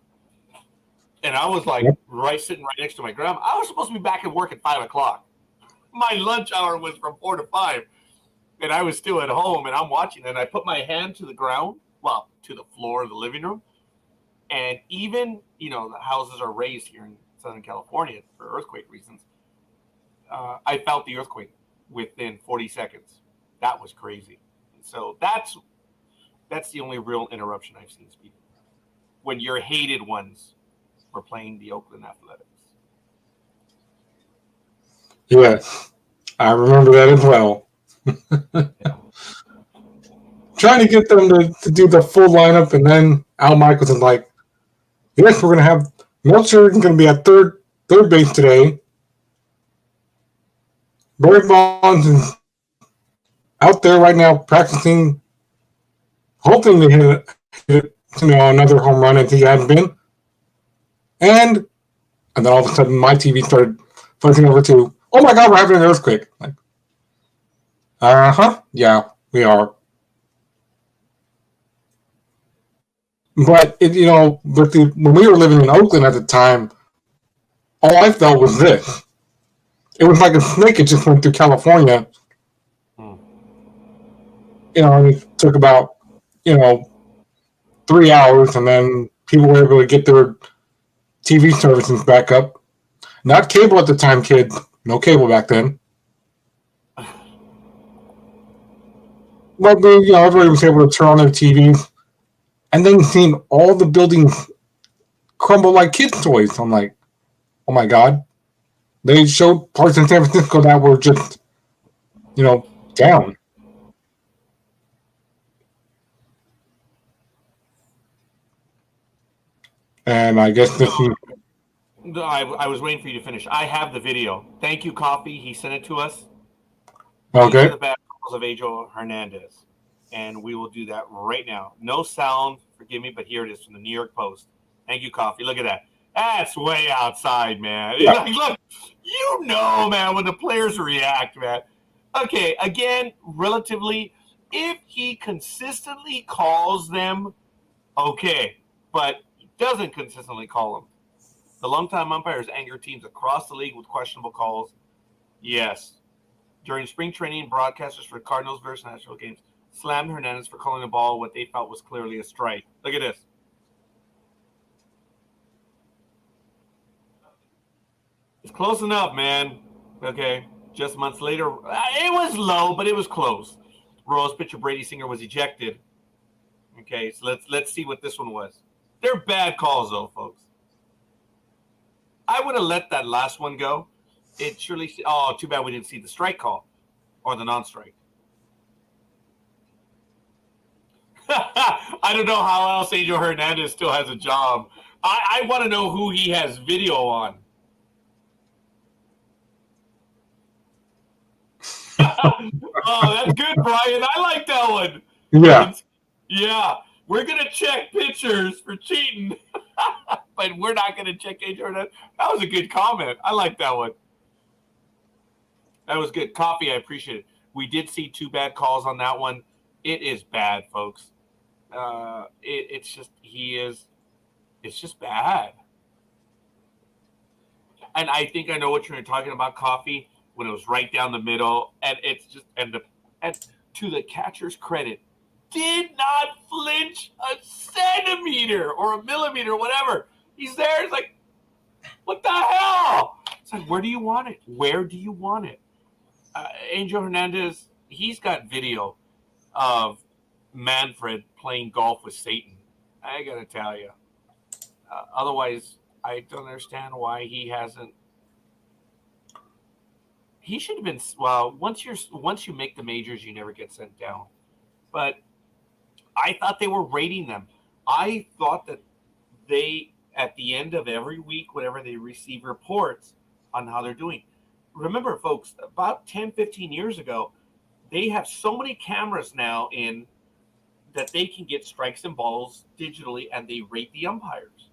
And I was like, sitting right next to my grandma. I was supposed to be back at work at 5 o'clock. My lunch hour was from 4 to 5. And I was still at home, and I'm watching, and I put my hand to the ground, to the floor of the living room, And even, the houses are raised here in Southern California for earthquake reasons. I felt the earthquake within 40 seconds. That was crazy. So that's the only real interruption I've seen, Speedy. When your hated ones were playing the Oakland Athletics. Yes, I remember that as well. Trying to get them to do the full lineup, and then Al Michaels is like, yes, we're going to have Meltzer is going to be at third base today. Barry Bonds is out there right now practicing, hoping to hit another home run as he has been. And then all of a sudden my TV started flipping over to, oh my God, we're having an earthquake. Like, yeah, we are. But when we were living in Oakland at the time, all I felt was this. It was like a snake that just went through California. And it took about, 3 hours, and then people were able to get their TV services back up. Not cable at the time, kid. No cable back then. But everybody was able to turn on their TVs. And then seeing all the buildings crumble like kids' toys. I'm like, oh my God. They showed parts in San Francisco that were just, down. And I guess this is... I was waiting for you to finish. I have the video. Thank you, Coffee. He sent it to us. Okay. These are the bad calls of Angel Hernandez. And we will do that right now. No sound, forgive me, but here it is from the New York Post. Thank you, Coffee. Look at that. That's way outside, man. Yeah. Like, look, man, when the players react, man. Okay, again, relatively, if he consistently calls them, okay, but he doesn't consistently call them. The longtime umpires anger teams across the league with questionable calls. Yes. During spring training, broadcasters for Cardinals versus National games slammed Hernandez for calling the ball what they felt was clearly a strike. Look at this. It's close enough, man. Okay. Just months later, it was low, but it was close. Royals pitcher Brady Singer was ejected. Okay, so let's see what this one was. They're bad calls, though, folks. I would have let that last one go. It surely. Oh, too bad we didn't see the strike call or the non-strike. I don't know how else Angel Hernandez still has a job. I want to know who he has video on. Oh, that's good, Brian. I like that one. Yeah. Yeah. We're going to check pictures for cheating, but we're not going to check Angel Hernandez. That was a good comment. I like that one. That was good. Coffee, I appreciate it. We did see 2 bad calls on that one. It is bad, folks. It's just bad. And I think I know what you're talking about, Coffee, when it was right down the middle, and it's just and to the catcher's credit, did not flinch a centimeter or a millimeter, whatever. He's there. It's like, what the hell? It's like, where do you want it? Where do you want it? Angel Hernandez, he's got video of Manfred playing golf with Satan. I got to tell you. Otherwise, I don't understand why he hasn't. He should have been. Well, once you make the majors, you never get sent down. But I thought they were rating them. I thought that they, at the end of every week, whenever they receive reports on how they're doing. Remember, folks, about 10, 15 years ago, they have so many cameras now in that they can get strikes and balls digitally, and they rate the umpires.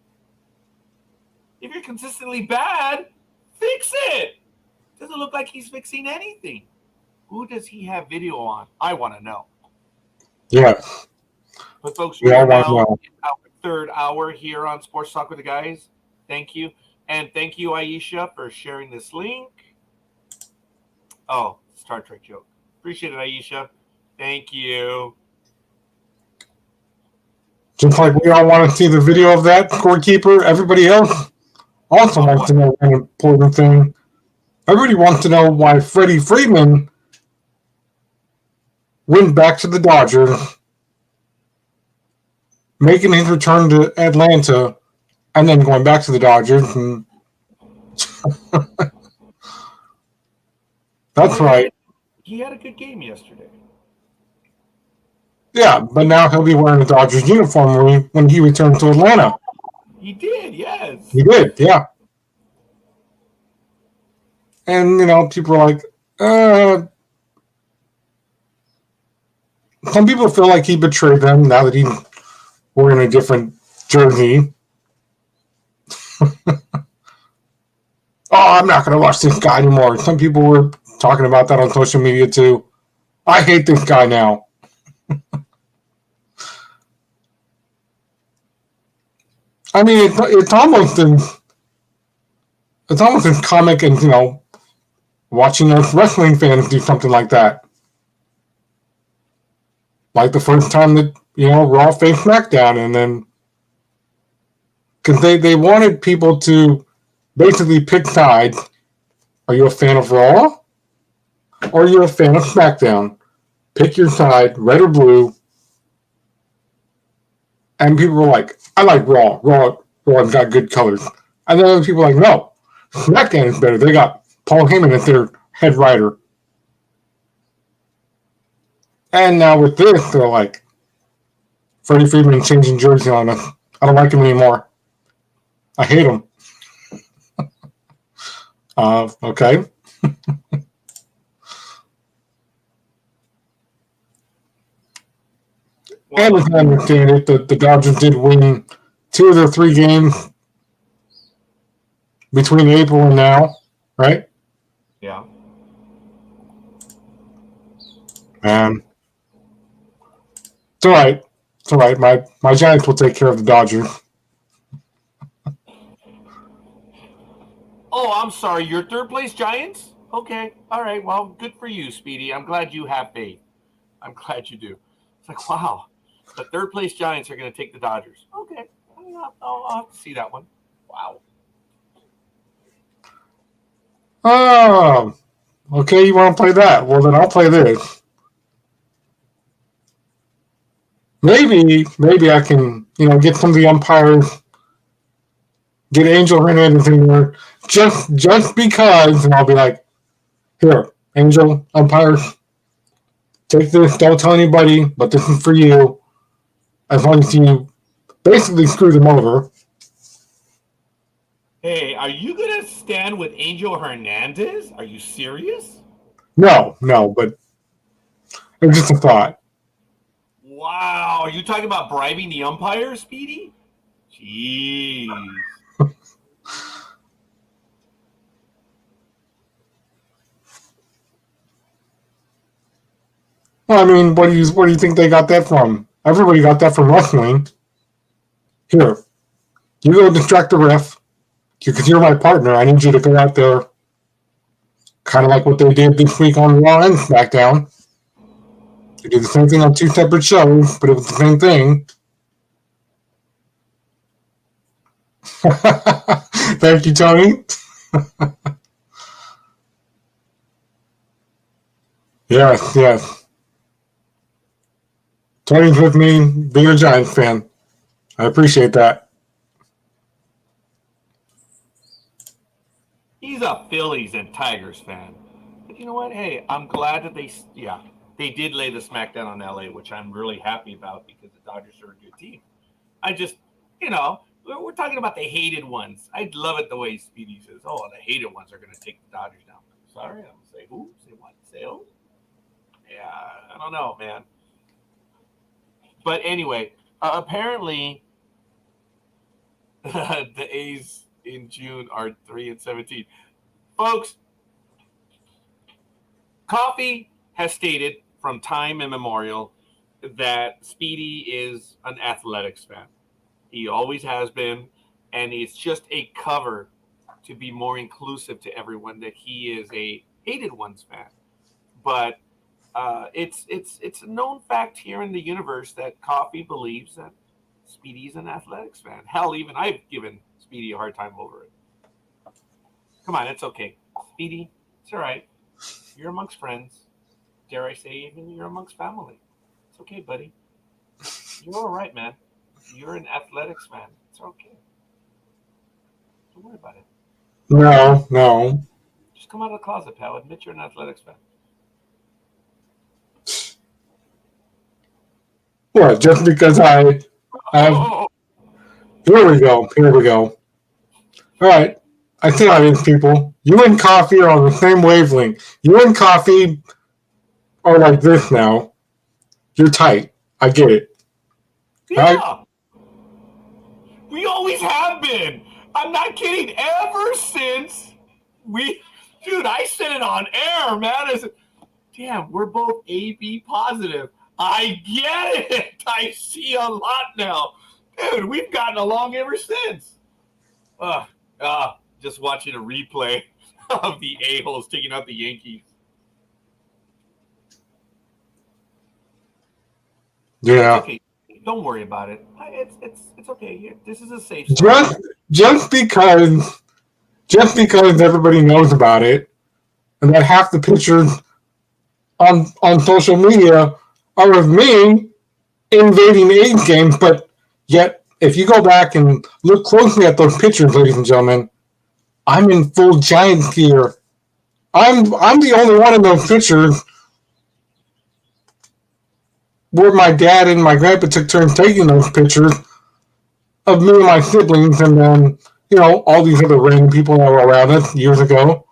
If you're consistently bad, fix it. Doesn't look like he's fixing anything. Who does he have video on? I want to know. Yeah. But folks, we are now in our 3rd hour here on Sports Talk with the Guys. Thank you. And thank you, Aisha, for sharing this link. Oh, Star Trek joke. Appreciate it, Aisha. Thank you. Just like we all want to see the video of that scorekeeper, everybody else also wants to know an important thing. Everybody wants to know why Freddie Freeman went back to the Dodgers, making his return to Atlanta, and then going back to the Dodgers. And that's right. He had a good game yesterday. Yeah, but now he'll be wearing a Dodgers uniform when he returns to Atlanta. He did, yes. He did, yeah. And, people are like, some people feel like he betrayed them now that he's wearing a different jersey. I'm not going to watch this guy anymore. Some people were talking about that on social media too. I hate this guy now. I mean, it's almost as comic as, watching us wrestling fans do something like that. Like the first time that, Raw faced SmackDown, and then because they wanted people to basically pick sides. Are you a fan of Raw? Or are you a fan of SmackDown? Pick your side, red or blue. And people were like, I like Raw. Raw's got good colors. And then other people were like, no, SmackDown is better. They got Paul Heyman as their head writer. And now with this, they're like, Freddie Freeman changing jersey on us. I don't like him anymore. I hate him. Okay. And as I understand it, the Dodgers did win 2 of their 3 games between April and now, right? Yeah. It's all right. It's all right. My Giants will take care of the Dodgers. Oh, I'm sorry. Your third place Giants? Okay. All right. Well, good for you, Speedy. I'm glad you have faith. I'm glad you do. It's like, wow. The third place Giants are going to take the Dodgers. Okay. I'll have to see that one. Wow. Oh, okay. You want to play that? Well, then I'll play this. Maybe I can, get some of the umpires, get Angel Hernandez in there, just because, and I'll be like, here, Angel, umpires, take this, don't tell anybody, but this is for you, as long as you basically screw them over. Hey, are you going to stand with Angel Hernandez? Are you serious? No, but it's just a thought. Wow. Are you talking about bribing the umpire, Speedy? Jeez. Well, I mean, what do you think they got that from? Everybody got that from wrestling. Here, you go distract the ref, because you're my partner. I need you to go out there, kind of like what they did this week on Raw and SmackDown. They did the same thing on 2 separate shows, but it was the same thing. Thank you, Tony. Yes. Tony's with me, being a Giants fan. I appreciate that. He's a Phillies and Tigers fan. But you know what? Hey, I'm glad that they did lay the smackdown on LA, which I'm really happy about because the Dodgers are a good team. I just, we're talking about the hated ones. I love it the way Speedy says, oh, the hated ones are going to take the Dodgers down. Sorry, I'm going to say who? Say what? Say who? Yeah, I don't know, man. But anyway, apparently the A's in June are 3-17. Folks, Coffee has stated from time immemorial that Speedy is an athletics fan. He always has been, and it's just a cover to be more inclusive to everyone that he is a hated ones fan. But it's a known fact here in the universe that Coffee believes that Speedy's an Athletics fan. Hell, even I've given Speedy a hard time over it. Come on, it's okay. Speedy, it's all right. You're amongst friends. Dare I say, even you're amongst family. It's okay, buddy. You're all right, man. You're an Athletics fan. It's okay. Don't worry about it. No. Just come out of the closet, pal. Admit you're an Athletics fan. What? Just because I have. Here we go. All right. I think I these people. You and Coffee are on the same wavelength. You and Coffee are like this now. You're tight. I get it. Yeah. Right? We always have been. I'm not kidding. Ever since dude, I said it on air, man. I said, damn, we're both AB positive. I get it. I see a lot now. Dude, we've gotten along ever since. Just watching a replay of the A-holes taking out the Yankees. Yeah. It's okay. Don't worry about it. It's okay. This is a safe zone. Just because everybody knows about it, and that half the pictures on social media are of me invading the A's games, but yet if you go back and look closely at those pictures, ladies and gentlemen, I'm in full Giants gear. I'm the only one in those pictures where my dad and my grandpa took turns taking those pictures of me and my siblings, and then, all these other random people that were around us years ago.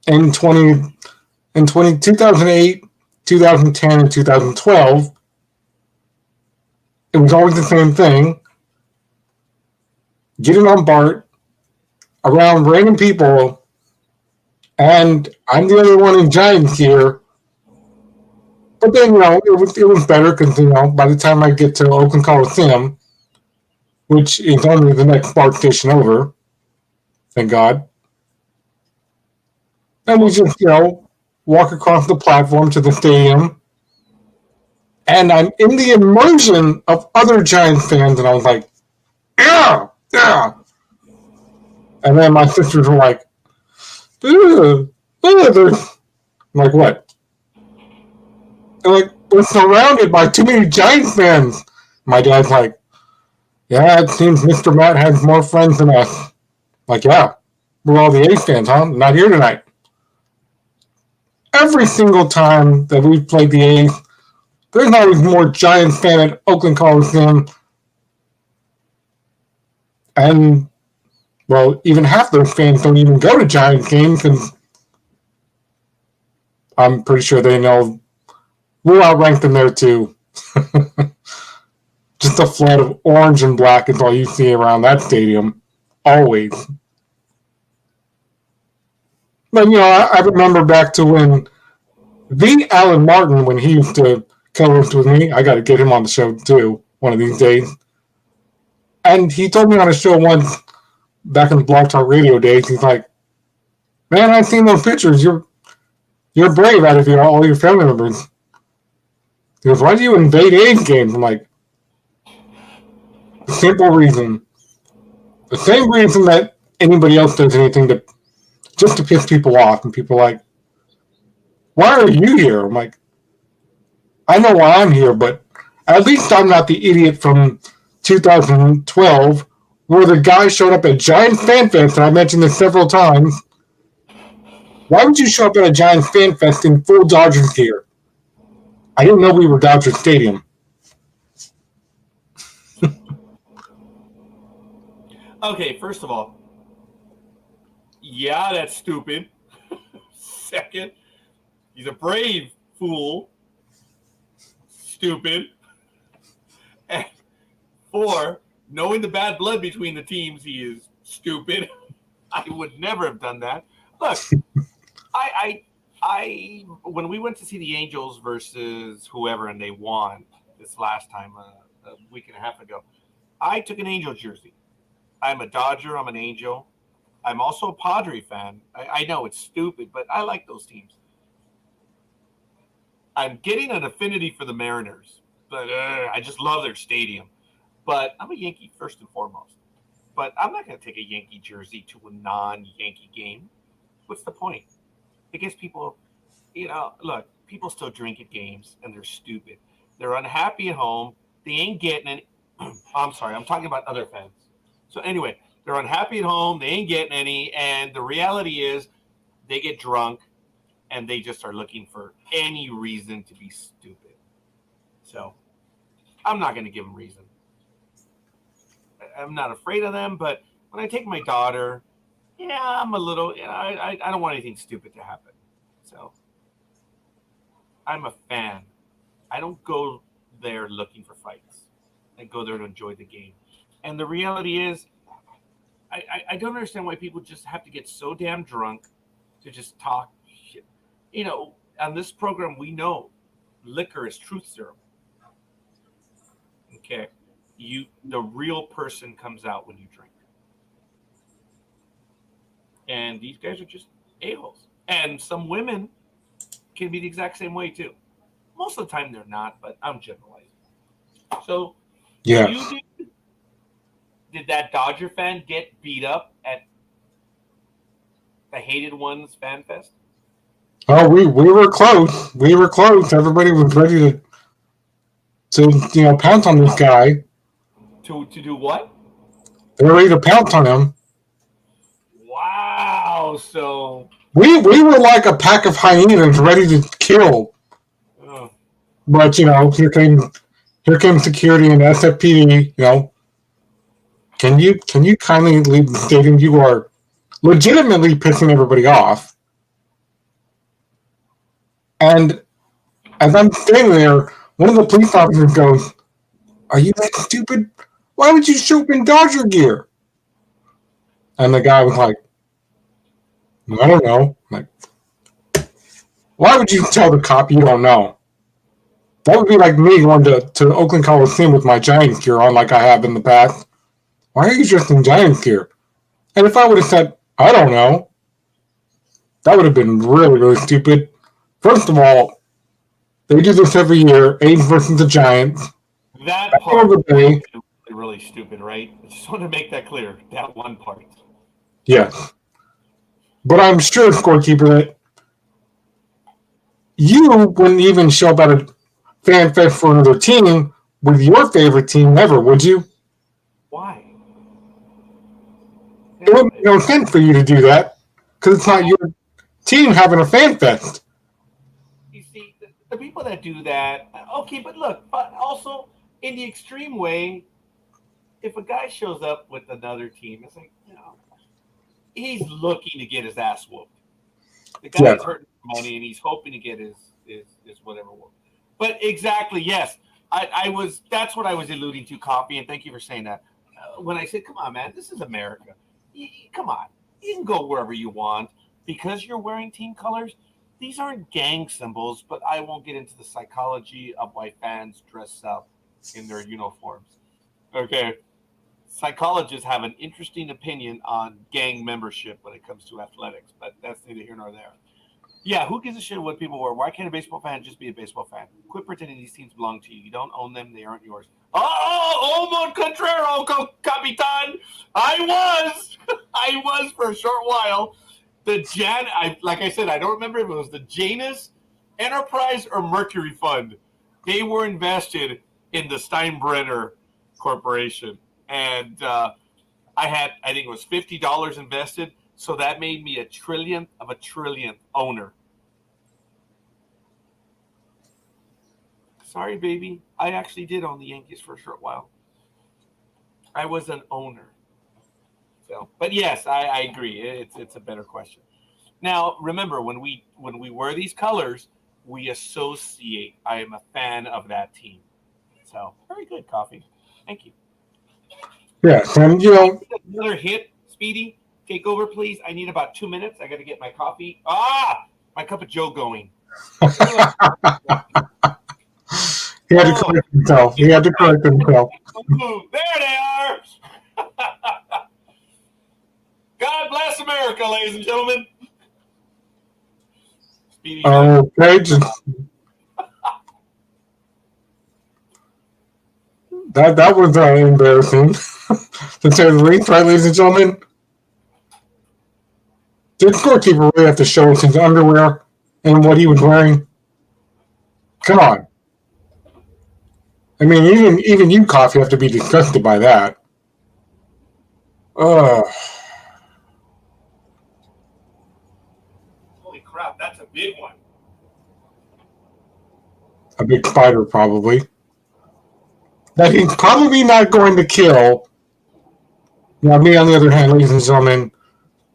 In 2008, 2010, and 2012, it was always the same thing. Getting on BART around random people, and I'm the only one in Giants gear. But then, it was better because, by the time I get to Oakland Coliseum, which is only the next BART station over, thank God, and we just, walk across the platform to the stadium, and I'm in the immersion of other Giants fans, and I was like, yeah. And then my sisters were like, ugh. I'm like, what? They're like, we're surrounded by too many Giants fans. My dad's like, yeah, it seems Mr. Matt has more friends than us. I'm like, yeah, we're all the A's fans, huh? Not here tonight. Every single time that we've played the A's, there's always more Giants fan at Oakland Coliseum. And, well, even half those fans don't even go to Giants games, and I'm pretty sure they know we'll outrank them there too. Just a flood of orange and black is all you see around that stadium. Always. But, I remember back to when the Alan Martin, when he used to co-host with me, I got to get him on the show too one of these days. And he told me on a show once, back in the Blog Talk Radio days, he's like, man, I've seen those pictures. You're brave out of all your family members. He goes, why do you invade A's games? I'm like, simple reason. The same reason that anybody else does anything just to piss people off. And people are like, why are you here? I'm like, I know why I'm here, but at least I'm not the idiot from 2012 where the guy showed up at Giants Fan Fest, and I mentioned this several times. Why would you show up at a Giants Fan Fest in full Dodgers gear? I didn't know we were Dodger Stadium. Okay, first of all, yeah, that's stupid. Second, he's a brave fool. Stupid. And 4, knowing the bad blood between the teams, he is stupid. I would never have done that. Look, I when we went to see the Angels versus whoever and they won this last time a week and a half ago, I took an Angel jersey. I'm a Dodger. I'm an Angel. I'm also a Padre fan. I know it's stupid, but I like those teams. I'm getting an affinity for the Mariners. but I just love their stadium. But I'm a Yankee first and foremost. But I'm not going to take a Yankee jersey to a non-Yankee game. What's the point? It gets people, look, people still drink at games and they're stupid. They're unhappy at home. They ain't getting any. I'm sorry, I'm talking about other fans. So anyway, they're unhappy at home. They ain't getting any. And the reality is they get drunk and they just are looking for any reason to be stupid. So I'm not going to give them reason. I'm not afraid of them, but when I take my daughter, I'm a little, I don't want anything stupid to happen. So I'm a fan. I don't go there looking for fights. I go there to enjoy the game. And the reality is, I don't understand why people just have to get so damn drunk to just talk shit. On this program, we know liquor is truth serum. Okay. The real person comes out when you drink. And these guys are just a-holes. And some women can be the exact same way too. Most of the time they're not, but I'm generalizing. So Yeah. Did that Dodger fan get beat up at the Hated Ones Fan Fest? Oh, we were close. We were close. Everybody was ready to pounce on this guy. To do what? They were ready to pounce on him. Wow. So we were like a pack of hyenas ready to kill. But here came security and SFPD. Can you kindly leave the stadium? You are legitimately pissing everybody off. And as I'm standing there, one of the police officers goes, "Are you that stupid? Why would you show up in Dodger gear?" And the guy was like, "I don't know." I'm like, why would you tell the cop you don't know? That would be like me going to Oakland Coliseum with my Giants gear on like I have in the past. Why are you dressed in Giants gear? And if I would have said, I don't know, that would have been really, really stupid. First of all, they do this every year, A's versus the Giants. That part is really stupid, right? I just want to make that clear, that one part. Yes. But I'm sure, Scorekeeper, that you wouldn't even show up at a fan fest for another team with your favorite team ever, would you? Why? It would make no sense for you to do that because it's not your team having a fan fest. You see, the people that do that, okay, but look, but also in the extreme way, if a guy shows up with another team, it's like, he's looking to get his ass whooped. The guy's hurting for money and he's hoping to get his whatever whooped. But exactly, yes. That's what I was alluding to, Coffee, and thank you for saying that. When I said, come on, man, this is America. Come on. You can go wherever you want. Because you're wearing team colors, these aren't gang symbols, but I won't get into the psychology of why fans dress up in their uniforms. Okay. Psychologists have an interesting opinion on gang membership when it comes to athletics, but that's neither here nor there. Yeah, who gives a shit what people wear? Why can't a baseball fan just be a baseball fan? Quit pretending these teams belong to you. You don't own them. They aren't yours. Oh, mon contrario, Capitan. I was for a short while. Like I said, I don't remember if it was the Janus Enterprise or Mercury Fund. They were invested in the Steinbrenner Corporation. And I think it was $50 invested. So that made me a trillionth owner. Sorry, baby. I actually did own the Yankees for a short while. I was an owner. So, but yes, I agree. It's a better question. Now, remember, when we wear these colors, we associate. I am a fan of that team. So, very good, Coffee. Thank you. Yes, and another hit, Speedy. Take over, please. I need about 2 minutes. I got to get my coffee. My cup of Joe going. He had to correct himself. There they are. God bless America, ladies and gentlemen. Speedy. Okay, That was embarrassing, to say the least, right, ladies and gentlemen? Did Scorekeeper really have to show us his underwear and what he was wearing? Come on. I mean, even you, Coffee, have to be disgusted by that. Ugh. Holy crap, that's a big one. A big spider, probably. That he's probably not going to kill. Now, me, on the other hand, ladies and gentlemen,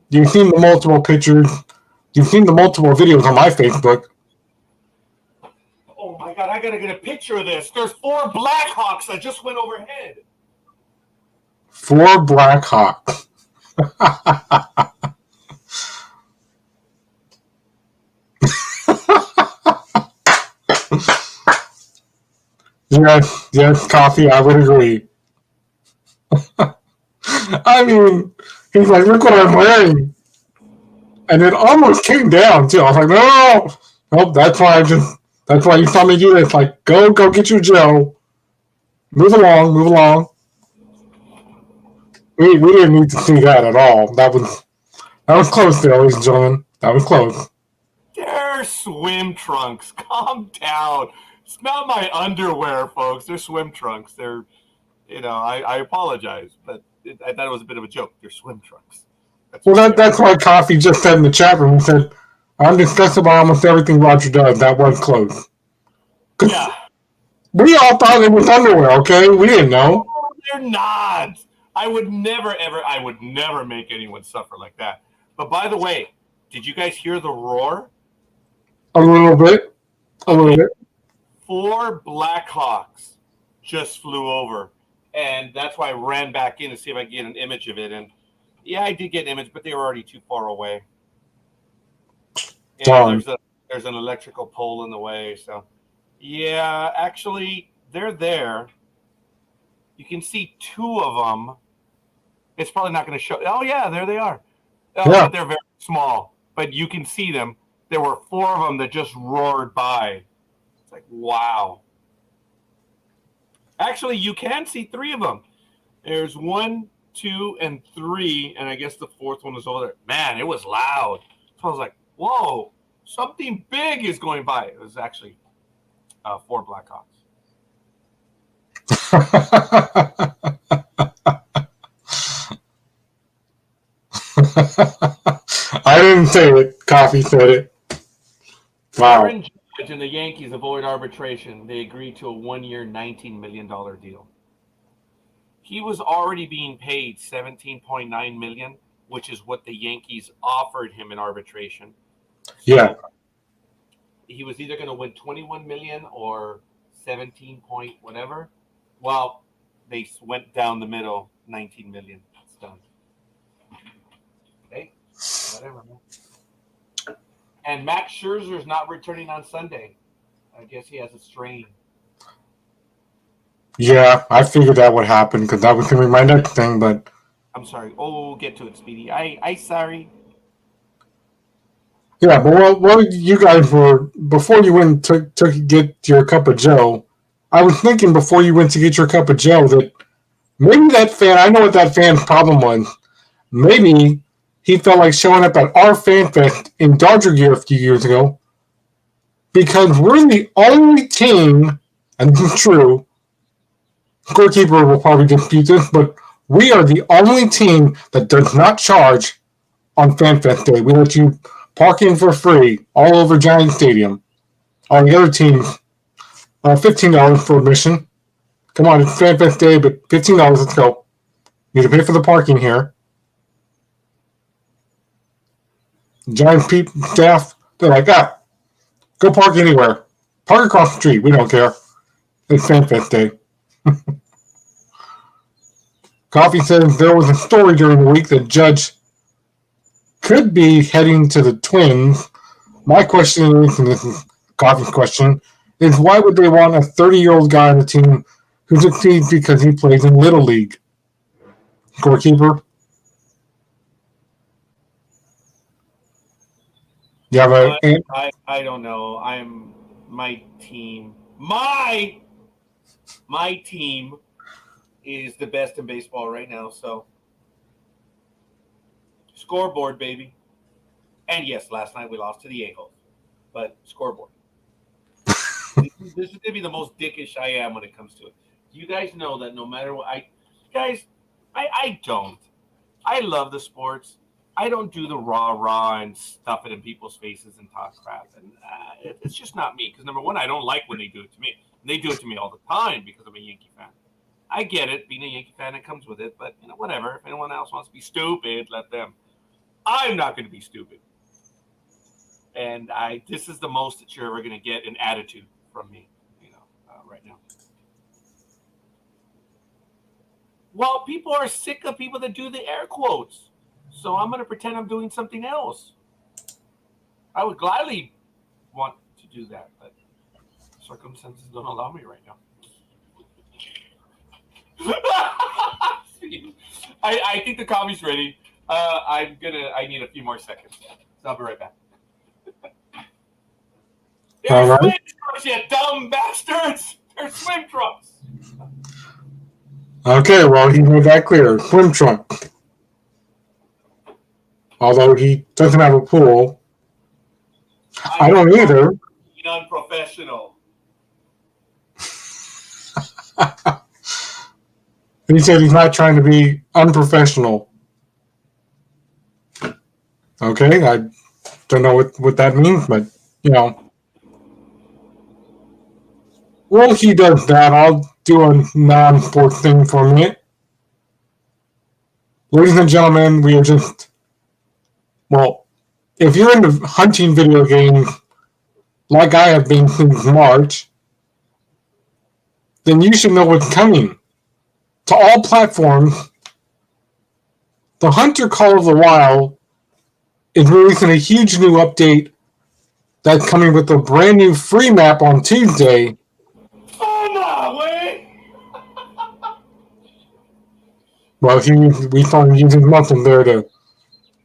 you've seen the multiple pictures, you've seen the multiple videos on my Facebook. Oh my god, I gotta get a picture of this. There's 4 Blackhawks that just went overhead. 4 Blackhawks. Yes, Coffee, I would agree. I mean, he's like, look what I'm wearing. And it almost came down, too. I was like, no. Nope, that's why you saw me do this. Like, go get your Joe. Move along. We didn't need to see that at all. That was close there, ladies and gentlemen. That was close. They're swim trunks. Calm down. It's not my underwear, folks. They're swim trunks. They're, I apologize, but I thought it was a bit of a joke. They're swim trunks. That's why Coffee just said in the chat room, he said, I'm disgusted by almost everything Roger does. That was close. Yeah. We all thought it was underwear, okay? We didn't know. No, they're not. I would never make anyone suffer like that. But by the way, did you guys hear the roar? A little bit. 4 Blackhawks just flew over. And that's why I ran back in to see if I could get an image of it. And yeah, I did get an image, but they were already too far away. And there's an electrical pole in the way. So, yeah, actually, they're there. You can see 2 of them. It's probably not going to show. Oh, yeah, there they are. Oh, yeah. But they're very small. But you can see them. There were 4 of them that just roared by. It's like, wow. Actually, you can see 3 of them. There's 1, 2, and 3, and I guess the 4th one was over there. Man, it was loud. So I was like, whoa, something big is going by. It was actually 4 Blackhawks. I didn't say it. Coffee said it. Wow. Aaron Judge and the Yankees avoid arbitration. They agreed to a 1-year, $19 million deal. He was already being paid $17.9 million, which is what the Yankees offered him in arbitration. So yeah. He was either going to win $21 million or 17 point whatever. Well, they went down the middle, $19 million. It's done. Hey, whatever, man. And Max Scherzer's not returning on Sunday. I guess he has a strain. Yeah, I figured that would happen because that was going to be my next thing, but... I'm sorry. Oh, get to it, Speedy. I sorry. Yeah, but what you guys were... Before you went to get your cup of Joe, I was thinking before you went to get your cup of Joe that maybe that fan... I know what that fan's problem was. Maybe he felt like showing up at our fan fest in Dodger gear a few years ago because we're the only team, and this is true, Scorekeeper will probably dispute this, but we are the only team that does not charge on FanFest Day. We let you park in for free all over Giant Stadium. All the other teams, $15 for admission. Come on, it's FanFest Day, but $15, let's go. You need to pay for the parking here. Giant staff, they're like, go park anywhere. Park across the street, we don't care. It's FanFest Day. Coffee says there was a story during the week that Judge could be heading to the Twins. My question is, and this is Coffee's question, is why would they want a 30-year-old guy on the team who succeeds because he plays in Little League? Scorekeeper? You have I don't know. My team is the best in baseball right now. So, scoreboard, baby. And yes, last night we lost to the Angels, but scoreboard. This is going to be the most dickish I am when it comes to it. You guys know that no matter what I don't. I love the sports. I don't do the rah and stuff it in people's faces and talk crap. And it's just not me. Because number one, I don't like when they do it to me. And they do it to me all the time because I'm a Yankee fan. I get it. Being a Yankee fan, it comes with it. But, whatever. If anyone else wants to be stupid, let them. I'm not going to be stupid. And this is the most that you're ever going to get an attitude from me, right now. Well, people are sick of people that do the air quotes. So I'm going to pretend I'm doing something else. I would gladly want to do that, but circumstances don't allow me right now. I think the coffee's ready. I need a few more seconds. So I'll be right back. They're swim trunks, you dumb bastards! They're swim trunks! Okay, well, he made that clear. Swim trunk. Although he doesn't have a pool. I don't either. Unprofessional. He said he's not trying to be unprofessional. Okay, I don't know what that means, but, Well, he does that. I'll do a non-sports thing for a minute. Ladies and gentlemen, we are just... Well, if you're into hunting video games, like I have been since March, then you should know what's coming. To all platforms, the Hunter Call of the Wild is releasing a huge new update that's coming with a brand new free map on Tuesday. Oh, no way! Well, we found him using nothing there to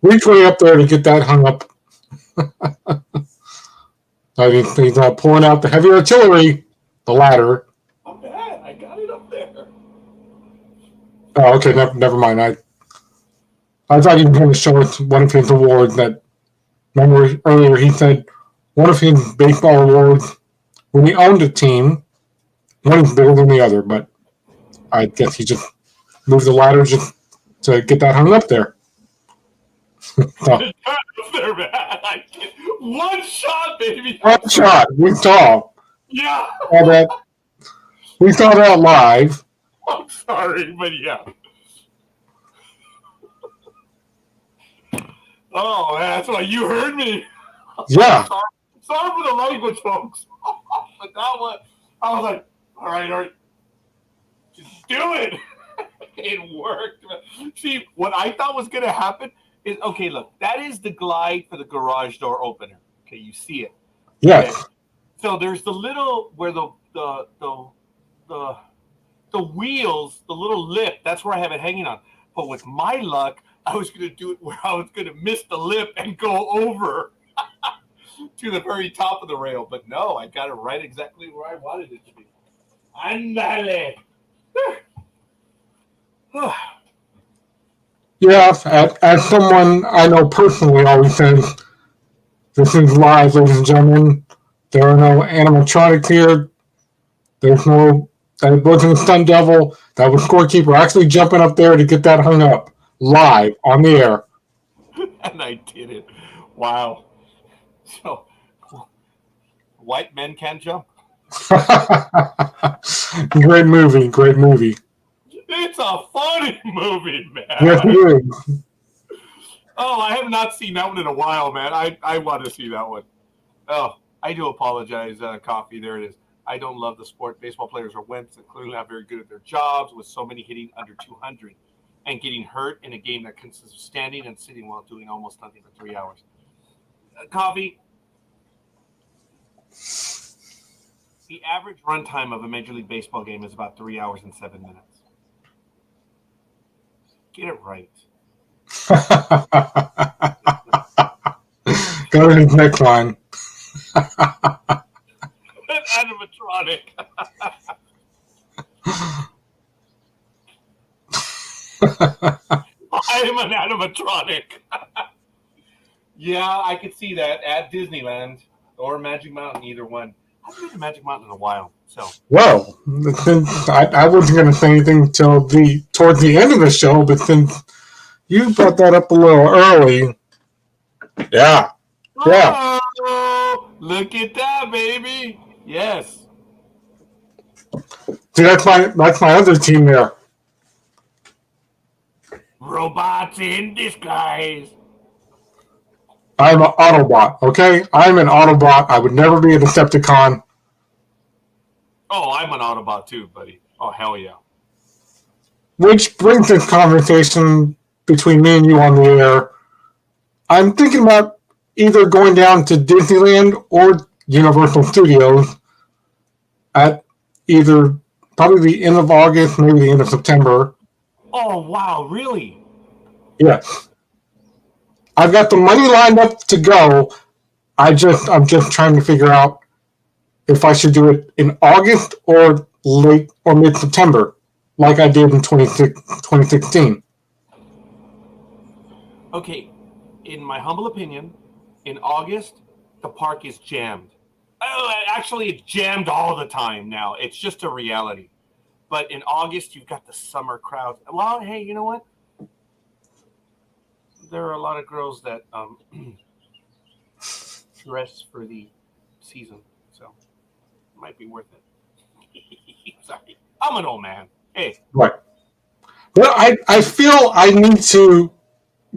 reach way up there to get that hung up. He's pulling out the heavy artillery, the ladder. Not bad. I got it up there. Oh, okay. Never mind. I thought he was going to show us one of his awards. That remember earlier he said one of his baseball awards when he owned a team, one is bigger than the other. But I guess he just moved the ladder just to get that hung up there. One shot, baby. One shot. We saw. Yeah. We saw that live. I'm sorry, but yeah. Oh, that's why you heard me. Yeah. Sorry for the language, folks. But that one, I was like, all right, just do it. It worked. See, what I thought was going to happen is, okay, look, that is the glide for the garage door opener. Okay, you see it. Yes. Okay. So there's the little where the wheels, the little lip, that's where I have it hanging on. But with my luck, I was going to do it where I was going to miss the lip and go over to the very top of the rail. But no, I got it right exactly where I wanted it to be. Andale. Yeah, as someone I know personally always says, this is live, ladies and gentlemen. There are no animatronics here. That wasn't a stunt devil. That was Scorekeeper actually jumping up there to get that hung up live on the air. And I did it. Wow. So, white men can't jump. Great movie. It's a funny movie, man. Yes, it is. Oh, I have not seen that one in a while, man. I want to see that one. Oh, I do apologize, Coffee. There it is. I don't love the sport. Baseball players are wimps and clearly not very good at their jobs, with so many hitting under 200 and getting hurt in a game that consists of standing and sitting while doing almost nothing for 3 hours. Coffee, the average runtime of a Major League Baseball game is about 3 hours and 7 minutes. Get it right. Go to his next line. Animatronic. I'm an animatronic. Yeah, I could see that at Disneyland or Magic Mountain, either one. I haven't been to Magic Mountain in a while, so. Well, I wasn't going to say anything till towards the end of the show, but since you brought that up a little early, yeah. Oh, look at that, baby! Yes. See, that's my other team there. Robots in disguise. I'm an Autobot, okay? I'm an Autobot. I would never be a Decepticon. Oh, I'm an Autobot too, buddy. Oh, hell yeah. Which brings this conversation between me and you on the air. I'm thinking about either going down to Disneyland or Universal Studios at either probably the end of August, maybe the end of September. Oh, wow, really? Yes. I've got the money lined up to go. I'm just trying to figure out if I should do it in August or late or mid-September, like I did in 2016. Okay, in my humble opinion, in August, the park is jammed. Oh, actually, it's jammed all the time now. It's just a reality. But in August, you've got the summer crowds. Well, hey, you know what? There are a lot of girls that dress for the season, so it might be worth it. Sorry, I'm an old man. Hey. Right. Well, I feel I need to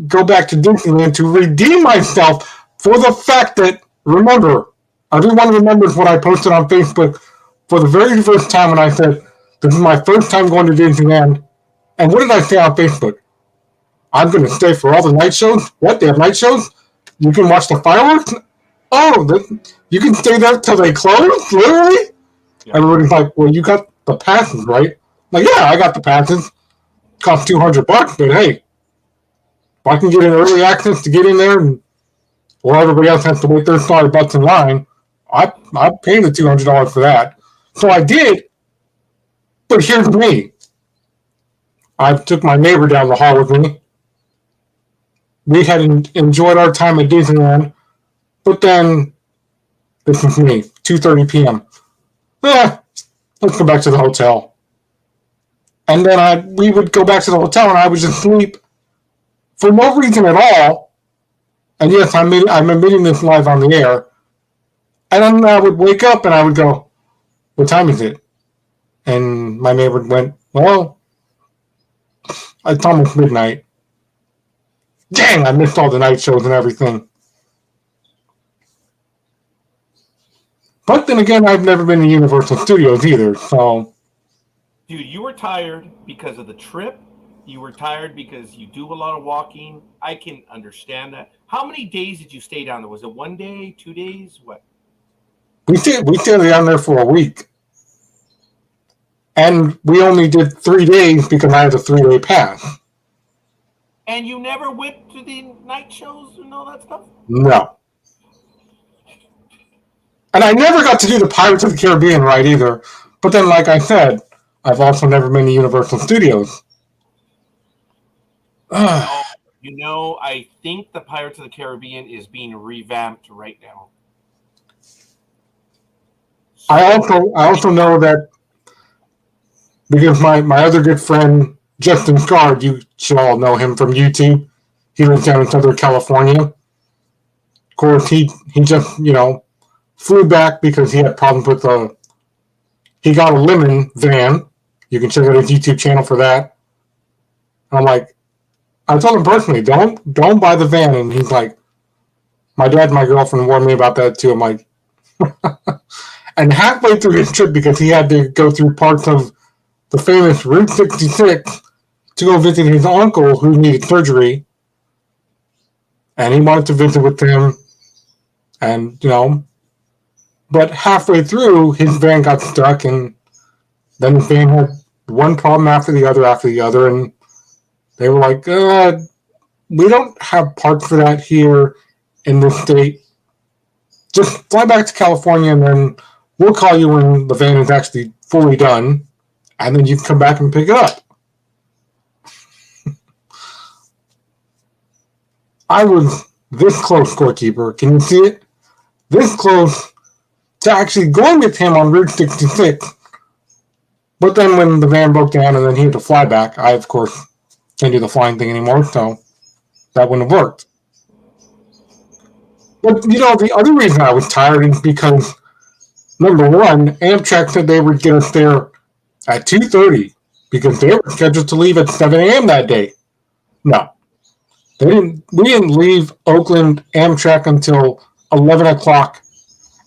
go back to Disneyland to redeem myself for the fact that, remember, everyone remembers what I posted on Facebook for the very first time when I said, this is my first time going to Disneyland. And what did I say on Facebook? I'm going to stay for all the night shows. What? They have night shows? You can watch the fireworks? Oh, you can stay there till they close? Literally? Yeah. Everybody's like, well, you got the passes, right? Like, yeah, I got the passes. Cost $200, but hey, if I can get an early access to get in there and while everybody else has to wait their $5 in line, I'd pay the $200 for that. So I did, but here's me. I took my neighbor down the hall with me. We had enjoyed our time at Disneyland, but then, this is me, 2:30 p.m. Let's go back to the hotel. And then we would go back to the hotel and I would just sleep for no reason at all. And yes, I'm admitting this live on the air. And then I would wake up and I would go, what time is it? And my neighbor went, well, it's almost midnight. Dang, I missed all the night shows and everything. But then again, I've never been to Universal Studios either, so. Dude, you were tired because of the trip. You were tired because you do a lot of walking. I can understand that. How many days did you stay down there? Was it 1 day, 2 days? What? We stayed down there for a week. And we only did 3 days because I had a 3-day pass. And you never went to the night shows and all that stuff? No. And I never got to do the Pirates of the Caribbean ride either. But then, like I said, I've also never been to Universal Studios. You know, I think the Pirates of the Caribbean is being revamped right now. So, I also know that because my other good friend Justin Scard, you should all know him from YouTube. He lives down in Southern California. Of course, he just flew back because he had problems with he got a lemon van. You can check out his YouTube channel for that. I'm like, I told him personally, don't buy the van, and he's like, my dad and my girlfriend warned me about that too. I'm like, and halfway through his trip, because he had to go through parts of the famous Route 66 to go visit his uncle who needed surgery, and he wanted to visit with him, and but halfway through his van got stuck, and then the van had one problem after the other, and they were like, we don't have parts for that here in this state. Just fly back to California, and then we'll call you when the van is actually fully done, and then you can come back and pick it up. I was this close, Scorekeeper. Can you see it? This close to actually going with him on Route 66. But then when the van broke down and then he had to fly back, I, of course, can't do the flying thing anymore, so that wouldn't have worked. But, the other reason I was tired is because, number one, Amtrak said they would get us there at 2:30 because they were scheduled to leave at 7 a.m. that day. No. We didn't leave Oakland Amtrak until 11 o'clock.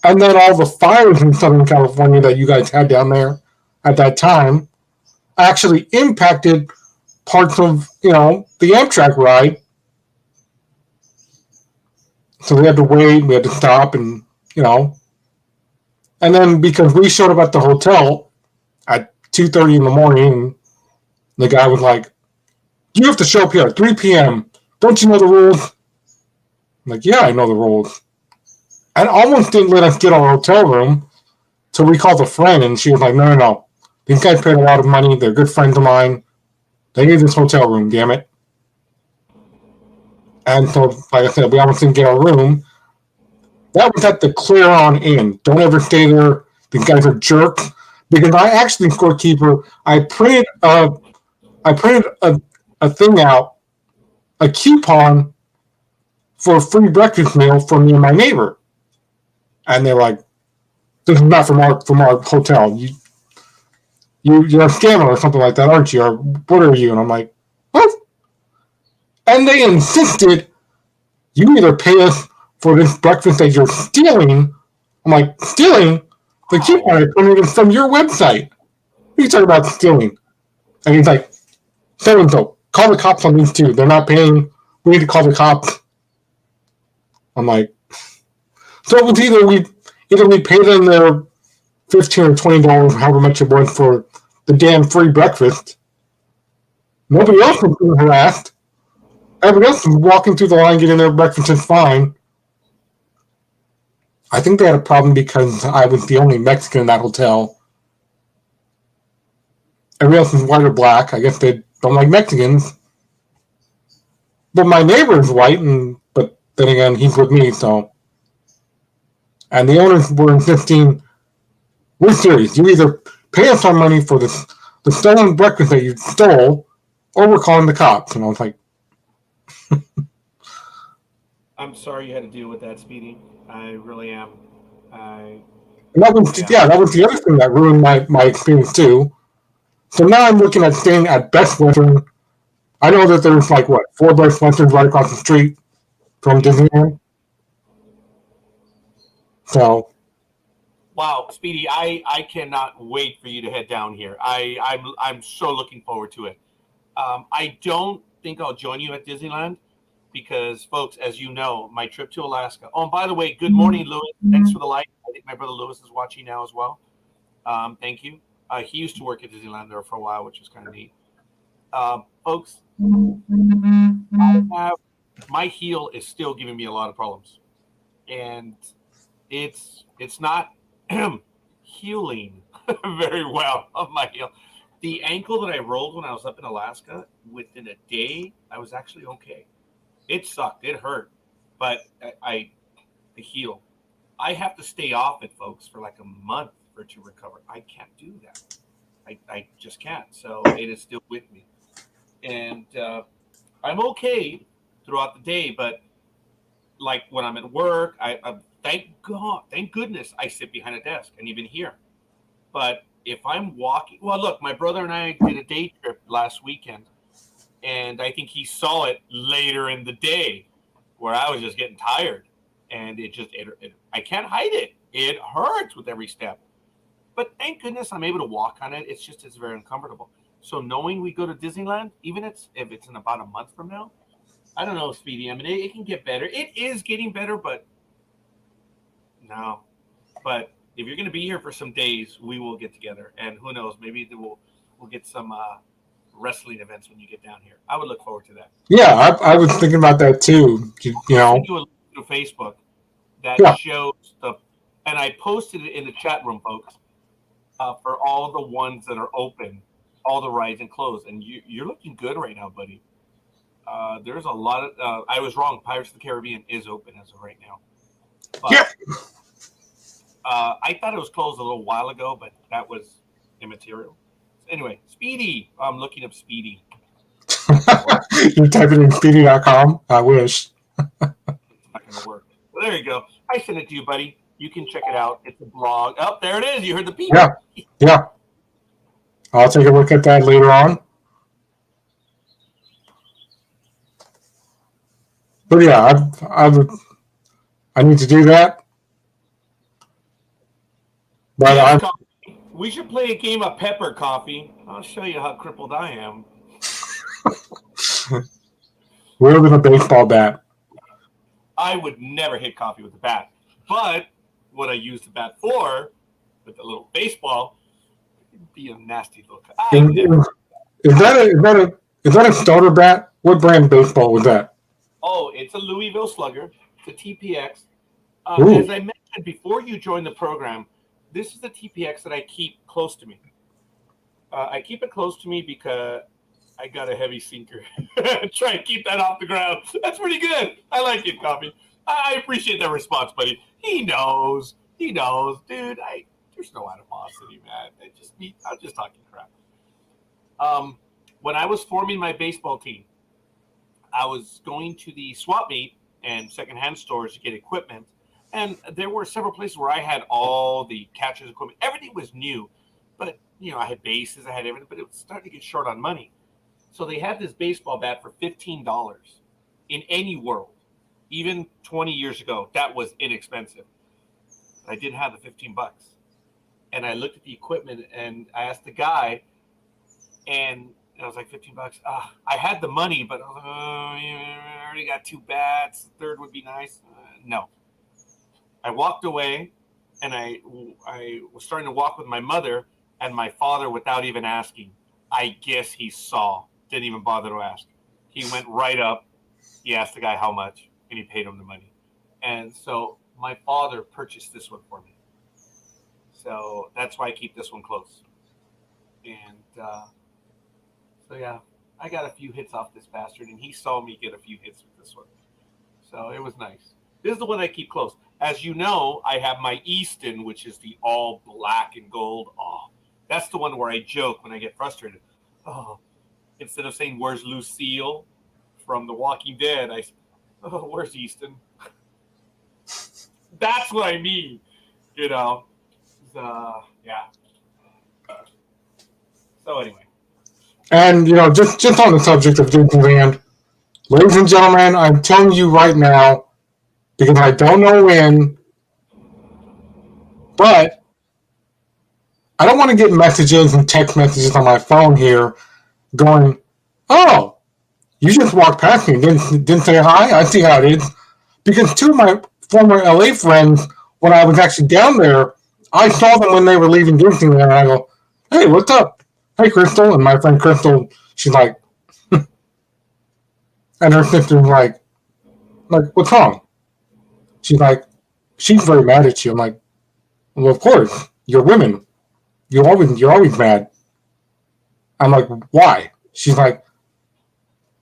And then all the fires in Southern California that you guys had down there at that time actually impacted parts of, the Amtrak ride. So we had to wait, we had to stop, and, and then because we showed up at the hotel at 2:30 in the morning, the guy was like, you have to show up here at 3 p.m. Don't you know the rules? I'm like, yeah, I know the rules. And almost didn't let us get our hotel room. So we called a friend, and she was like, no. These guys paid a lot of money. They're good friends of mine. They need this hotel room, damn it. And so, like I said, we almost didn't get our room. That was at the Clear On Inn. Don't ever stay there. These guys are jerks. Because I actually, Scorekeeper, I printed a thing out, a coupon for a free breakfast meal for me and my neighbor. And they're like, this is not from our hotel. You're a scammer or something like that, aren't you? Or what are you? And I'm like, what? And they insisted you either pay us for this breakfast that you're stealing. I'm like, stealing? The coupon I printed is from your website. What are you talking about stealing? And he's like, so-and-so, call the cops on these two. They're not paying. We need to call the cops. I'm like, so it was either we pay them their $15 or $20, however much it was for the damn free breakfast. Nobody else was being harassed. Everybody else was walking through the line, getting their breakfast is fine. I think they had a problem because I was the only Mexican in that hotel. Everybody else is white or black. I guess they don't like Mexicans. But my neighbor is white, but then again, he's with me, so. And the owners were insisting, we're serious. You either pay us our money for the stolen breakfast that you stole, or we're calling the cops. And I was like, I'm sorry you had to deal with that, Speedy. I really am. that was the other thing that ruined my experience too. So now I'm looking at staying at Best Western. I know that there's 4 Best Westerns right across the street from Disneyland. So. Wow, Speedy, I cannot wait for you to head down here. I'm so looking forward to it. I don't think I'll join you at Disneyland because, folks, as you know, my trip to Alaska. Oh, and by the way, good morning, Louis. Thanks for the like. I think my brother Louis is watching now as well. Thank you. He used to work at Disneyland there for a while, which is kind of neat. Folks, my heel is still giving me a lot of problems, and it's not healing very well of my heel. The ankle that I rolled when I was up in Alaska, within a day, I was actually okay. It sucked. It hurt, but the heel. I have to stay off it, folks, for like a month for it to recover. I can't do that. I just can't. So it is still with me. And I'm okay throughout the day, but like when I'm at work, I thank goodness I sit behind a desk and even here. But if I'm walking, well, look, my brother and I did a day trip last weekend, and I think he saw it later in the day where I was just getting tired, and I can't hide it. It hurts with every step. But thank goodness I'm able to walk on it. It's very uncomfortable. So knowing we go to Disneyland, even if it's in about a month from now, I don't know, Speedy. I mean, it can get better. It is getting better, but no. But if you're going to be here for some days, we will get together, and who knows? Maybe we'll get some wrestling events when you get down here. I would look forward to that. Yeah, I was thinking about that too. I'll send you a link to Facebook that shows and I posted it in the chat room, folks, for all the ones that are open, all the rides and closed, and you're looking good right now, buddy. There's a lot of. I was wrong. Pirates of the Caribbean is open as of right now. But, Yeah. I thought it was closed a little while ago, but that was immaterial. Anyway, Speedy. I'm looking up Speedy. You type it in speedy.com. I wish. It's not going to work. Well, there you go. I sent it to you, buddy. You can check it out. It's a blog. Oh, there it is. You heard the beep. Yeah. Yeah. I'll take a look at that later on. But yeah, I need to do that. But Yes, we should play a game of pepper coffee. I'll show you how crippled I am. we're with a baseball bat. I would never hit coffee with a bat. But what I use the bat for, with the little baseball, it'd be a nasty little. Is that a starter bat? What brand baseball was that? Oh, it's a Louisville Slugger. It's a TPX. Ooh. As I mentioned before you joined the program, this is the TPX that I keep close to me. I keep it close to me because I got a heavy sinker. Try and keep that off the ground. That's pretty good. I like it, Coffee. I appreciate that response, buddy. He knows. Dude, there's no animosity, man. I'm just talking crap. When I was forming my baseball team, I was going to the swap meet and secondhand stores to get equipment. And there were several places where I had all the catcher's equipment. Everything was new. But, I had bases, I had everything, but it was starting to get short on money. So they had this baseball bat for $15 in any world. Even 20 years ago, that was inexpensive. I didn't have the $15. And I looked at the equipment and I asked the guy, and I was like, $15. I had the money, but I was like, I already got 2 bats. The third would be nice. No. I walked away, and I was starting to walk with my mother and my father without even asking. I guess he saw. Didn't even bother to ask. He went right up. He asked the guy how much, and he paid him the money. And so my father purchased this one for me. So that's why I keep this one close. And so, yeah, I got a few hits off this bastard, and he saw me get a few hits with this one. So it was nice. This is the one I keep close. As you know, I have my Easton, which is the all black and gold. Oh, that's the one where I joke when I get frustrated. Oh, instead of saying, "Where's Lucille?" from The Walking Dead, I say, "Oh, where's Easton?" That's what I mean, Yeah. So anyway. And just on the subject of Disneyland, ladies and gentlemen, I'm telling you right now, because I don't know when, but I don't want to get messages and text messages on my phone here going, "Oh, you just walked past me, didn't say hi? I see how it is." Because 2 of my former LA friends, when I was actually down there, I saw them when they were leaving Disneyland, and I go, "Hey, what's up? Hey, Crystal." And my friend Crystal, she's like, and her sister's like, "What's wrong?" She's like, "She's very mad at you." I'm like, "Well, of course, you're women. You're always mad." I'm like, "Why?" She's like,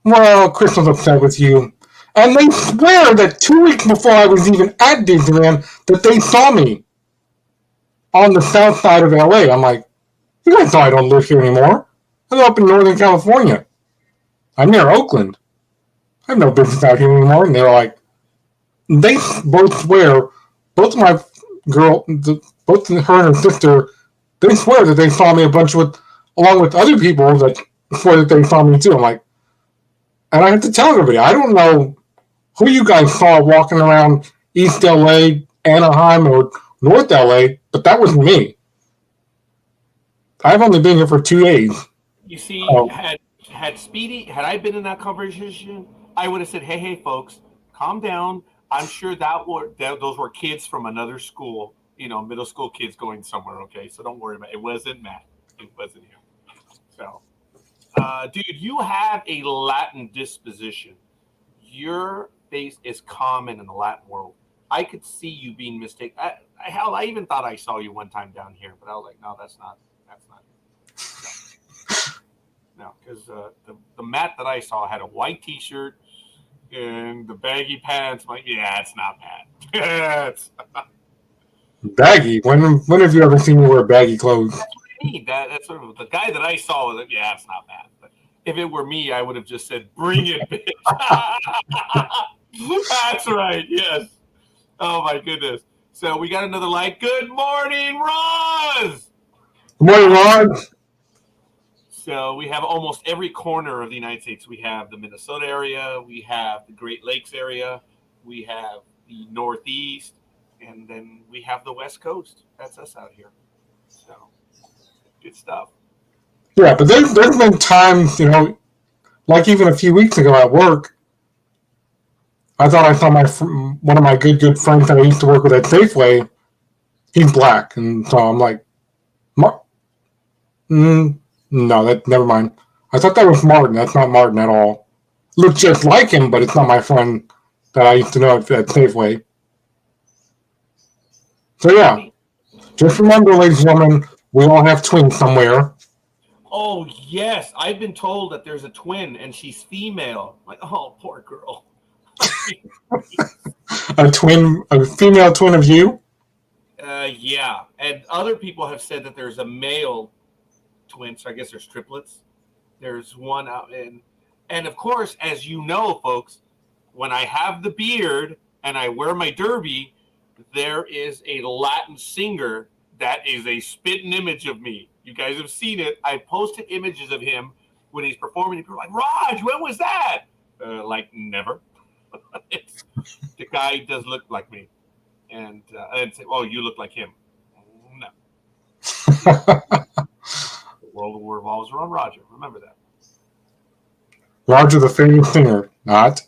"Well, Crystal's upset with you." And they swear that 2 weeks before I was even at Disneyland, that they saw me on the south side of LA. I'm like, "You guys know I don't live here anymore. I live up in Northern California. I'm near Oakland. I have no business out here anymore." And they're like, they both swear, both of my both her and her sister, they swear that they saw me along with other people that swear that they saw me too. I'm like, and I have to tell everybody, I don't know who you guys saw walking around East LA, Anaheim, or North LA, but that wasn't me. I've only been here for 2 days. You see, had Speedy, had I been in that conversation, I would have said, hey, folks, calm down. I'm sure those were kids from another school, middle school kids going somewhere, okay? So don't worry about it. It wasn't Matt. It wasn't him. So, dude, you have a Latin disposition. Your face is common in the Latin world. I could see you being mistaken. I even thought I saw you one time down here, but I was like, no, that's not. No, because the Matt that I saw had a white T-shirt and the baggy pants. I'm like, yeah, it's not Matt. It's Baggy. When have you ever seen me wear baggy clothes? That's what I mean. That's sort of the guy that I saw was like, yeah, it's not Matt. But if it were me, I would have just said, bring it, bitch. That's right. Yes. Oh my goodness. So we got another like. Good morning, Roz. Good morning, Ron. So we have almost every corner of the United States. We have the Minnesota area, we have the Great Lakes area, we have the Northeast, and then we have the West Coast. That's us out here. So good stuff. Yeah, but there's been times, like even a few weeks ago at work, I thought I saw one of my good friends that I used to work with at Safeway. He's black, and so I'm like, no, never mind. I thought that was Martin. That's not Martin at all. Looks just like him, but it's not my friend that I used to know at Safeway. So yeah, just remember, ladies and gentlemen, we all have twins somewhere. Oh yes, I've been told that there's a twin and she's female. Like, oh, poor girl. A female twin of you? Yeah, and other people have said that there's a male twin, so I guess there's triplets. There's one out and of course, as you know, folks, when I have the beard and I wear my derby, there is a Latin singer that is a spitting image of me. You guys have seen it. I posted images of him when he's performing. People are like, Raj, when was that? Like, never. The guy does look like me. And I'd say, oh, you look like him. No. The world revolves around Roger. Remember that. Roger, the famous singer, not.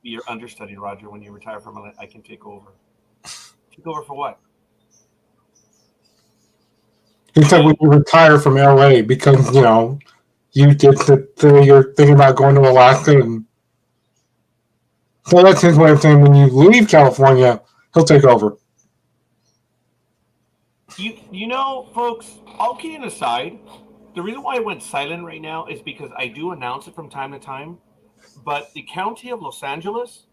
Be your understudy, Roger. When you retire from it, I can take over. Take over for what? He said when you retire from LA because, you get you're thinking about going to Alaska. And so that's his way of saying when you leave California, he'll take over. You know, folks, all kidding aside, the reason why I went silent right now is because I do announce it from time to time. But the county of Los Angeles,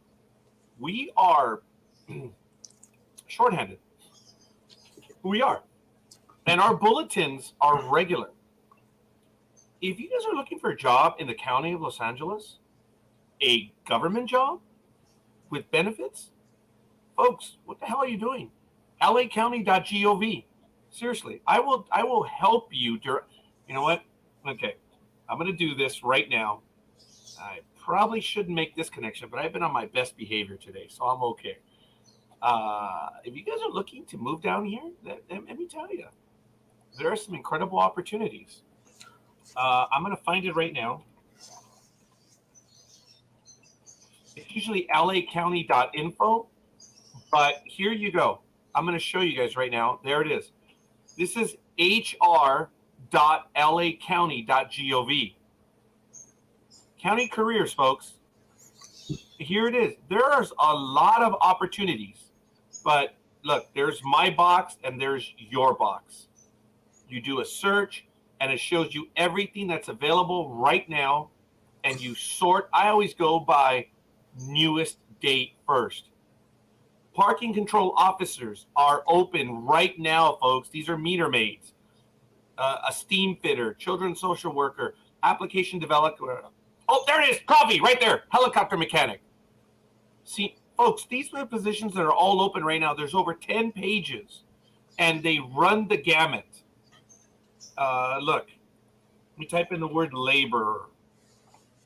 we are shorthanded. We are. And our bulletins are regular. If you guys are looking for a job in the county of Los Angeles, a government job with benefits, folks, what the hell are you doing? lacounty.gov. Seriously, I will help you. You know what? Okay, I'm going to do this right now. I probably shouldn't make this connection, but I've been on my best behavior today, so I'm okay. If you guys are looking to move down here, let me tell you, there are some incredible opportunities. I'm going to find it right now. It's usually lacounty.info, but here you go. I'm going to show you guys right now. There it is. This is hr.lacounty.gov. County careers, folks. Here it is. There's a lot of opportunities, but look, there's my box and there's your box. You do a search and it shows you everything that's available right now, and you sort. I always go by newest date first. Parking control officers are open right now, folks. These are meter maids, a steam fitter, children's social worker, application developer. Oh, there it is. Coffee right there. Helicopter mechanic. See, folks, these are the positions that are all open right now. There's over 10 pages, and they run the gamut. Look, let me type in the word laborer.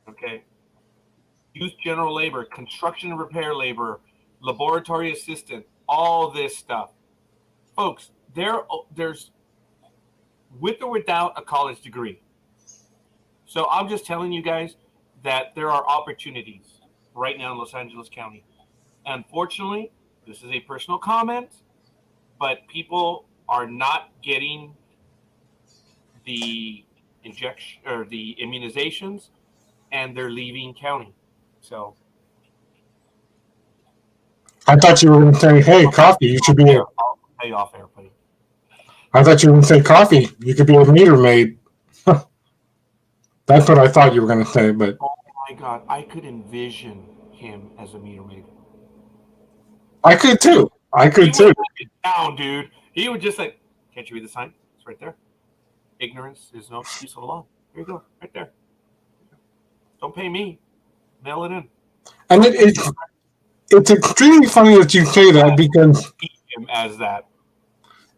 Okay. Youth general labor, construction and repair labor, laboratory assistant, all this stuff. Folks, there's with or without a college degree. So I'm just telling you guys that there are opportunities right now in Los Angeles County. Unfortunately, this is a personal comment, but people are not getting the injection or the immunizations, and they're leaving county. So I thought you were going to say, hey, coffee, you should be I'll pay off air, buddy. I thought you were going to say coffee. You could be a meter maid. That's what I thought you were going to say, but Oh my God, I could envision him as a meter maid. I could too. I He could too. would knock it down, dude. He would just like, can't you read the sign? It's right there. Ignorance is no excuse of the law. Here you go, right there. Don't pay me. Mail it in. And it's extremely funny that you say that because Him as that.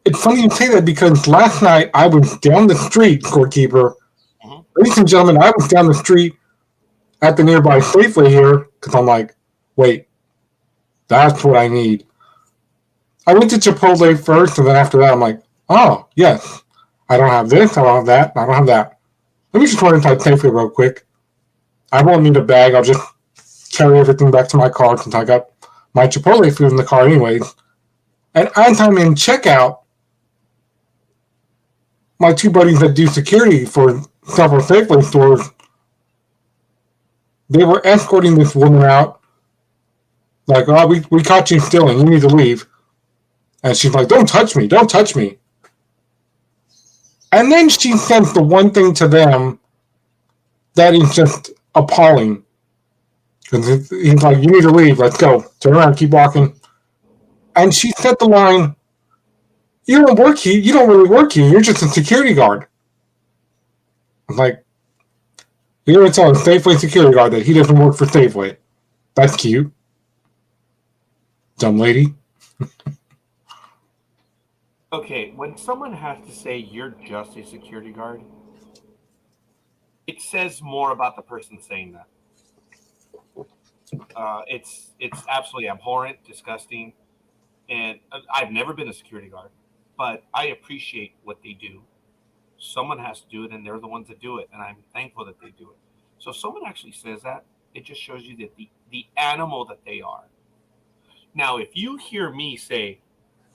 it's funny you say that because last night I was down the street, Scorekeeper. Mhm. Ladies and gentlemen, I was down the street at the nearby Safeway here because I'm like, wait, that's what I need. I went to Chipotle first, and then after that, I'm like, oh, yes. I don't have this, I don't have that, I don't have that. Let me just run inside Safeway real quick. I won't need a bag. I'll just carry everything back to my car since I got my Chipotle food in the car anyways. And as I'm in checkout, my two buddies that do security for several Safeway stores, they were escorting this woman out. Like, oh, we caught you stealing. You need to leave. And she's like, don't touch me. Don't touch me. And then she says the one thing to them that is just appalling. Because he's like, you need to leave. Let's go. Turn around. Keep walking. And she said the line, you don't work here. You don't really work here. You're just a security guard. I'm like, you're going to tell a Safeway security guard that he doesn't work for Safeway. That's cute. Dumb lady. Okay, when someone has to say you're just a security guard, it says more about the person saying that. It's absolutely abhorrent, disgusting, and I've never been a security guard, but I appreciate what they do. Someone has to do it, and they're the ones that do it, and I'm thankful that they do it. So if someone actually says that, it just shows you that the animal that they are. Now, if you hear me say,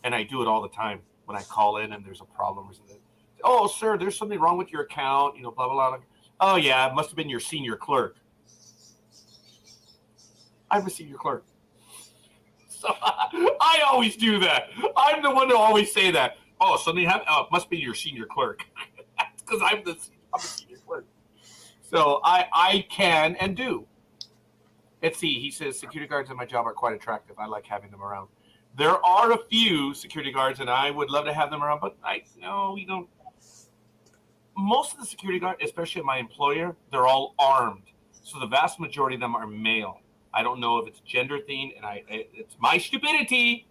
and I do it all the time when I call in and there's a problem or something, oh, sir, there's something wrong with your account, blah, blah, blah. Oh, yeah, it must have been your senior clerk. I'm a senior clerk. So I always do that. I'm the one to always say that. Oh, something happened? Oh, it must be your senior clerk. Because I'm a senior clerk. So I can and do. Let's see. He says security guards in my job are quite attractive. I like having them around. There are a few security guards, and I would love to have them around, but we don't. Most of the security guards, especially at my employer, they're all armed. So the vast majority of them are male. I don't know if it's a gender thing, and it's my stupidity,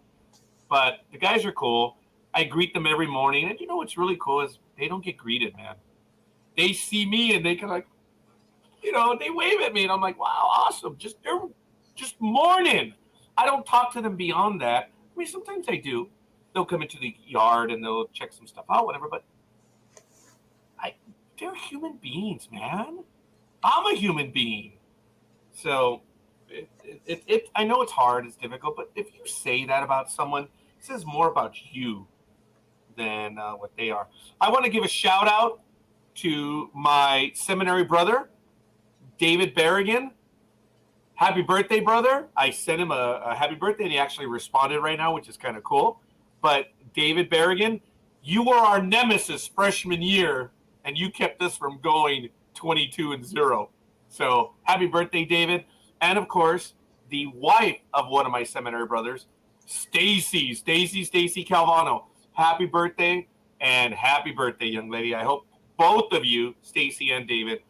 but the guys are cool. I greet them every morning, and you know what's really cool is they don't get greeted, man. They see me, and they can they wave at me, and I'm like, wow, awesome. They're just morning. I don't talk to them beyond that. I mean, sometimes I do. They'll come into the yard, and they'll check some stuff out, whatever, but they're human beings, man. I'm a human being. So I know it's hard, it's difficult, but if you say that about someone, it says more about you than what they are. I want to give a shout out to my seminary brother, David Berrigan. Happy birthday, brother. I sent him a happy birthday, and he actually responded right now, which is kind of cool. But David Berrigan, you were our nemesis freshman year, and you kept us from going 22-0. So happy birthday, David. And, of course, the wife of one of my seminary brothers, Stacy Calvano. Happy birthday, and happy birthday, young lady. I hope both of you, Stacy and David,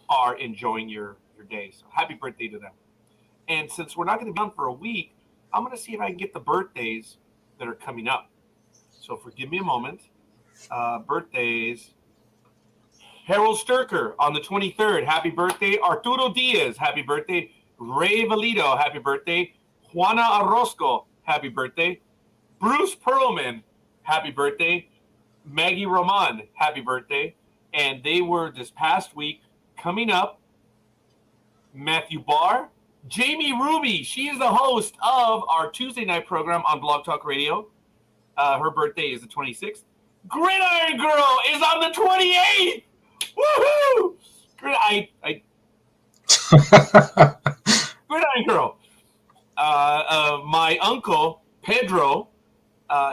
are enjoying your day. So happy birthday to them. And since we're not going to be on for a week, I'm going to see if I can get the birthdays that are coming up. So forgive me a moment. Birthdays. Harold Sturker on the 23rd. Happy birthday. Arturo Diaz. Happy birthday. Ray Valido. Happy birthday. Juana Orozco. Happy birthday. Bruce Perlman. Happy birthday. Maggie Roman. Happy birthday. And they were this past week coming up. Matthew Barr. Jamie Ruby. She is the host of our Tuesday night program on Blog Talk Radio. Her birthday is the 26th. Gridiron Girl is on the 28th. Woohoo! Gridiron Girl. My uncle, Pedro,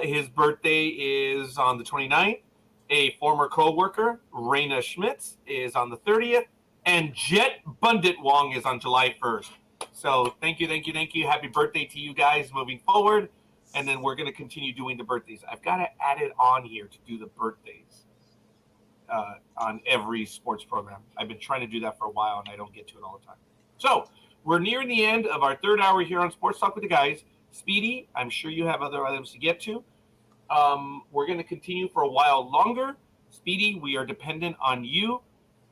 his birthday is on the 29th. A former co-worker, Raina Schmitz, is on the 30th. And Jet Bundit Wong is on July 1st. So thank you. Happy birthday to you guys moving forward. And then we're going to continue doing the birthdays. I've got to add it on here to do the birthdays on every sports program. I've been trying to do that for a while, and I don't get to it all the time. So we're nearing the end of our third hour here on Sports Talk with the Guys. Speedy, I'm sure you have other items to get to. We're going to continue for a while longer. Speedy, we are dependent on you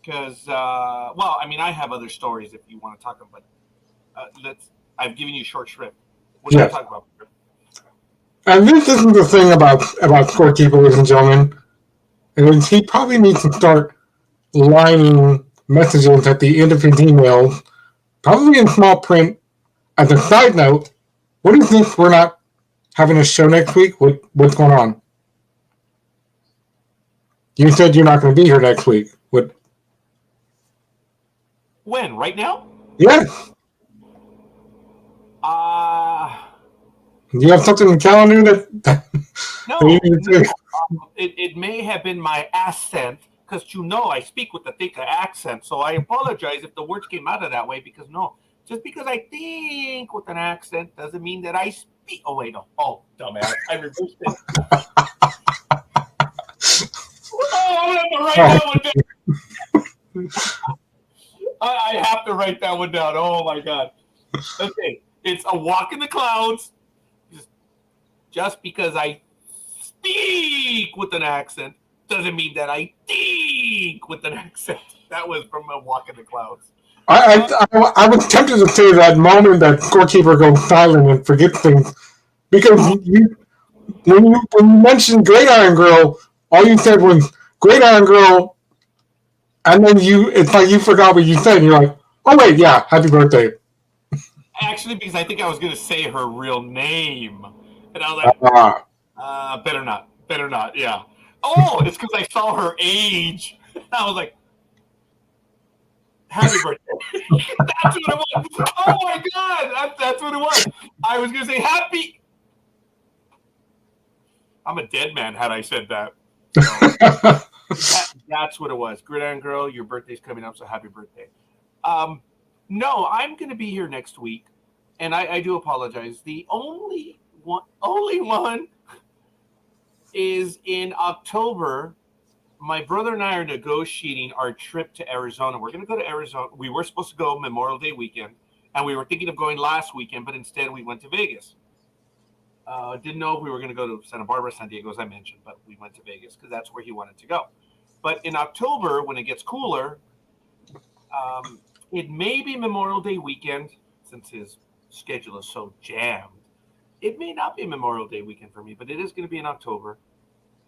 because, I have other stories if you want to talk about. I've given you short shrift. What do you talk about? And this is the thing about Scorekeeper, ladies and gentlemen. Is he probably needs to start lining messages at the end of his emails, probably in small print. As a side note, what is this? We're not having a show next week? What's going on? You said you're not going to be here next week. What? When? Right now? Yes. You have something in the calendar that No. you need to do? It may have been my accent, because I speak with a thicker accent, so I apologize if the words came out of that way, because just because I think with an accent doesn't mean that I speak. Oh, wait, no. Oh, dumbass. I reversed it. I'm going to write that one down. I have to write that one down. Oh, my God. Okay, it's a walk in the clouds. Just because I speak with an accent doesn't mean that I think with an accent. That was from a walk in the clouds. I was tempted to say that moment that Scorekeeper goes silent and forgets things, because when you mentioned Great Iron Girl, all you said was Great Iron Girl, and then it's like you forgot what you said, and you're like, oh wait, yeah, happy birthday. Actually, because I think I was going to say her real name. And I was like, better not, yeah. Oh, it's because I saw her age. I was like, happy birthday. That's what it was. Oh, my God. That's what it was. I was going to say happy. I'm a dead man had I said that. So, that's what it was. Gridiron Girl, your birthday's coming up, so happy birthday. No, I'm going to be here next week, and I do apologize. The only one is in October. My brother and I are negotiating our trip to Arizona. We're going to go to Arizona. We were supposed to go Memorial Day weekend, and we were thinking of going last weekend, but instead we went to Vegas. Didn't know if we were going to go to Santa Barbara, San Diego, as I mentioned, but we went to Vegas because that's where he wanted to go. But in October, when it gets cooler, it may be Memorial Day weekend, since his schedule is so jammed. It may not be Memorial Day weekend for me, but it is going to be in October.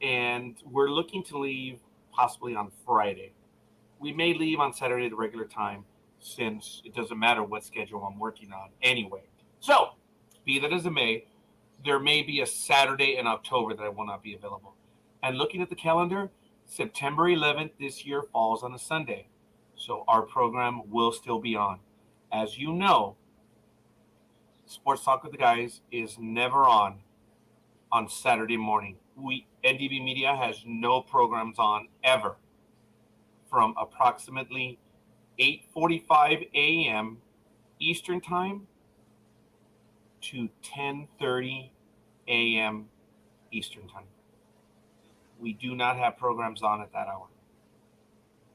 And we're looking to leave possibly on Friday. We may leave on Saturday at the regular time, since it doesn't matter what schedule I'm working on anyway. So, be that as it may, there may be a Saturday in October that I will not be available. And looking at the calendar, September 11th this year falls on a Sunday. So our program will still be on. As you know, Sports Talk with the Guys is never on Saturday morning. NDB Media has no programs on ever from approximately 8:45 a.m. Eastern Time to 10:30 a.m. Eastern Time. We do not have programs on at that hour.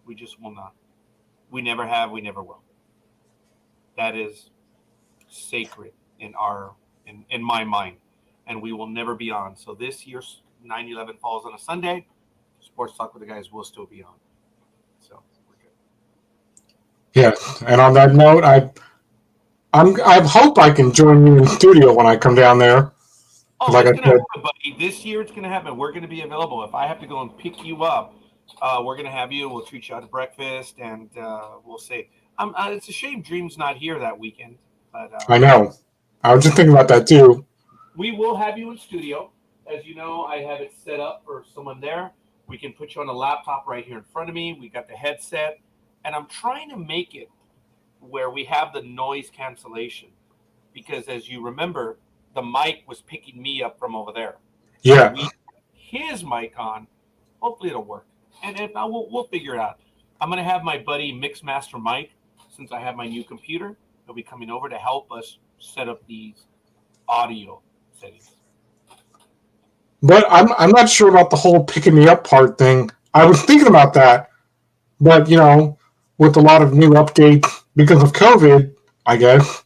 We just will not. We never have, we never will. That is sacred in my mind, and we will never be on. So this year's 9/11 falls on a Sunday. Sports Talk with the Guys will still be on. So we're good. Yes, and on that note, I hope I can join you in the studio when I come down there. Oh, it's going to happen, buddy. This year it's going to happen. We're going to be available. If I have to go and pick you up, we're going to have you. We'll treat you out to breakfast, and we'll say, it's a shame Dreem's not here that weekend. But I know. I was just thinking about that too. We will have you in studio. As you know, I have it set up for someone there. We can put you on a laptop right here in front of me. We got the headset, and I'm trying to make it where we have the noise cancellation, because as you remember, the mic was picking me up from over there. Yeah. His mic on. Hopefully it'll work, and if not, we'll figure it out. I'm going to have my buddy Mixmaster Mike, since I have my new computer, he'll be coming over to help us set up these audio settings. But I'm not sure about the whole picking me up part thing. I was thinking about that, but with a lot of new updates because of COVID, I guess,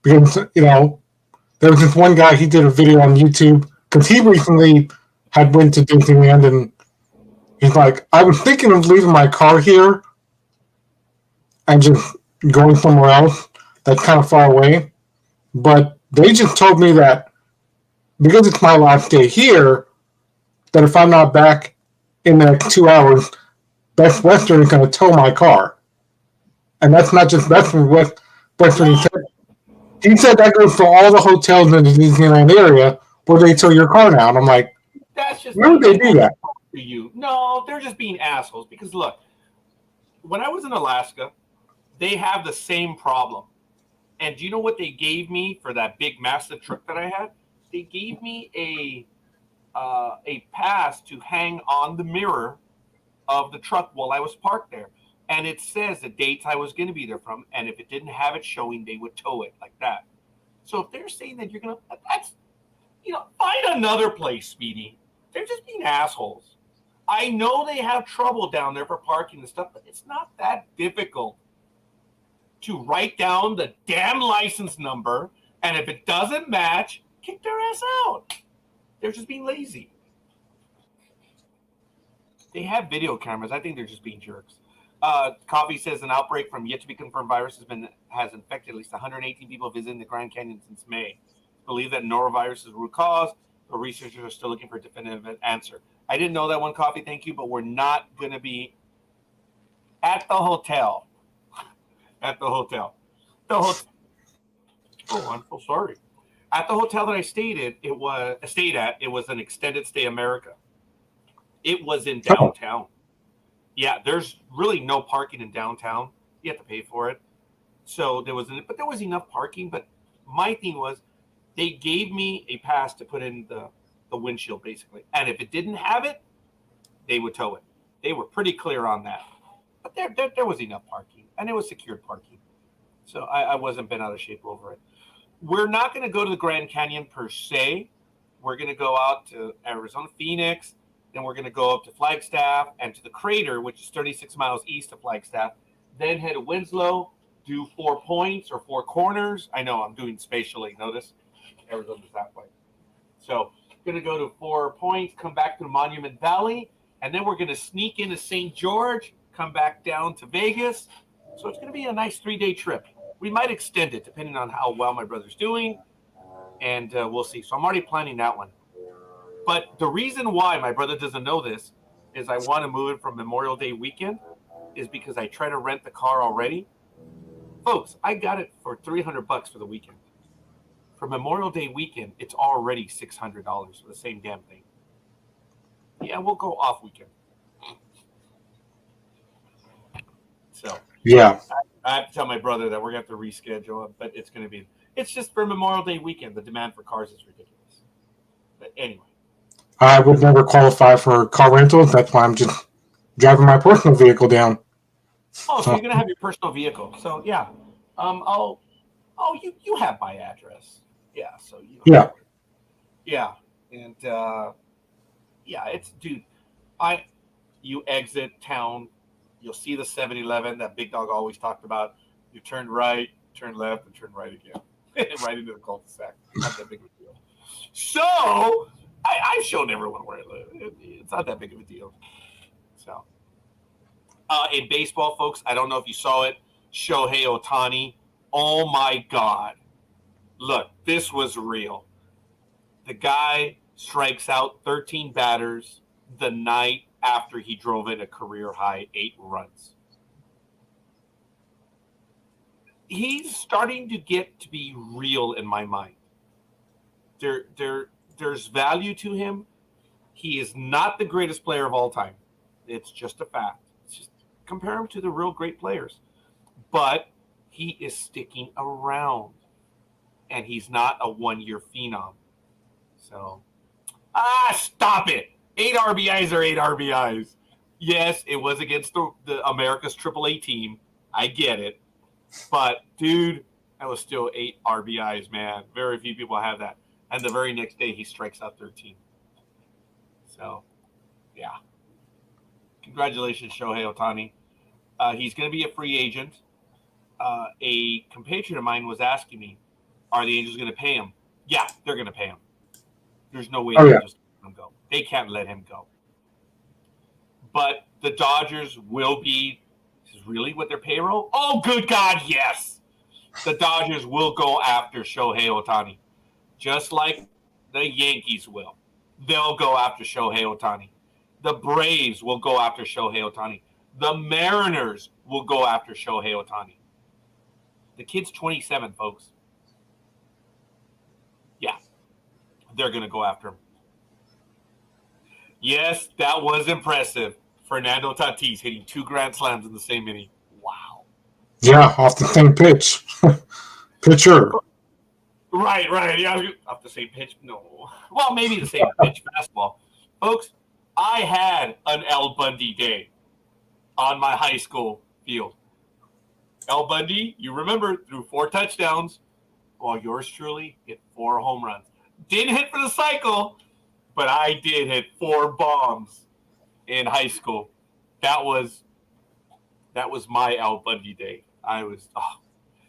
because there was this one guy, he did a video on YouTube because he recently had went to Disneyland, and he's like, I was thinking of leaving my car here and just going somewhere else that's kind of far away, but they just told me that because it's my last day here, that if I'm not back in the next 2 hours, Best Western is going to tow my car. And that's not just Western. Western he said that goes for all the hotels in the Disneyland area where they tow your car now. And I'm like, that's just where would they do that? To you. No, they're just being assholes. Because look, when I was in Alaska, they have the same problem. And do you know what they gave me for that big, massive truck that I had? They gave me a pass to hang on the mirror of the truck while I was parked there. And it says the dates I was going to be there from. And if it didn't have it showing, they would tow it like that. So if they're saying that you're going to, that's, find another place, Speedy. They're just being assholes. I know they have trouble down there for parking and stuff, but it's not that difficult to write down the damn license number. And if it doesn't match, kick their ass out. They're just being lazy. They have video cameras. I think they're just being jerks. Coffee says an outbreak from yet to be confirmed virus has infected at least 118 people visiting the Grand Canyon since May. Believe that norovirus is the root cause, but researchers are still looking for a definitive answer. I didn't know that one, Coffee. Thank you, but we're not going to be at the hotel. At the hotel. Oh, I'm so sorry. At the hotel that I stayed at, it was an extended stay America. It was in downtown. Yeah, there's really no parking in downtown. You have to pay for it. So there was enough parking. But my thing was, they gave me a pass to put in the windshield, basically. And if it didn't have it, they would tow it. They were pretty clear on that. But there was enough parking, and it was secured parking. So I wasn't bent out of shape over it. We're not going to go to the Grand Canyon per se. We're going to go out to Arizona, Phoenix. Then we're going to go up to Flagstaff and to the crater, which is 36 miles east of Flagstaff. Then head to Winslow, do 4 points or 4 corners. I know I'm doing spatially. Notice Arizona's that way. So going to go to 4 points, come back to Monument Valley, and then we're going to sneak into St. George, come back down to Vegas. So it's going to be a nice 3-day trip. We might extend it depending on how well my brother's doing, and we'll see. So I'm already planning that one. But the reason why my brother doesn't know this is I want to move it from Memorial Day weekend is because I try to rent the car already. Folks, I got it for $300 for the weekend. For Memorial Day weekend, it's already $600 for the same damn thing. Yeah, we'll go off weekend. So yeah, I have to tell my brother that we're going to have to reschedule it, but it's just for Memorial Day weekend. The demand for cars is ridiculous. But anyway. I would never qualify for car rentals. That's why I'm just driving my personal vehicle down. Oh, so you're gonna have your personal vehicle. So yeah. You have my address. Yeah, so yeah. Yeah. And it's dude, you exit town, you'll see the 7-Eleven that Big Dog always talked about. You turn right, turn left, and turn right again. Right into the cul-de-sac. Not that big of a deal. So I've shown everyone where I live. It's not that big of a deal. So, in baseball, folks, I don't know if you saw it. Shohei Ohtani. Oh my God! Look, this was real. The guy strikes out 13 batters the night after he drove in a career high 8 runs. He's starting to get to be real in my mind. There's value to him. He is not the greatest player of all time. It's just a fact. Just compare him to the real great players. But he is sticking around. And he's not a one-year phenom. So, stop it. 8 RBIs are 8 RBIs. Yes, it was against the America's AAA team. I get it. But, dude, that was still 8 RBIs, man. Very few people have that. And the very next day, he strikes out 13. So, yeah. Congratulations, Shohei Ohtani. He's going to be a free agent. A compatriot of mine was asking me, are the Angels going to pay him? Yeah, they're going to pay him. There's no way they just let him go. They can't let him go. But the Dodgers will be really with their payroll? Oh, good God, yes. The Dodgers will go after Shohei Ohtani, just like the Yankees will. They'll go after Shohei Ohtani. The Braves will go after Shohei Ohtani. The Mariners will go after Shohei Ohtani. The kid's 27, folks. Yeah, they're going to go after him. Yes, that was impressive. Fernando Tatis hitting 2 grand slams in the same inning. Wow. Yeah, off the same pitch. Pitcher. Right. Yeah, off the same pitch. No. Well, maybe the same pitch fastball. Folks, I had an Al Bundy day on my high school field. Al Bundy, you remember, threw 4 touchdowns, while yours truly hit 4 home runs. Didn't hit for the cycle, but I did hit 4 bombs in high school. That was my Al Bundy day.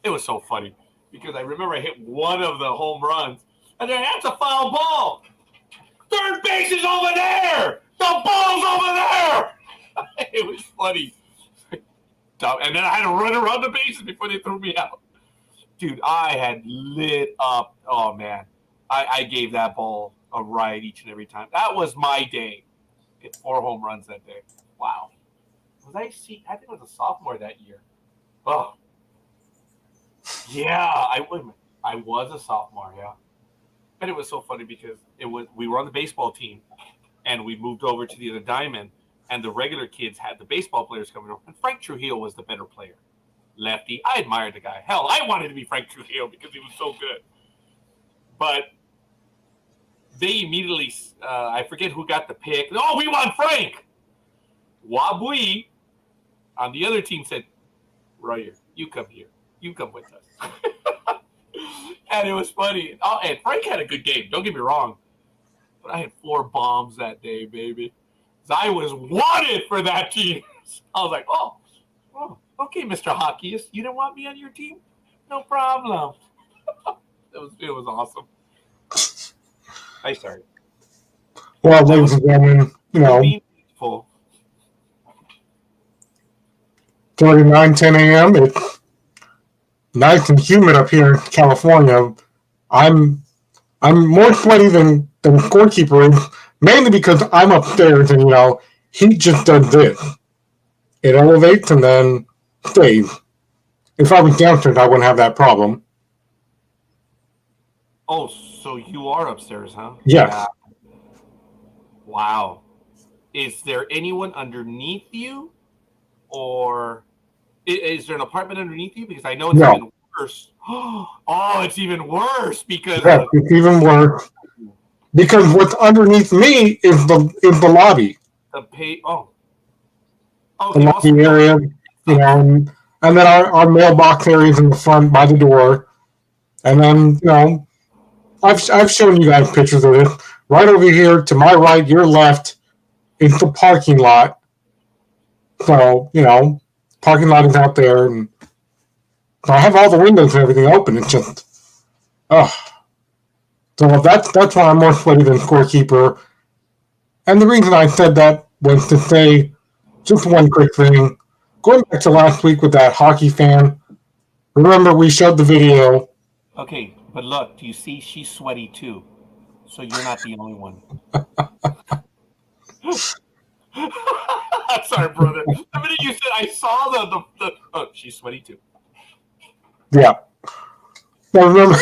It was so funny because I remember I hit one of the home runs, and then that's a foul ball. Third base is over there. The ball's over there. It was funny. And then I had to run around the bases before they threw me out. Dude, I had lit up. Oh, man. I gave that ball a ride each and every time. That was my day. Hit 4 home runs that day. Wow. I think I was a sophomore that year. Oh. Yeah, I was a sophomore, yeah. But it was so funny because we were on the baseball team, and we moved over to the other diamond, and the regular kids had the baseball players coming over, and Frank Trujillo was the better player. Lefty. I admired the guy. Hell, I wanted to be Frank Trujillo because he was so good. But they immediately, I forget who got the pick. Oh, we want Frank! Wabui on the other team said, Royer, you come here. You come with us. And it was funny. Oh, and Frank had a good game. Don't get me wrong. But I had 4 bombs that day, baby. I was wanted for that team. I was like, oh, okay, Mr. Hockeyist. You don't want me on your team? No problem. It was awesome. I started. Well, ladies and gentlemen, Meaningful. 10 a.m. It's nice and humid up here in California. I'm more sweaty than Scorekeeper is, mainly because I'm upstairs and, he just does this. It elevates and then stays. If I was downstairs, I wouldn't have that problem. Oh, so you are upstairs, huh? Yes. Yeah. Wow. Is there anyone underneath you? Or is there an apartment underneath you? Because I know it's even worse. Oh, it's even worse because it's even worse. Because what's underneath me is the lobby. The lobby area, and then our mailbox area is in the front by the door. And then, I've shown you guys pictures of this. Right over here to my right, your left, is the parking lot. So, parking lot is out there, and so I have all the windows and everything open. It's just, So that's why I'm more sweaty than Scorekeeper. And the reason I said that was to say just one quick thing. Going back to last week with that hockey fan, remember we showed the video. Okay, but look, do you see she's sweaty too? So you're not the only one. I'm sorry, brother. The minute you said I saw the oh, she's sweaty too. Yeah. Now remember,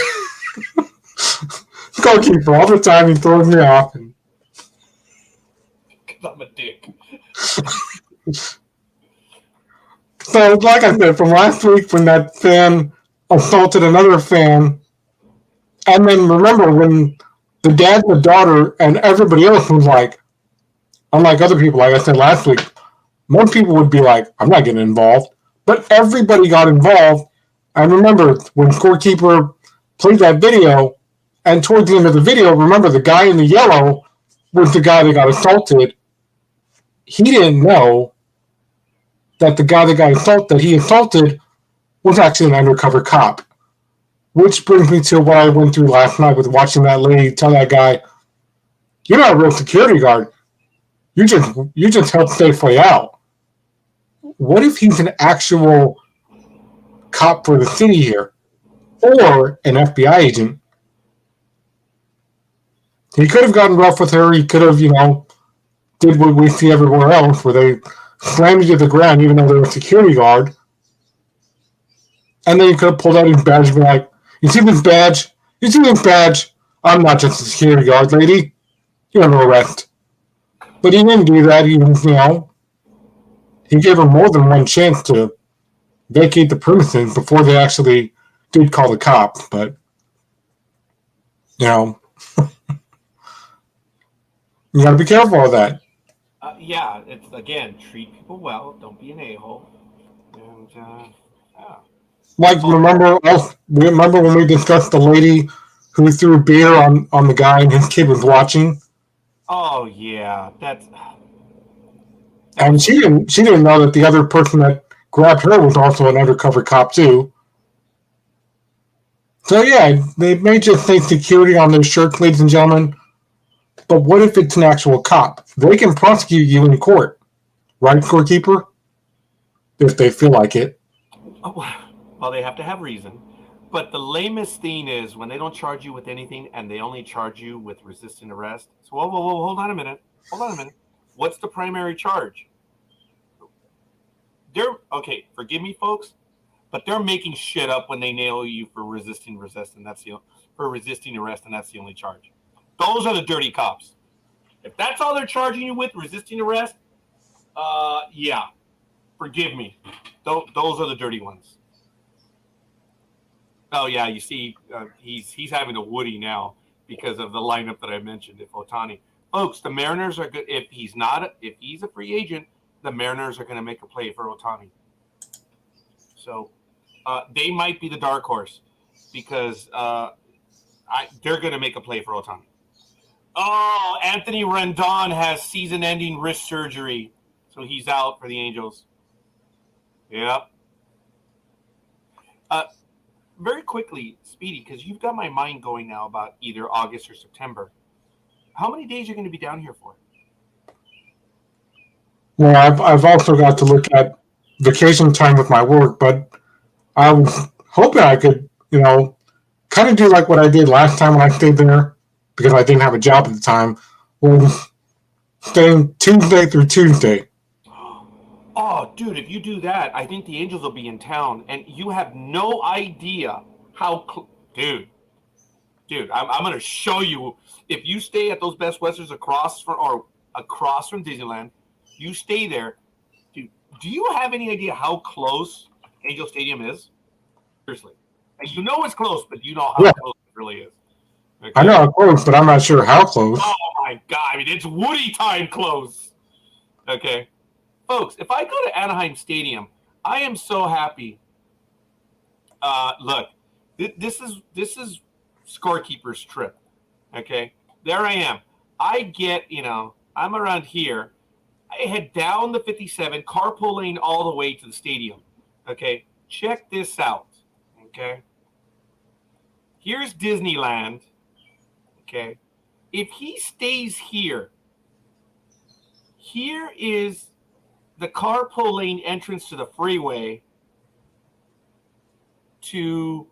Scorekeeper, all the time he throws me off. Because I'm a dick. So, like I said, from last week when that fan assaulted another fan, and then remember when the dad, the daughter, and everybody else was like, unlike other people, like I said last week, most people would be like, I'm not getting involved. But everybody got involved. I remember when Scorekeeper played that video, and towards the end of the video, remember the guy in the yellow was the guy that got assaulted. He didn't know that the guy that he assaulted was actually an undercover cop. Which brings me to what I went through last night with watching that lady tell that guy, "You're not a real security guard. You just help safely out." What if he's an actual cop for the city here, or an FBI agent? He could have gotten rough with her. He could have, did what we see everywhere else, where they slammed you to the ground even though they're a security guard. And then he could have pulled out his badge and be like, "You see this badge? You see this badge? I'm not just a security guard, lady. You're under arrest." But he didn't do that. He gave her more than one chance to vacate the premises before they actually did call the cops. But, you got to be careful of that. Yeah, it's, again, treat people well. Don't be an a-hole. And, yeah. Like, remember when we discussed the lady who threw beer on the guy and his kid was watching? Oh, yeah. And she didn't know that the other person that grabbed her was also an undercover cop too. So yeah, they may just say security on their shirts, ladies and gentlemen. But what if it's an actual cop? They can prosecute you in court, right, Scorekeeper? If they feel like it. Oh, well, they have to have reason. But the lamest thing is when they don't charge you with anything and they only charge you with resisting arrest. So, whoa, hold on a minute. What's the primary charge? Okay, forgive me, folks, but they're making shit up when they nail you for resisting arrest, and that's the only charge. Those are the dirty cops. If that's all they're charging you with, resisting arrest, yeah, forgive me. Those are the dirty ones. Oh yeah, you see, he's having a Woody now because of the lineup that I mentioned. If Ohtani, folks, the Mariners are good. If he's a free agent, the Mariners are going to make a play for Ohtani. So they might be the dark horse because they're going to make a play for Ohtani. Oh, Anthony Rendon has season-ending wrist surgery, so he's out for the Angels. Yep. Very quickly, Speedy, because you've got my mind going now about either August or September. How many days are you going to be down here for? Well, I've also got to look at vacation time with my work, but I was hoping I could, kind of do like what I did last time when I stayed there, because I didn't have a job at the time, was staying Tuesday through Tuesday. Oh, dude, if you do that, I think the Angels will be in town, and you have no idea how... Dude, I'm going to show you. If you stay at those Best Westerns across from Disneyland, you stay there. Dude, do you have any idea how close Angel Stadium is? Seriously. And you know it's close, but you know how close it really is. Okay? I know how close, but I'm not sure how close. Oh, my God. I mean, it's Woody time close. Okay. Folks, if I go to Anaheim Stadium, I am so happy. Look, this is Scorekeeper's trip. Okay. There I am. I get, I'm around here. I head down the 57, carpool lane all the way to the stadium. Okay. Check this out. Okay. Here's Disneyland. Okay. If he stays here is the carpool lane entrance to the freeway to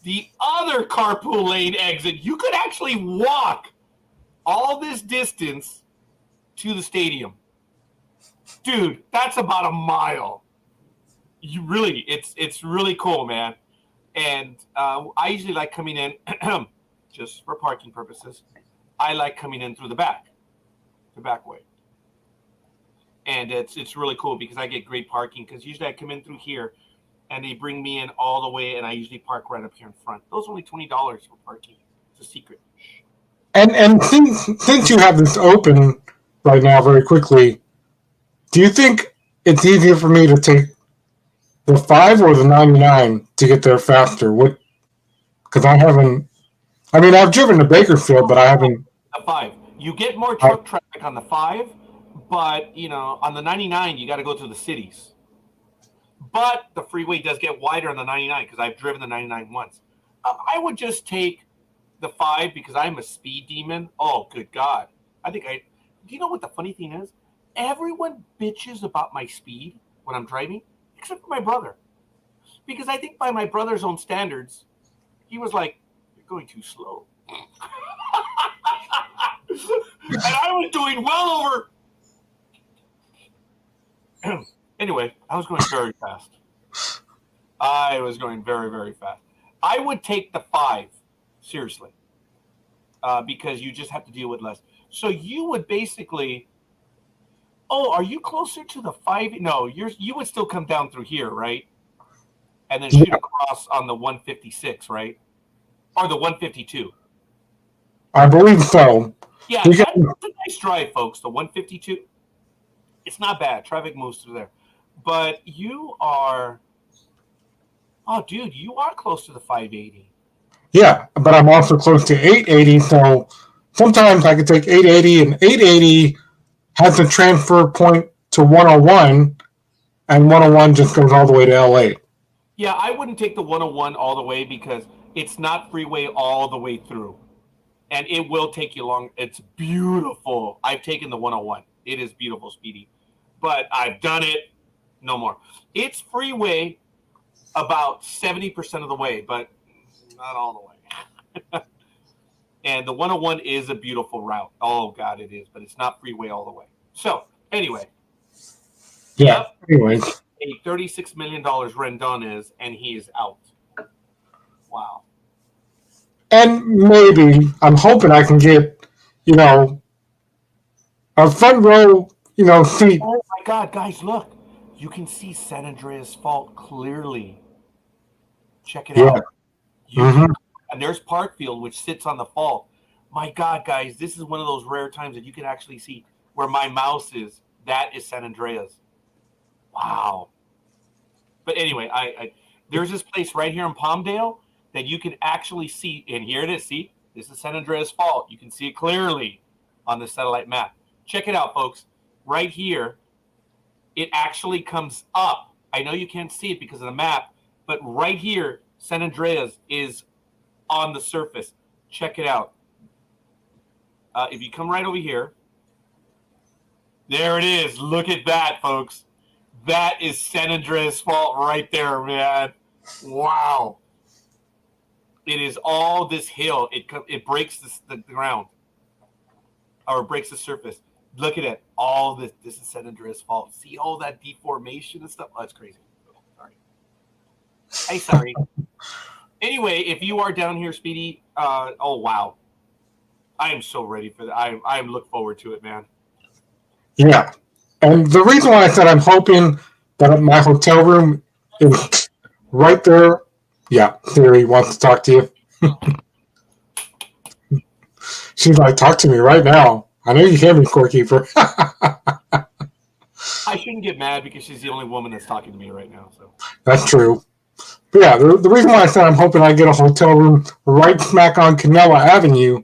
the other carpool lane exit. You could actually walk all this distance to the stadium. Dude, that's about a mile. It's really cool, man. And I usually like coming in just for parking purposes. I like coming in through the back way. And it's really cool because I get great parking because usually I come in through here and they bring me in all the way and I usually park right up here in front. Those are only $20 for parking. It's a secret. And since you have this open right now very quickly, do you think it's easier for me to take the 5 or the 99 to get there faster. Because I haven't. I mean, I've driven to Bakersfield, but I haven't. The 5. You get more truck traffic on the 5, but on the 99 you got to go through the cities. But the freeway does get wider on the 99 because I've driven the 99 once. I would just take the 5 because I'm a speed demon. Oh, good God! Do you know what the funny thing is? Everyone bitches about my speed when I'm driving, except for my brother, because I think by my brother's own standards, he was like, "You're going too slow," and I was doing well over. Anyway, I was going very fast. I was going very, very fast. I would take the 5, seriously, because you just have to deal with less. So you would basically. Oh, are you closer to the 5? No, you would still come down through here, right? And then shoot across on the 156, right? Or the 152. I believe so. Yeah, that's a nice drive, folks. The 152. It's not bad. Traffic moves through there. But you are. Oh, dude, you are close to the 580. Yeah, but I'm also close to 880, so sometimes I could take 880, and 880 has a transfer point to 101, and 101 just goes all the way to LA. Yeah, I wouldn't take the 101 all the way because it's not freeway all the way through. And it will take you long. It's beautiful. I've taken the 101. It is beautiful, Speedy. But I've done it. No more. It's freeway about 70% of the way, but not all the way. And the 101 is a beautiful route. Oh, God, it is. But it's not freeway all the way. So, anyway. Yeah, anyways. A $36 million Rendon is, and he is out. Wow. And maybe, I'm hoping I can get, a front row, seat. Oh, my God, guys, look. You can see San Andreas Fault clearly. Check it out. And there's Parkfield, which sits on the fault. My God, guys, this is one of those rare times that you can actually see where my mouse is. That is San Andreas. Wow. But anyway, there's this place right here in Palmdale that you can actually see. And here it is. See, this is San Andreas Fault. You can see it clearly on the satellite map. Check it out, folks. Right here, it actually comes up. I know you can't see it because of the map, but right here, San Andreas is on the surface. Check it out. If you come right over here, there it is. Look at that, folks. That is San Andreas Fault right there, man. Wow. It is all this hill. It breaks the ground, or it breaks the surface. Look at it. All this. This is San Andreas Fault. See all that deformation and stuff? Oh, that's crazy. Sorry. Sorry. Anyway, if you are down here, Speedy, oh, wow. I am so ready for that. I look forward to it, man. Yeah. And the reason why I said I'm hoping that my hotel room is right there. Yeah, Theory wants to talk to you. She's like, talk to me right now. I know you hear me, Scorekeeper. I shouldn't get mad because she's the only woman that's talking to me right now. So that's true. But yeah, the reason why I said I'm hoping I get a hotel room right smack on Canela Avenue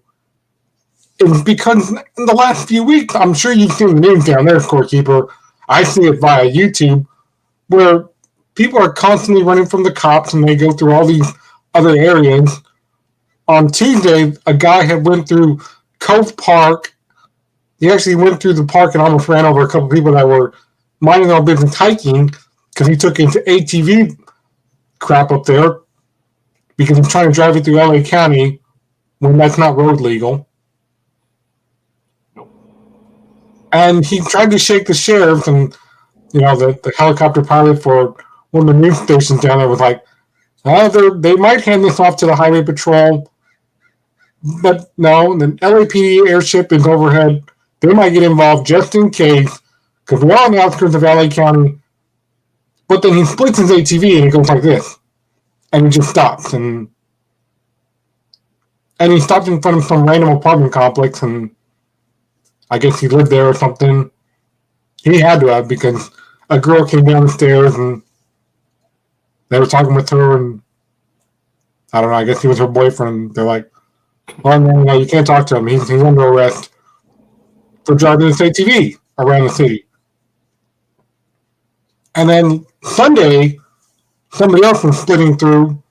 is because in the last few weeks, I'm sure you've seen the news down there, Scorekeeper. I see it via YouTube, where people are constantly running from the cops and they go through all these other areas. On Tuesday, a guy had went through Cove Park. He actually went through the park and almost ran over a couple people that were minding their business hiking because he took into ATV crap up there because he's trying to drive it through LA County when that's not road legal. And he tried to shake the sheriff, and the helicopter pilot for one of the news stations down there was like, they might hand this off to the highway patrol, but no, the LAPD airship is overhead. They might get involved just in case, because we're on the outskirts of LA County. But then he splits his ATV and it goes like this, and he just stops, and he stopped in front of some random apartment complex, and I guess he lived there or something. He had to have, because a girl came down the stairs and they were talking with her, and I don't know, I guess he was her boyfriend. They're like, well, no, you can't talk to him. He's under arrest for driving this ATV around the city. And then Sunday, somebody else was splitting through,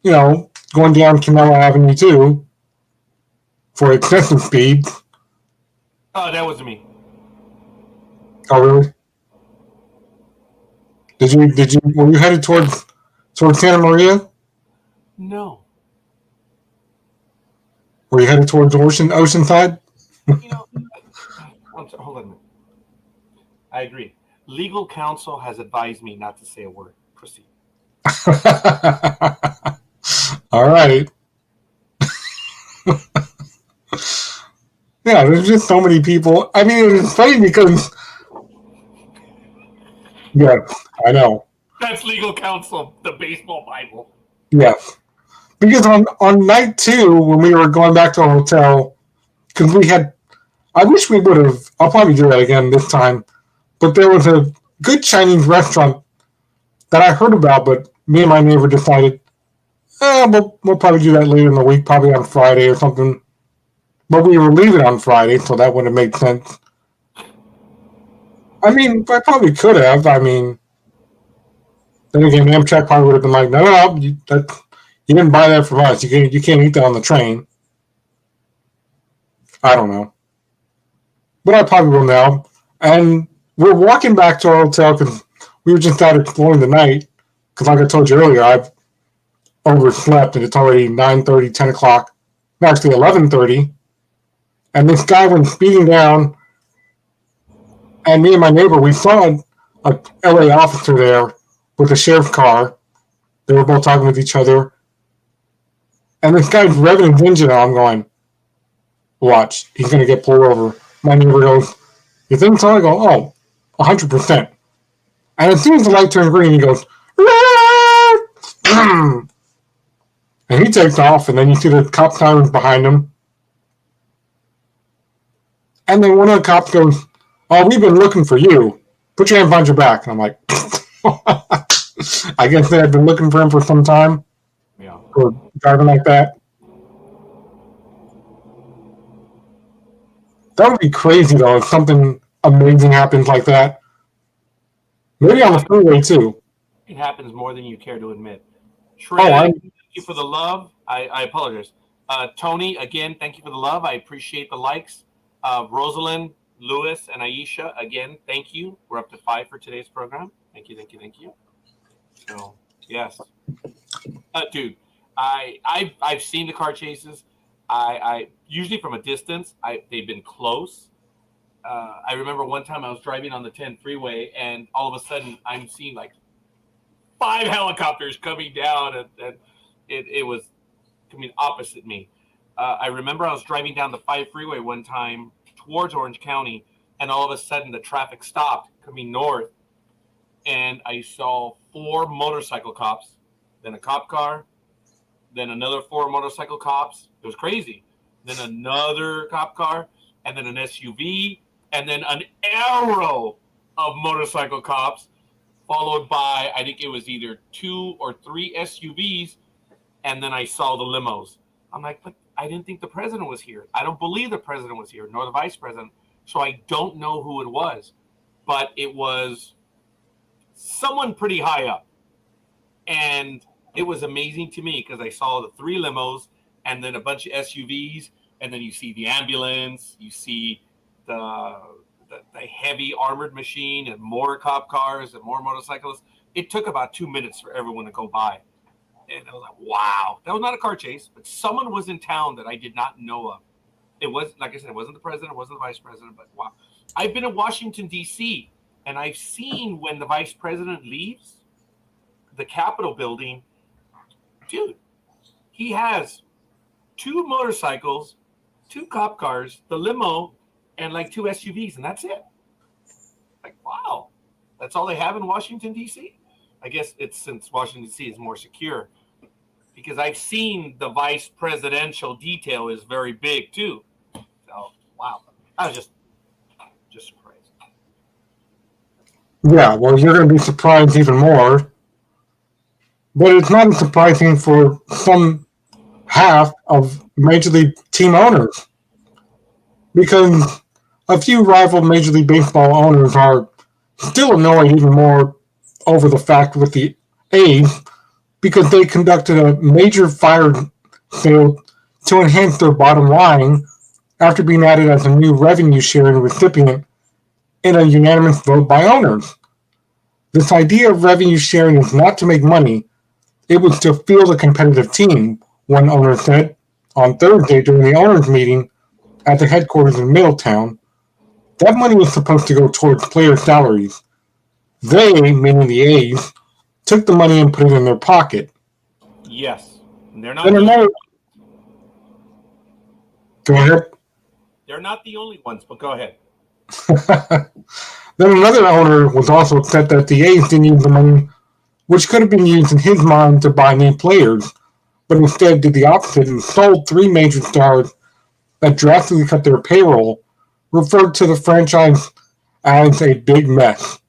going down Canela Avenue too for excessive speed. Oh, that wasn't me. Oh, really? Were you headed towards Santa Maria? No. Were you headed towards Oceanside? Hold on a minute. I agree. Legal counsel has advised me not to say a word. Proceed. All right. Yeah, there's just so many people. I mean, it was funny because, yeah, I know. That's legal counsel, the baseball Bible. Yes. Because on night 2, when we were going back to our hotel, because I wish we would have, I'll probably do that again this time, but there was a good Chinese restaurant that I heard about, but me and my neighbor decided, we'll probably do that later in the week, probably on Friday or something. But we were leaving on Friday, so that wouldn't make sense. I mean, I probably could have. I mean, then again, Amtrak probably would have been like, no, you didn't buy that from us. You can't eat that on the train. I don't know. But I probably will now. And we're walking back to our hotel because we were just out exploring the night. Because like I told you earlier, I've overslept and it's already 9:30, 10 o'clock. Actually, 11:30. And this guy went speeding down. And me and my neighbor, we saw a LA officer there with a sheriff's car. They were both talking with each other. And this guy's revving his engine, and I'm going, watch, he's going to get pulled over. My neighbor goes, you think so? I go, 100%. And as soon as the light turned green, he goes, and he takes off, and then you see the cop sirens behind him. And then one of the cops goes, oh, we've been looking for you. Put your hand behind your back. And I'm like, I guess they had been looking for him for some time. Yeah. For driving like that. That would be crazy, though, if something amazing happens like that. Maybe on the freeway, too. It happens more than you care to admit. Oh, Trey, thank you for the love. I apologize. Tony, again, thank you for the love. I appreciate the likes. Rosalind, Lewis, and Aisha, again, thank you. We're up to 5 for today's program. Thank you. So, yes. Dude, I've seen the car chases. I usually from a distance. They've been close. I remember one time I was driving on the 10 freeway, and all of a sudden I'm seeing like 5 helicopters coming down, and it was coming opposite me. I remember I was driving down the 5 freeway one time towards Orange County, and all of a sudden the traffic stopped coming north, and I saw 4 motorcycle cops, then a cop car, then another 4 motorcycle cops. It was crazy. Then another cop car, and then an SUV, and then an arrow of motorcycle cops, followed by, I think it was either 2 or 3 SUVs, and then I saw the limos. I'm like, but I didn't think the president was here. I don't believe the president was here, nor the vice president. So I don't know who it was, but it was someone pretty high up. And it was amazing to me because I saw the 3 limos and then a bunch of SUVs, and then you see the ambulance, you see the heavy armored machine and more cop cars and more motorcyclists. It took about 2 minutes for everyone to go by. And I was like, wow, that was not a car chase, but someone was in town that I did not know of. It was, like I said, it wasn't the president, it wasn't the vice president, but wow. I've been in Washington, D.C., and I've seen when the vice president leaves the Capitol building, dude, he has 2 motorcycles, 2 cop cars, the limo, and like 2 SUVs, and that's it. Like, wow, that's all they have in Washington, D.C.? I guess it's since Washington, D.C. is more secure, because I've seen the vice presidential detail is very big too. So, wow. I was just surprised. Yeah, well, you're going to be surprised even more. But it's not surprising for some half of Major League team owners because a few rival Major League Baseball owners are still annoyed even more over the fact with the A's because they conducted a major fire sale to enhance their bottom line after being added as a new revenue sharing recipient in a unanimous vote by owners. This idea of revenue sharing is not to make money, it was to field a competitive team, one owner said on Thursday during the owners' meeting at the headquarters in Middletown. That money was supposed to go towards player salaries. They, meaning the A's, took the money and put it in their pocket. Yes. And they're not Then the only another. Go ahead. They're not the only ones, but go ahead. Then another owner was also upset that the A's didn't use the money, which could have been used in his mind to buy new players, but instead did the opposite and sold three major stars that drastically cut their payroll, referred to the franchise as a big mess.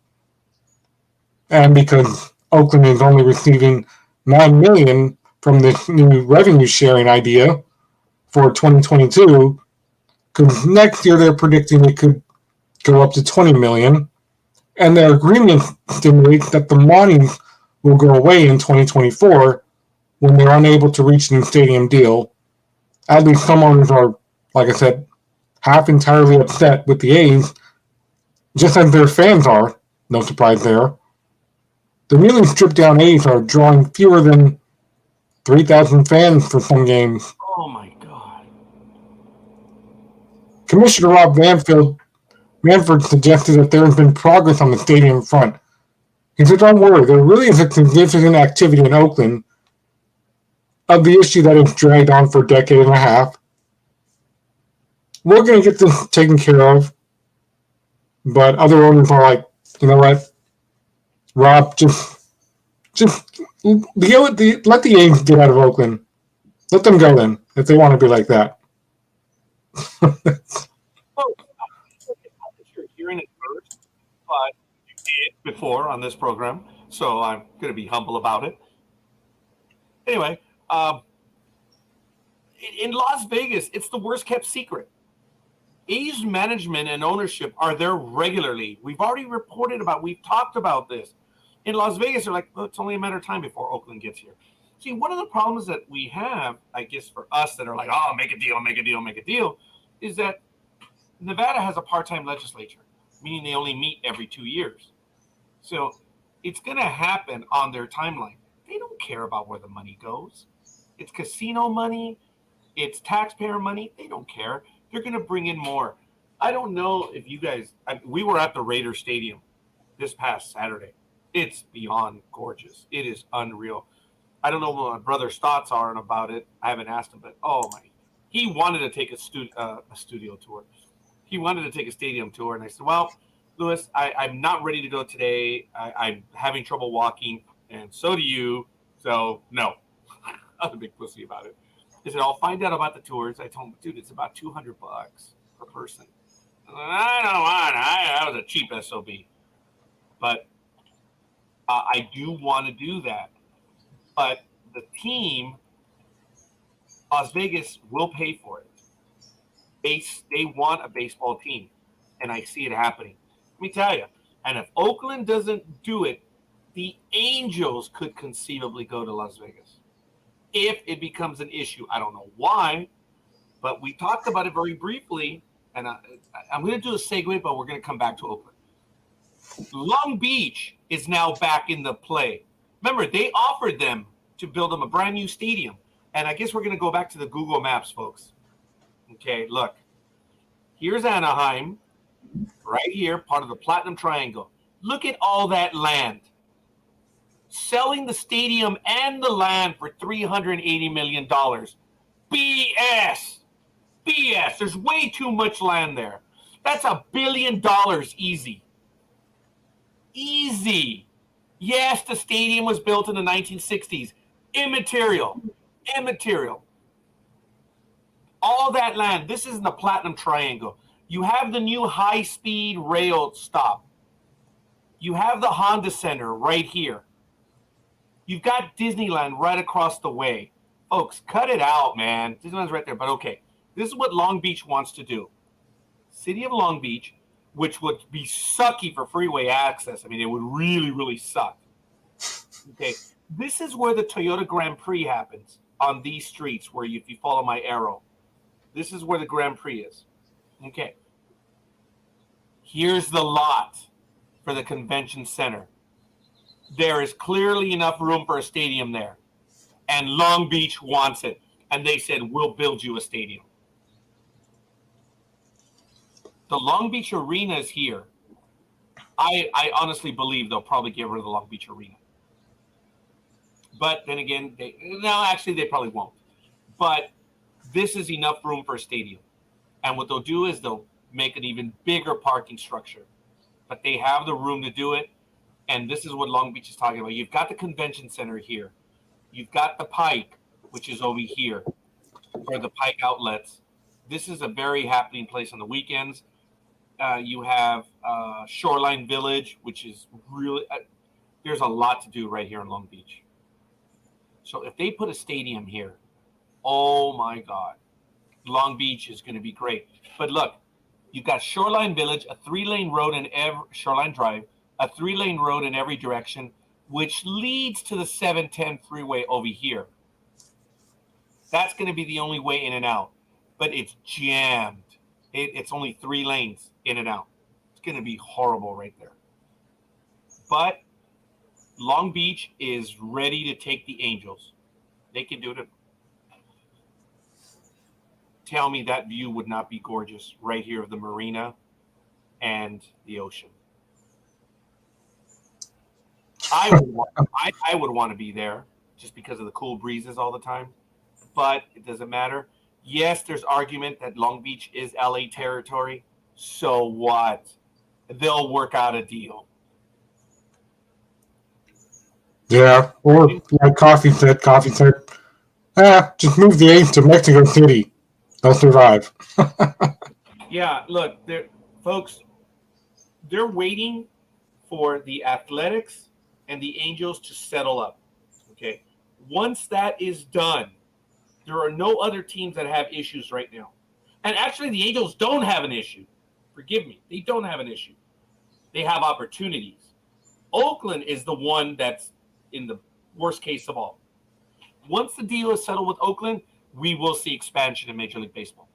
And because Oakland is only receiving $9 million from this new revenue sharing idea for 2022, because next year they're predicting it could go up to $20 million, and their agreement stipulates that the money will go away in 2024 when they're unable to reach a new stadium deal. At least some owners are, like I said, half entirely upset with the A's, just as their fans are. No surprise there. The newly stripped down A's are drawing fewer than 3,000 fans for some games. Oh my God. Commissioner Rob Manfred suggested that there has been progress on the stadium front. He said, "Don't worry, there really is a significant activity in Oakland of the issue that has dragged on for a decade and a half. We're going to get this taken care of." But other owners are like, you know what, Rob, just let the A's get out of Oakland. Let them go then, if they want to be like that. Well, you're hearing it first, but you did before on this program, so I'm going to be humble about it. Anyway, in Las Vegas, it's the worst kept secret. A's management and ownership are there regularly. We've already reported about, we've talked about this. In Las Vegas, they're like, well, it's only a matter of time before Oakland gets here. See, one of the problems that we have, I guess, for us that are like, oh, make a deal, make a deal, make a deal, is that Nevada has a part-time legislature, meaning they only meet every 2 years. So it's going to happen on their timeline. They don't care about where the money goes. It's casino money. It's taxpayer money. They don't care. They're going to bring in more. I don't know if you guys, we were at the Raiders Stadium this past Saturday. It's beyond gorgeous. It is unreal. I don't know what my brother's thoughts are about it. I haven't asked him, but oh my, he wanted to take a studio tour. He wanted to take a stadium tour, and I said, well, Louis, I'm not ready to go today. I'm having trouble walking, and so do you. So no, I'm a big pussy about it. He said, I'll find out about the tours. I told him, dude, it's about $200 per person. I don't want it. That was a cheap SOB. But I do want to do that. But the team, Las Vegas, will pay for it. They want a baseball team, and I see it happening. Let me tell you. And if Oakland doesn't do it, the Angels could conceivably go to Las Vegas. If it becomes an issue. I don't know why, but we talked about it very briefly, and I'm going to do a segue, but we're going to come back to Oakland. Long Beach is now back in the play. Remember, they offered them to build them a brand new stadium, and I guess we're going to go back to the Google Maps, folks. Okay, look. Here's Anaheim, right here, part of the Platinum Triangle. Look at all that land. Selling the stadium and the land for $380 million. BS. BS. There's way too much land there. That's $1 billion easy. Easy. Yes, the stadium was built in the 1960s. Immaterial. Immaterial. All that land. This is in the Platinum Triangle. You have the new high-speed rail stop. You have the Honda Center right here. You've got Disneyland right across the way. Folks, cut it out, man. Disneyland's right there. But okay, this is what Long Beach wants to do. City of Long Beach, which would be sucky for freeway access. I mean, it would really, really suck. Okay, this is where the Toyota Grand Prix happens on these streets where if you follow my arrow. This is where the Grand Prix is. Okay. Here's the lot for the convention center. There is clearly enough room for a stadium there. And Long Beach wants it. And they said, we'll build you a stadium. The Long Beach Arena is here. I honestly believe they'll probably get rid of the Long Beach Arena. But then again, they probably won't. But this is enough room for a stadium. And what they'll do is they'll make an even bigger parking structure. But they have the room to do it. And this is what Long Beach is talking about. You've got the convention center here. You've got the Pike, which is over here, or the Pike outlets. This is a very happening place on the weekends. You have Shoreline Village, which is really there's a lot to do right here in Long Beach. So if they put a stadium here, oh my God, Long Beach is going to be great. But look, you've got Shoreline Village, a 3-lane road in Shoreline Drive, a 3-lane road in every direction, which leads to the 710 freeway over here. That's going to be the only way in and out, but it's jammed. It's only 3 lanes in and out. It's going to be horrible right there. But Long Beach is ready to take the Angels. They can do it. Tell me that view would not be gorgeous right here of the marina and the ocean. I would want to be there just because of the cool breezes all the time, but it doesn't matter. Yes, there's argument that Long Beach is LA territory. So what? They'll work out a deal. Yeah, or like Coffee said, just move the A's to Mexico City. They'll survive. Yeah, look, folks, they're waiting for the Athletics and the Angels to settle up. Okay. Once that is done, there are no other teams that have issues right now. And actually, the Angels don't have an issue. Forgive me. They don't have an issue. They have opportunities. Oakland is the one that's in the worst case of all. Once the deal is settled with Oakland, we will see expansion in Major League Baseball.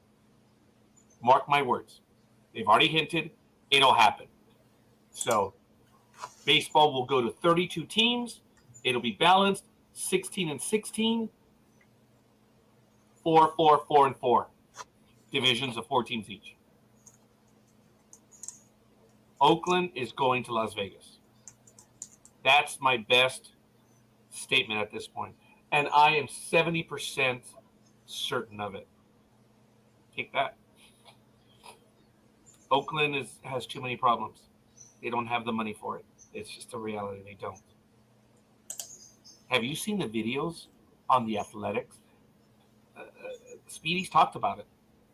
Mark my words. They've already hinted it'll happen. So baseball will go to 32 teams. It'll be balanced, 16 and 16, 4, 4, 4, and 4. Divisions of 4 teams each. Oakland is going to Las Vegas. That's my best statement at this point. And I am 70% certain of it. Take that. Oakland has too many problems. They don't have the money for it. It's just a reality. They don't. Have you seen the videos on the Athletics? Speedy's talked about it,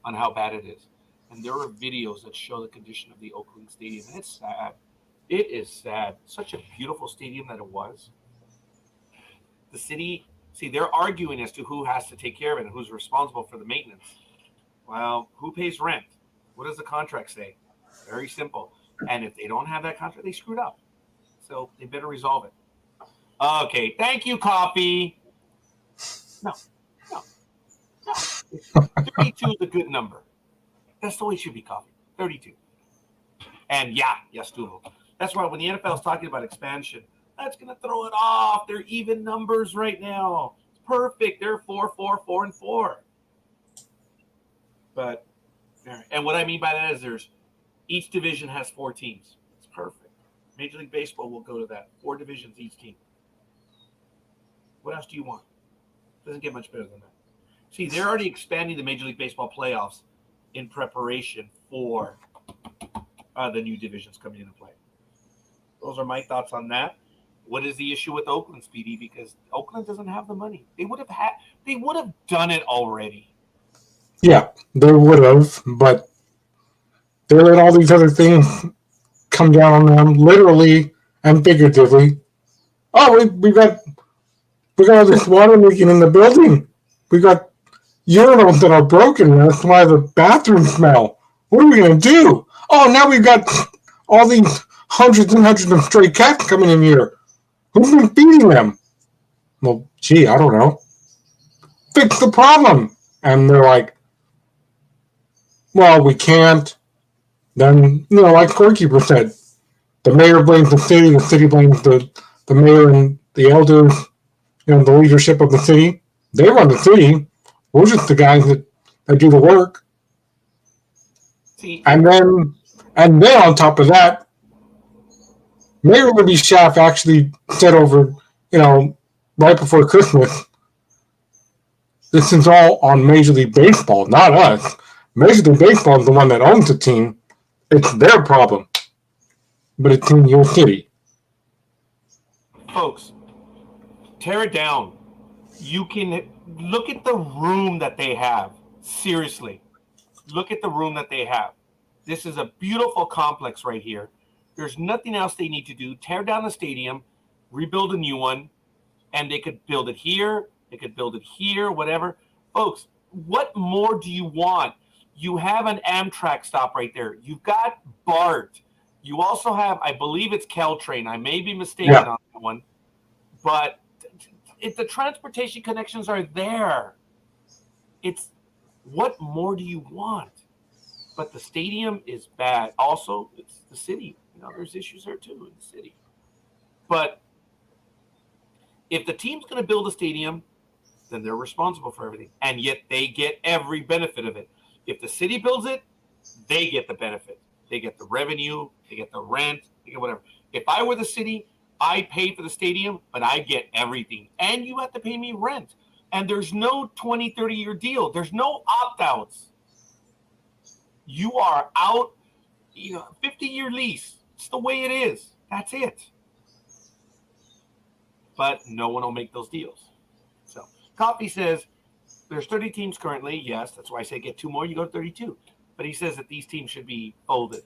on how bad it is. And there are videos that show the condition of the Oakland Stadium. And it's sad. It is sad. Such a beautiful stadium that it was. The city, they're arguing as to who has to take care of it and who's responsible for the maintenance. Well, who pays rent? What does the contract say? Very simple. And if they don't have that contract, they screwed up. So they better resolve it. Okay, thank you, Coffee. No. 32 is a good number. That's the way it should be, Coffee. 32. And yes, Doodle. That's why when the NFL is talking about expansion, that's going to throw it off. They're even numbers right now. It's perfect. They're 4, 4, 4, and 4. But, and what I mean by that is each division has 4 teams. It's perfect. Major League Baseball will go to that. 4 divisions each team. What else do you want? Doesn't get much better than that. See, they're already expanding the Major League Baseball playoffs in preparation for the new divisions coming into play. Those are my thoughts on that. What is the issue with Oakland, Speedy? Because Oakland doesn't have the money. They would have done it already. Yeah, they would have, but they let all these other things come down on them. Literally, and figuratively, oh, we got all this water leaking in the building. We got urinals that are broken. That's why the bathrooms smell. What are we gonna do? Oh, now we've got all these hundreds and hundreds of stray cats coming in here. Who's been feeding them? Well, gee, I don't know. Fix the problem. And they're like, well, we can't. Then, like Scorekeeper said, the mayor blames the city blames the mayor and the elders, the leadership of the city. They run the city. We're just the guys that do the work. See, and then on top of that, Mayor Libby Schaff actually said over, right before Christmas, this is all on Major League Baseball, not us. Major League Baseball is the one that owns the team. It's their problem. But it's in your city. folks, tear it down. You can look at the room that they have. Seriously, look at the room that they have. This is a beautiful complex right here. There's nothing else they need to do. Tear down the stadium, rebuild a new one, and they could build it here. They could build it here, whatever. Folks, what more do you want? You have an Amtrak stop right there. You've got BART. You also have, I believe it's Caltrain. I may be mistaken on that one. But if the transportation connections are there, it's what more do you want? But the stadium is bad. Also, it's the city. There's issues there too in the city. But if the team's going to build a stadium, then they're responsible for everything. And yet they get every benefit of it. If the city builds it, they get the benefit. They get the revenue, they get the rent, they get whatever. If I were the city, I pay for the stadium, but I get everything. And you have to pay me rent. And there's no 20, 30-year deal. There's no opt-outs. You are out, 50-year lease. It's the way it is. That's it. But no one will make those deals. So Coffee says there's 30 teams currently. Yes, that's why I say get 2 more, you go to 32. But he says that these teams should be folded.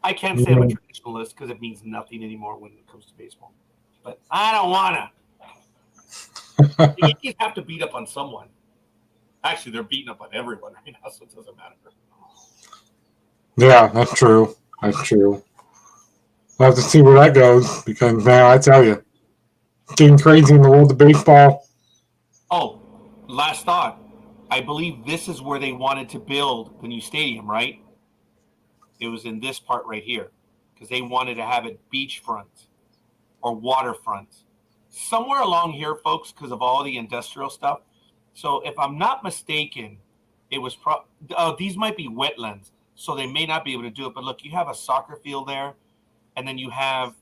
I can't say I'm a traditionalist because it means nothing anymore when it comes to baseball. But I don't want to. The Yankees have to beat up on someone. Actually, they're beating up on everyone right now, so it doesn't matter. Yeah, that's true. That's true. We'll have to see where that goes because now I tell you, it's getting crazy in the world of baseball. Oh, last thought. I believe this is where they wanted to build the new stadium, right? It was in this part right here because they wanted to have it beachfront or waterfront. Somewhere along here, folks, because of all the industrial stuff. So if I'm not mistaken, it was these might be wetlands, so they may not be able to do it. But look, you have a soccer field there, and then you have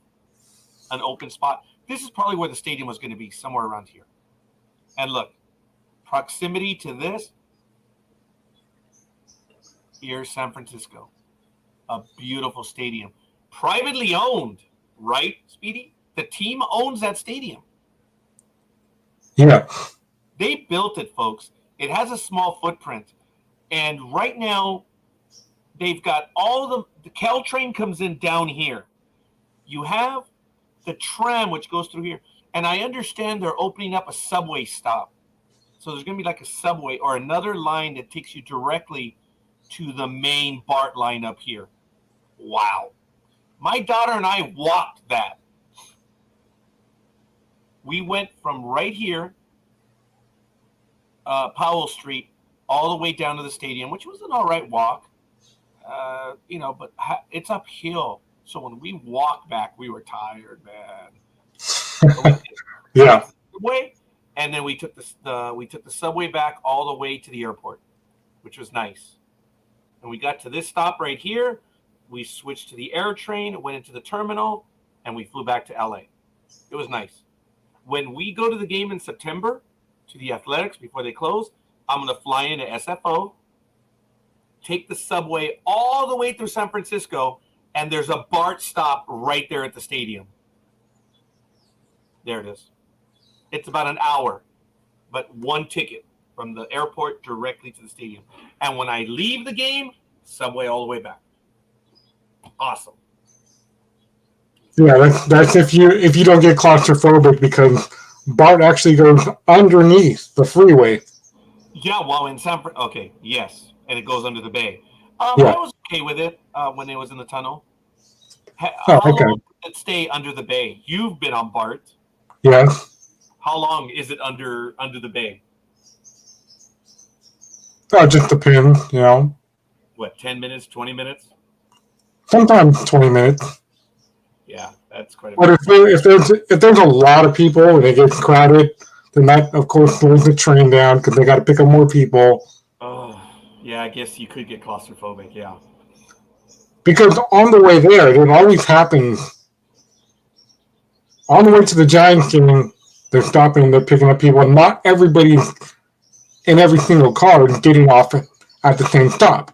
an open spot. This is probably where the stadium was going to be, somewhere around here. And look, proximity to this, here's San Francisco. A beautiful stadium. Privately owned, right, Speedy? The team owns that stadium. Yeah. They built it, folks. It has a small footprint. And right now, they've got all the Caltrain comes in down here. You have the tram, which goes through here. And I understand they're opening up a subway stop. So there's going to be like a subway or another line that takes you directly to the main BART line up here. Wow. My daughter and I walked that. We went from right here, Powell Street, all the way down to the stadium, which was an all right walk, but it's uphill. So when we walked back, we were tired, man. So yeah. Subway, and then we took the subway back all the way to the airport, which was nice. And we got to this stop right here. We switched to the air train, went into the terminal, and we flew back to LA. It was nice. When we go to the game in September, to the Athletics before they close, I'm going to fly into SFO, take the subway all the way through San Francisco, and there's a BART stop right there at the stadium. There it is. It's about an hour, but one ticket from the airport directly to the stadium. And when I leave the game, subway all the way back. Awesome. Yeah, that's if you don't get claustrophobic, because BART actually goes underneath the freeway. Yeah, well, in San okay, yes, and it goes under the bay. Yeah. I was okay with it when it was in the tunnel. Oh, How okay. long did it stay under the bay? You've been on BART. Yes. How long is it under the bay? Oh, it just depends, What, 10 minutes, 20 minutes? Sometimes 20 minutes. Yeah, that's quite a But bit. if there's a lot of people and it gets crowded, then that of course slows the train down because they got to pick up more people. Oh, yeah, I guess you could get claustrophobic. Yeah. Because on the way there, it always happens. On the way to the Giants game, they're stopping, they're picking up people, and not everybody in every single car is getting off at the same stop.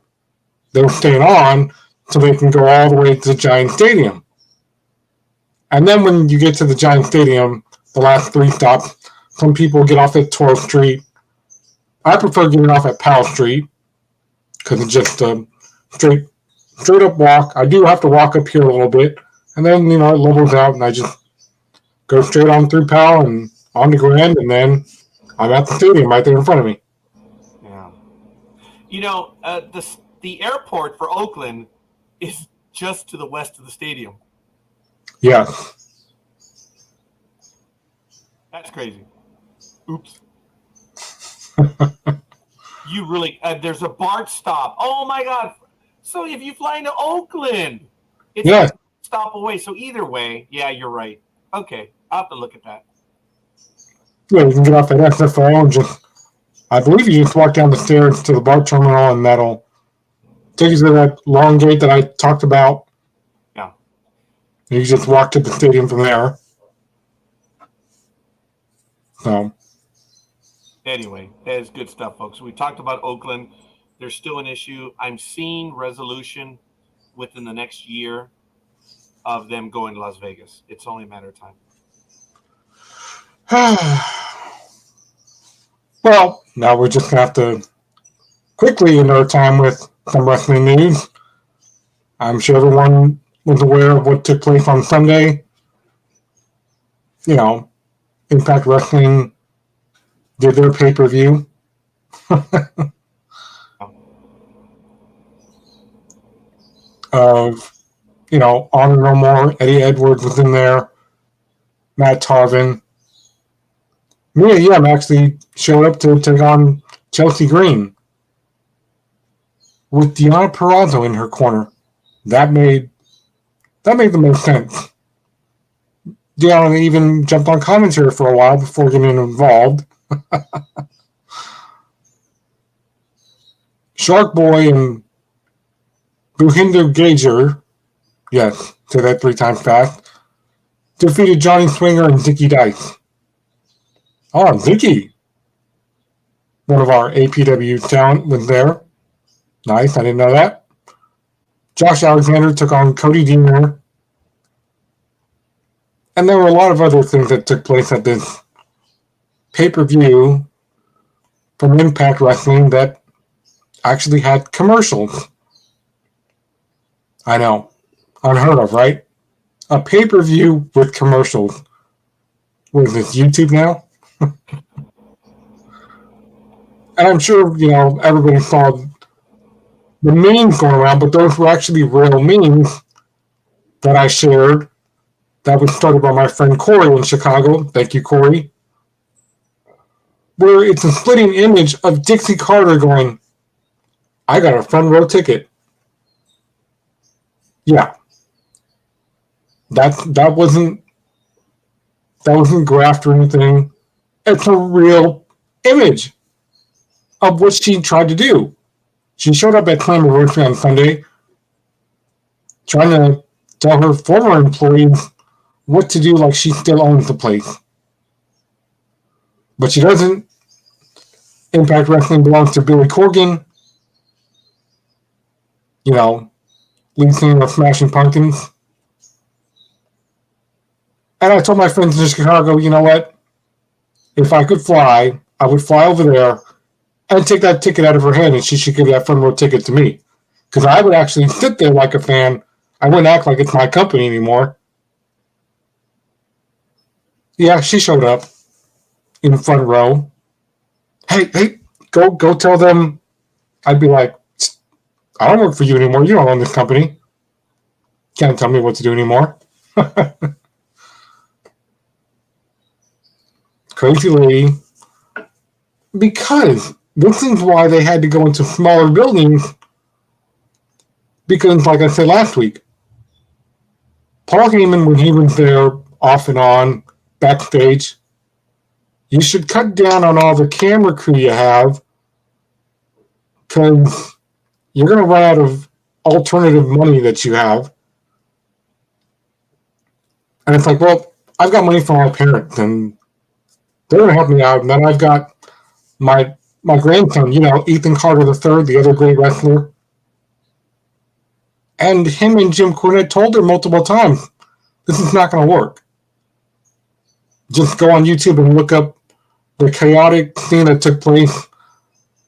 They're staying on so they can go all the way to the Giant Stadium. And then when you get to the Giant Stadium, the last 3 stops, some people get off at 12th Street. I prefer getting off at Powell Street because it's just a straight up walk. I do have to walk up here a little bit, and then it levels out, and I just go straight on through Powell and on to Grand, and then I'm at the stadium right there in front of me. Yeah. The airport for Oakland is just to the west of the stadium. Yeah. That's crazy. Oops. You really there's a BART stop. Oh my God. So if you fly into Oakland, it's Yeah. like a stop away. So either way, yeah, you're right. Okay, I'll have to look at that. Yeah, you can get off at SFO and I believe you just walk down the stairs to the BART terminal, and that'll take you to that long gate that I talked about. Yeah. And you just walk to the stadium from there. So. Anyway, that is good stuff, folks. We talked about Oakland. There's still an issue. I'm seeing resolution within the next year of them going to Las Vegas. It's only a matter of time. Well, now we're just going to have to quickly end our time with some wrestling news. I'm sure everyone was aware of what took place on Sunday. Impact Wrestling did their pay-per-view. Of, Honor No More, Eddie Edwards was in there, Matt Taven. Mia Yim actually showed up to take on Chelsea Green with Deonna Purrazzo in her corner. That made the most sense. Deonna even jumped on commentary for a while before getting involved. Shark Boy and Buhinder Gager, yes, say that 3 times fast, defeated Johnny Swinger and Zicky Dice. Oh, Zicky, one of our APW talent, was there. Nice, I didn't know that. Josh Alexander took on Cody Deaner. And there were a lot of other things that took place at this pay-per-view from Impact Wrestling that actually had commercials. I know. Unheard of, right? A pay-per-view with commercials. What is this, YouTube now? And I'm sure, everybody saw the memes going around, but those were actually real memes that I shared that was started by my friend Corey in Chicago. Thank you, Corey. Where it's a splitting image of Dixie Carter going, I got a front row ticket. Yeah. That wasn't graphed or anything. It's a real image of what she tried to do. She showed up at Slammiversary on Sunday trying to tell her former employees what to do like she still owns the place. But she doesn't. Impact Wrestling belongs to Billy Corgan. Lead singer of Smashing Pumpkins. And I told my friends in Chicago, you know what? If I could fly, I would fly over there and take that ticket out of her hand, and she should give that front row ticket to me. Because I would actually sit there like a fan. I wouldn't act like it's my company anymore. Yeah, she showed up in the front row. Hey, go tell them. I'd be like, I don't work for you anymore. You don't own this company. Can't tell me what to do anymore. Crazy lady. Because this is why they had to go into smaller buildings. Because, like I said last week, Paul Heyman, when he was there off and on, backstage, you should cut down on all the camera crew you have because you're going to run out of alternative money that you have. And it's like, well, I've got money from my parents, and they're going to help me out. And then I've got my grandson, Ethan Carter III, the other great wrestler. And him and Jim Cornette told her multiple times, this is not going to work. Just go on YouTube and look up the chaotic scene that took place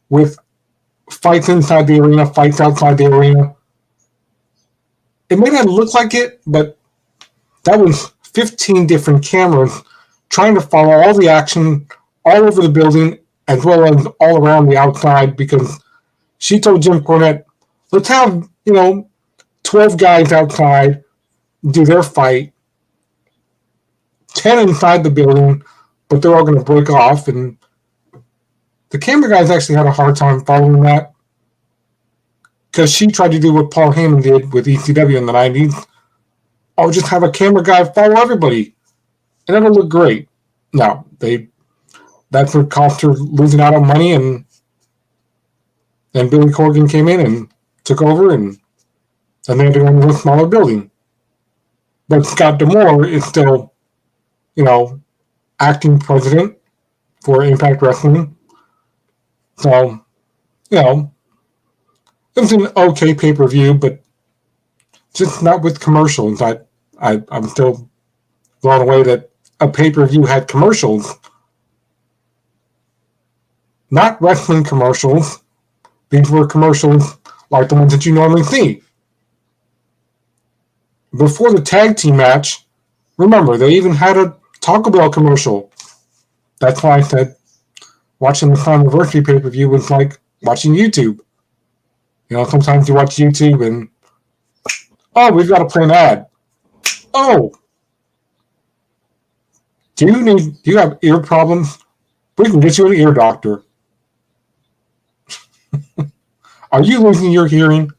with fights inside the arena, fights outside the arena. It may not look like it, but that was 15 different cameras trying to follow all the action all over the building as well as all around the outside because she told Jim Cornette, let's have, 12 guys outside do their fight, 10 inside the building, but they're all going to break off. And the camera guys actually had a hard time following that because she tried to do what Paul Heyman did with ECW in the 90s. Or just have a camera guy follow everybody. And it'll look great. Now, that's what cost her losing out on money, and then Billy Corgan came in and took over, and they had to go into a smaller building. But Scott D'Amore is still, acting president for Impact Wrestling. So, it was an okay pay-per-view, but just not with commercials. I'm still blown away that a pay-per-view had commercials. Not wrestling commercials. These were commercials like the ones that you normally see. Before the tag team match, remember, they even had a Taco Bell commercial. That's why I said watching the Slammiversary pay-per-view was like watching YouTube. Sometimes you watch YouTube and, we've got to play an ad. Oh, do you have ear problems? We can get you an ear doctor. Are you losing your hearing?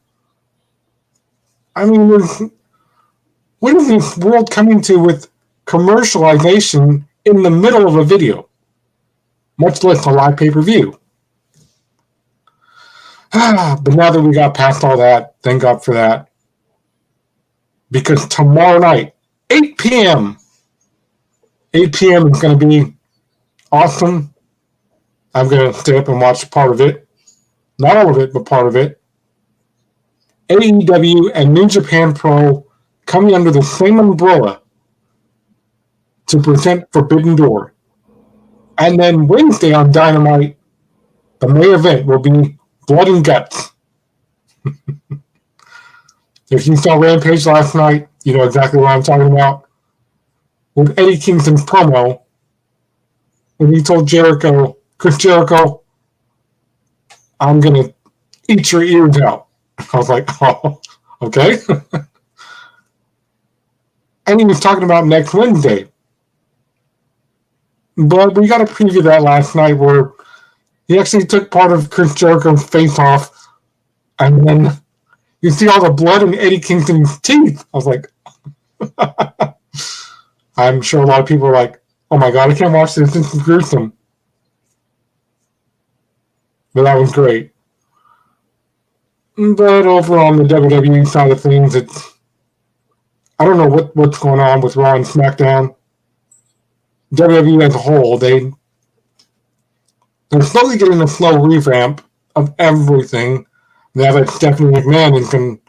I mean, what is this world coming to with commercialization in the middle of a video? Much less a live pay-per-view. But now that we got past all that, thank God for that. Because tomorrow night, 8 p.m. 8 p.m. is going to be awesome. I'm going to stay up and watch part of it. Not all of it, but part of it. AEW and New Japan Pro coming under the same umbrella to present Forbidden Door. And then Wednesday on Dynamite, the main event will be Blood and Guts. If you saw Rampage last night, you know exactly what I'm talking about. With Eddie Kingston's promo, when he told Chris Jericho, I'm going to eat your ears out. I was like, oh, okay. And he was talking about next Wednesday. But we got a preview of that last night where he actually took part of Chris Jericho's face off, and then you see all the blood in Eddie Kingston's teeth. I was like, I'm sure a lot of people are like, oh my God, I can't watch this. This is gruesome. But that was great. But over on the WWE side of things, I don't know what's going on with Raw and SmackDown. WWE as a whole, they're slowly getting a slow revamp of everything. Now that Stephanie McMahon can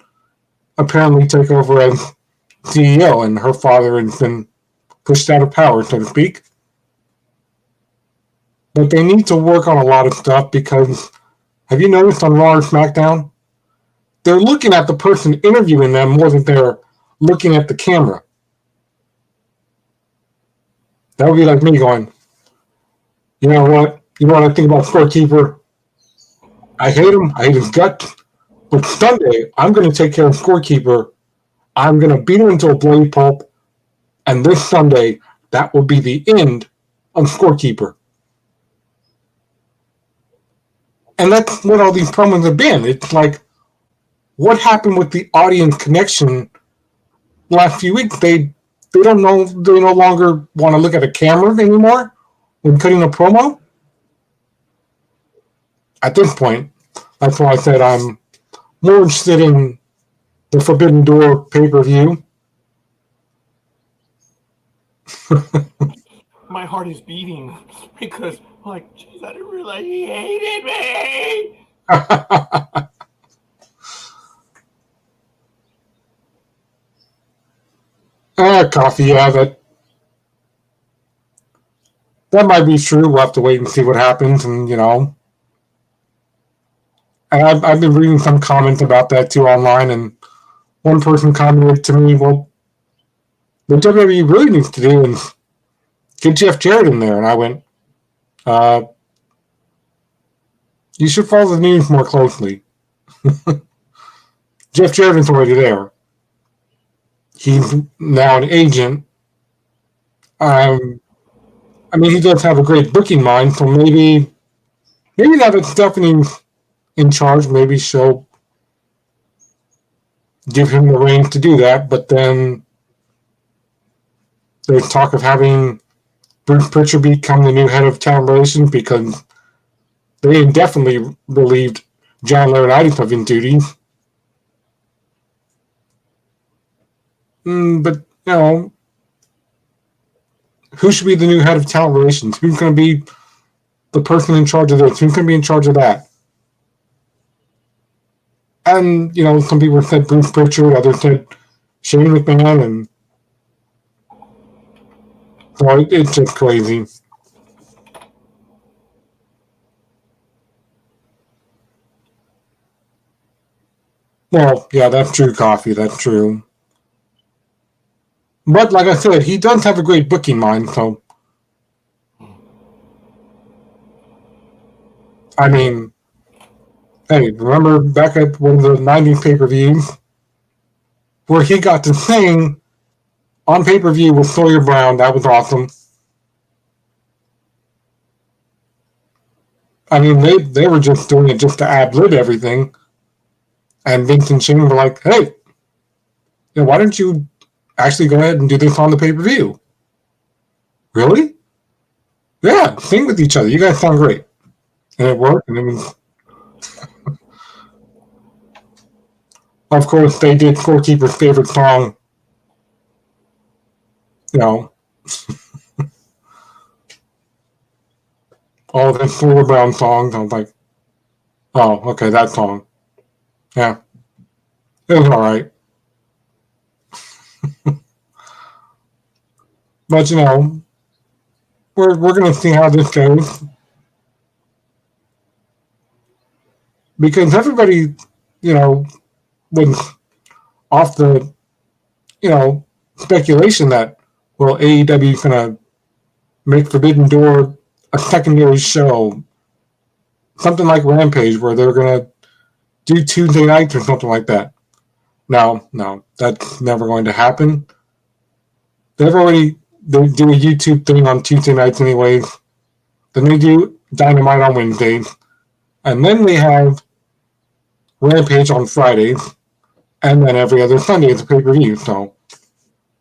apparently take over as CEO, and her father has been pushed out of power, so to speak. But they need to work on a lot of stuff because, have you noticed on Raw and SmackDown, they're looking at the person interviewing them more than they're looking at the camera. That would be like me going, you know what? You know what I think about Scorekeeper? I hate him. I hate his guts. But Sunday, I'm going to take care of Scorekeeper. I'm going to beat him into a bloody pulp. And this Sunday, that will be the end of Scorekeeper. And that's what all these promos have been. It's like, what happened with the audience connection the last few weeks? They don't know. They no longer want to look at a camera anymore when cutting a promo. At this point, that's why I said I'm more interested in the Forbidden Door pay-per-view. My heart is beating because, like, geez, I didn't realize he hated me. Coffee, yeah, that might be true. We'll have to wait and see what happens, and and I've been reading some comments about that too online, and one person commented to me, "Well, what WWE really needs to do is get Jeff Jarrett in there," and I went, "You should follow the news more closely." Jeff Jarrett is already there. He's now an agent. I mean, he does have a great booking mind, so maybe now that Stephanie's in charge, maybe she'll give him the reins to do that. But then there's talk of having Bruce Pritchard become the new head of talent relations because they indefinitely relieved John Laurinaitis of his duties. But, who should be the new head of talent relations? Who's going to be the person in charge of this? Who's going to be in charge of that? And, some people said Bruce Pritchard, others said Shane McMahon, and so it's just crazy. Well, yeah, that's true, Coffee. That's true. But like I said, he does have a great booking mind, so I mean, hey, remember back at one of the 90s pay-per-views where he got to sing on pay-per-view with Sawyer Brown? That was awesome. I mean, they were just doing it just to ad-lib everything. And Vince and Shane were like, hey, why don't you actually go ahead and do this on the pay-per-view? Really? Yeah, sing with each other. You guys sound great. And it worked, and it was... Of course, they did Scorekeeper's favorite song. All the Sawyer Brown songs. I was like, oh, okay, that song. Yeah. It was all right. But, we're going to see how this goes. Because everybody, was off the, speculation that, well, AEW is going to make Forbidden Door a secondary show. Something like Rampage, where they're going to do Tuesday nights or something like that. No, that's never going to happen. They do a YouTube thing on Tuesday nights anyways. Then they do Dynamite on Wednesdays. And then they have Rampage on Fridays. And then every other Sunday is a pay-per-view. So,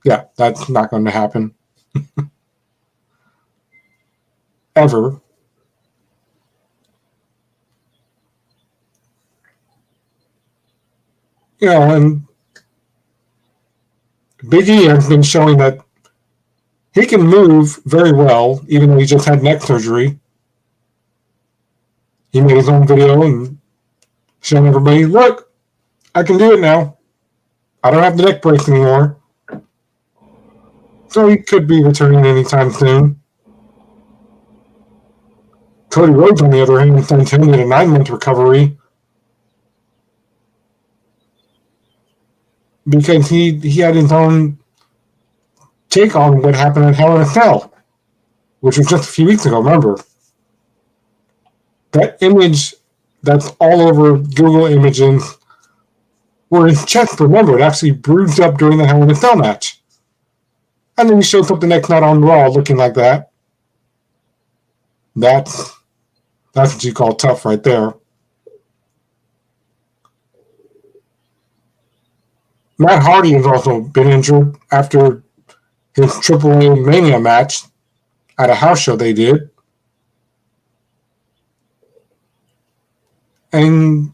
yeah, that's not going to happen. Ever. And Big E has been showing that he can move very well, even though he just had neck surgery. He made his own video and showing everybody, look, I can do it now. I don't have the neck brace anymore. So he could be returning anytime soon. Cody Rhodes, on the other hand, since he needed a 9-month recovery. because he had his own take on what happened at Hell in a Cell, which was just a few weeks ago. Remember that image that's all over Google Images, where his chest, remember, it actually bruised up during the Hell in a Cell match, and then he shows up the next night on Raw looking like that. That's what you call tough right there. Matt Hardy has also been injured after his AAA Mania match at a house show they did. And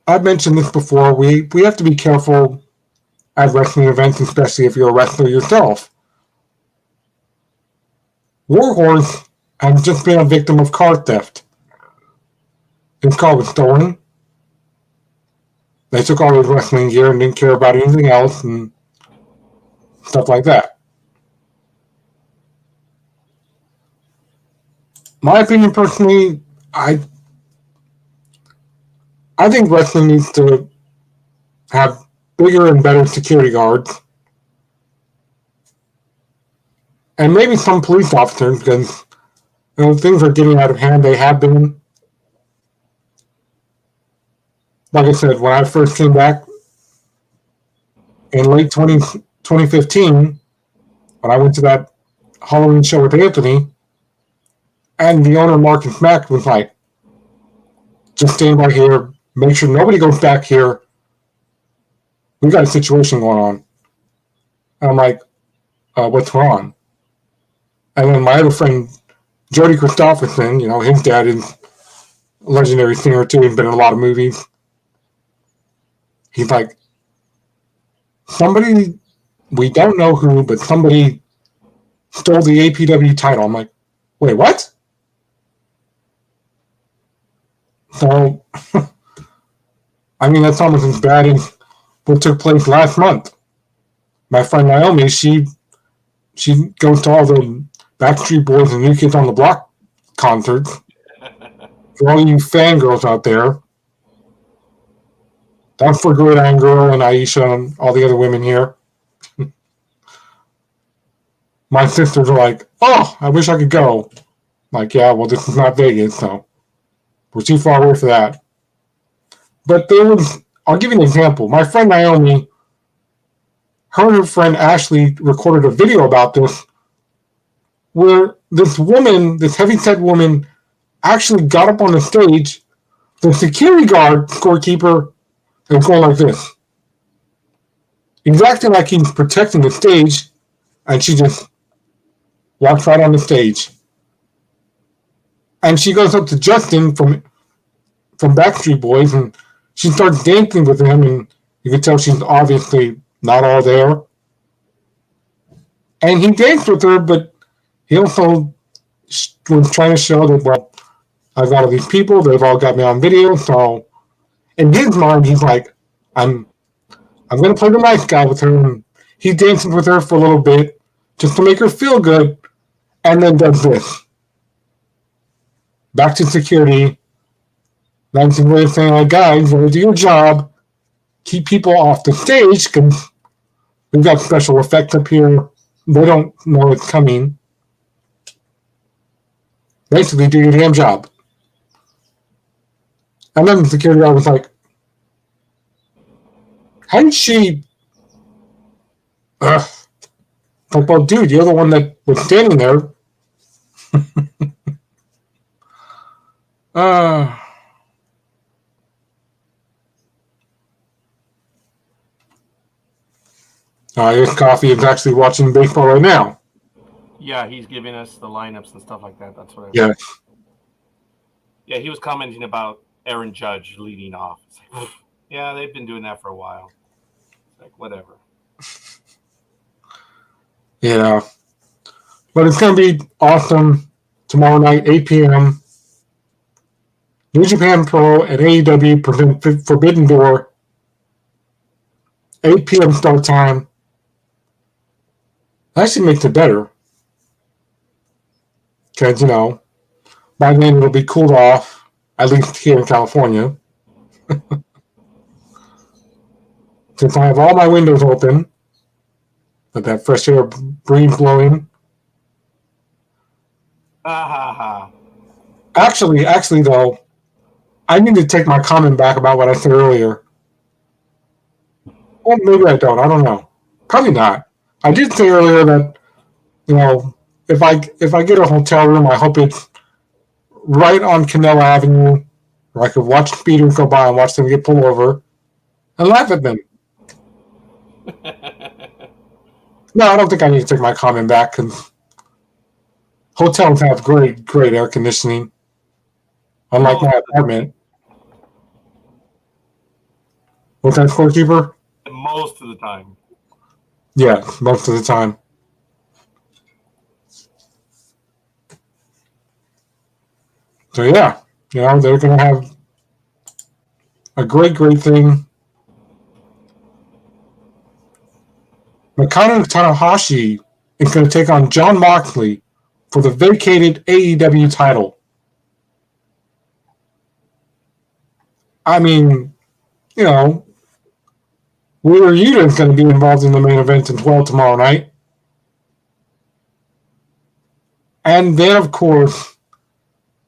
I've mentioned this before, we have to be careful at wrestling events, especially if you're a wrestler yourself. Warhorse has just been a victim of car theft. His car was stolen. They took all his wrestling gear and didn't care about anything else and stuff like that. My opinion personally, I think wrestling needs to have bigger and better security guards. And maybe some police officers, because things are getting out of hand. They have been. Like I said, when I first came back in late 2015, when I went to that Halloween show with Anthony, and the owner, Marcus Mack, was like, just stand by here, make sure nobody goes back here. We got a situation going on. And I'm like, what's wrong? And then my other friend, Jody Christopherson, his dad is a legendary singer too. He's been in a lot of movies. He's like, somebody, we don't know who, but somebody stole the APW title. I'm like, wait, what? So, that's almost as bad as what took place last month. My friend Naomi, she goes to all the Backstreet Boys and New Kids on the Block concerts. For all you fangirls out there, that's for Good Iron Girl and Aisha and all the other women here. My sisters are like, oh, I wish I could go. Like, yeah, well, this is not Vegas, so we're too far away for that. But I'll give you an example. My friend Naomi, her and her friend Ashley recorded a video about this, where this woman, this heavyset woman, actually got up on the stage. The security guard, Scorekeeper, was going like this. He's acting like he's protecting the stage, and she just walks right on the stage. And she goes up to Justin from Backstreet Boys, and she starts dancing with him, and you can tell she's obviously not all there. And he danced with her, but he also was trying to show that, well, I've got all these people, they've all got me on video, so in his mind, he's like, I'm going to play the nice guy with her, and he's dancing with her for a little bit just to make her feel good, and then does this. Back to security. That's a way of saying, like, guys, you do your job, keep people off the stage, because we've got special effects up here. They don't know it's coming. Basically, do your damn job. And then the security guard was like, how did she... Like, well, dude, you're the one that was standing there. This coffee is actually watching baseball right now. Yeah, he's giving us the lineups and stuff like that. That's what I Yeah. Yeah, he was commenting about Aaron Judge leading off. It's like, yeah, they've been doing that for a while. It's like, whatever. Yeah. But it's going to be awesome tomorrow night, 8 p.m. New Japan Pro and AEW present Forbidden Door. 8 p.m. start time. That actually makes it better. Because, by then it'll be cooled off, at least here in California. since I have all my windows open, with that fresh air breeze blowing. Actually, though, I need to take my comment back about what I said earlier. Well, maybe I don't. I don't know. Probably not. I did say earlier that, if I get a hotel room, I hope it's right on Canelo Avenue, where I could watch speeders go by and watch them get pulled over and laugh at them. No, I don't think I need to take my comment back because hotels have great air conditioning, unlike my apartment. What's that, Scorekeeper? Most of the time. Yeah, most of the time. So yeah, they're going to have a great thing. Nakano Tanahashi is going to take on Jon Moxley for the vacated AEW title. I mean, Wheeler Yuta is going to be involved in the main event as well tomorrow night. And then, of course,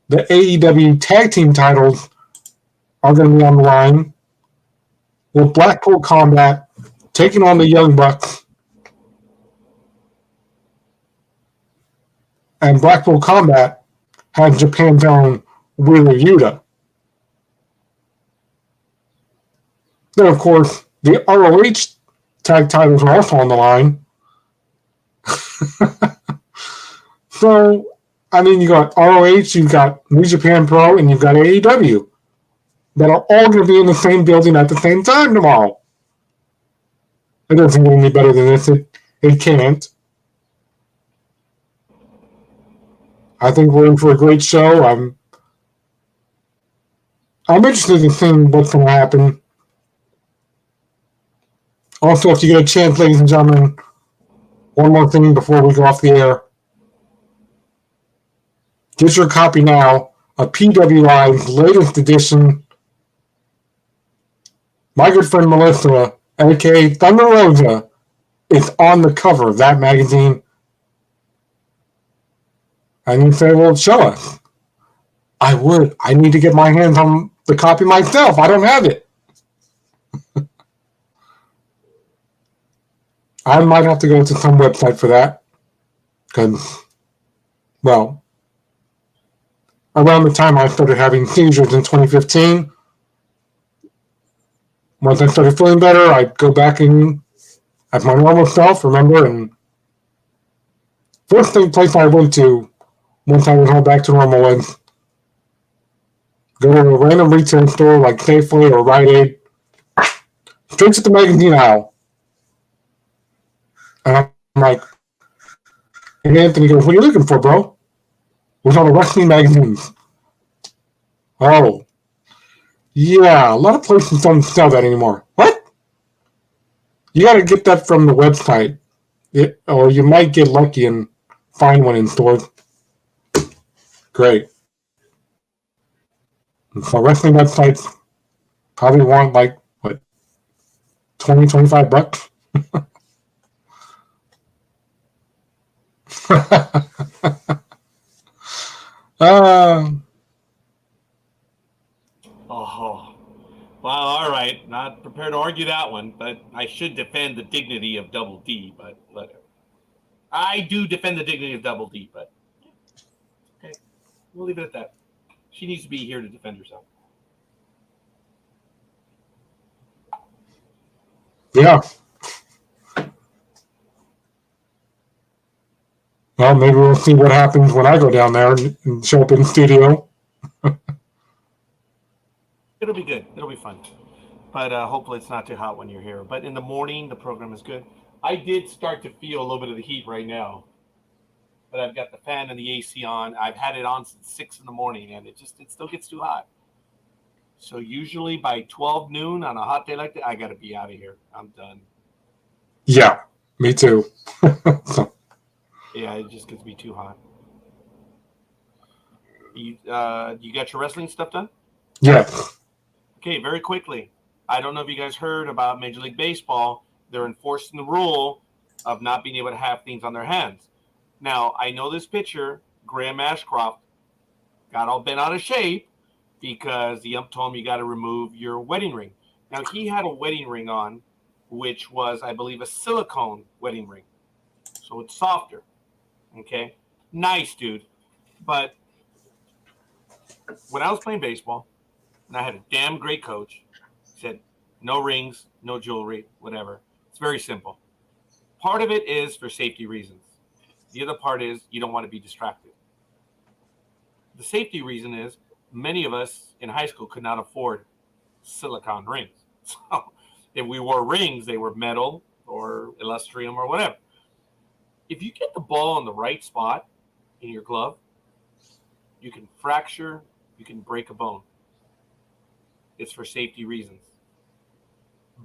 the AEW tag team titles are going to be on the line with Blackpool Combat taking on the Young Bucks. And Blackpool Combat has Japan's own Wheeler Yuta. Then, of course, the ROH tag titles are also on the line. So, I mean, you got ROH, you've got New Japan Pro, and you've got AEW that are all going to be in the same building at the same time tomorrow. It doesn't get any better than this. It can't. I think we're in for a great show. I'm interested in seeing what's going to happen. Also, if you get a chance, ladies and gentlemen, one more thing before we go off the air. Get your copy now of PWI's latest edition. My good friend Melissa, a.k.a. Thunder Rosa, is on the cover of that magazine. And you say, well, show us. I would. I need to get my hands on the copy myself. I don't have it. I might have to go to some website for that. Because, well, around the time I started having seizures in 2015, once I started feeling better, I'd go back in as my normal self, remember? And first place I went to once I was all back to normal was go to a random retail store like Safeway or Rite Aid, straight to the magazine aisle. And I'm like, and Anthony goes, what are you looking for, bro? It was on the wrestling magazines. Oh. Yeah, a lot of places don't sell that anymore. What? You got to get that from the website. Or you might get lucky and find one in stores. Great. So wrestling websites probably want like, what, 20, 25 bucks? Oh, well, all right. Not prepared to argue that one, but I should defend the dignity of Double D, but whatever. I do defend the dignity of Double D, but okay. We'll leave it at that. She needs to be here to defend herself. Yeah. Well, maybe we'll see what happens when I go down there and show up in the studio. It'll be good. It'll be fun. But hopefully it's not too hot when you're here. But in the morning, the program is good. I did start to feel a little bit of the heat right now. But I've got the fan and the AC on. I've had it on since 6 in the morning, and it still gets too hot. So usually by 12 noon on a hot day like that, I got to be out of here. I'm done. Yeah, me too. Yeah, it just gets to be too hot. You got your wrestling stuff done? Yes. Okay, very quickly. I don't know if you guys heard about Major League Baseball. They're enforcing the rule of not being able to have things on their hands. Now, I know this pitcher, Graham Ashcroft, got all bent out of shape because the ump told him you got to remove your wedding ring. Now, he had a wedding ring on, which was, I believe, a silicone wedding ring. So it's softer. Okay? Nice, dude. But when I was playing baseball, and I had a damn great coach, he said, no rings, no jewelry, whatever. It's very simple. Part of it is for safety reasons. The other part is you don't want to be distracted. The safety reason is many of us in high school could not afford silicone rings. So if we wore rings, they were metal or illustrium or whatever. If you get the ball in the right spot in your glove, you can fracture, you can break a bone. It's for safety reasons.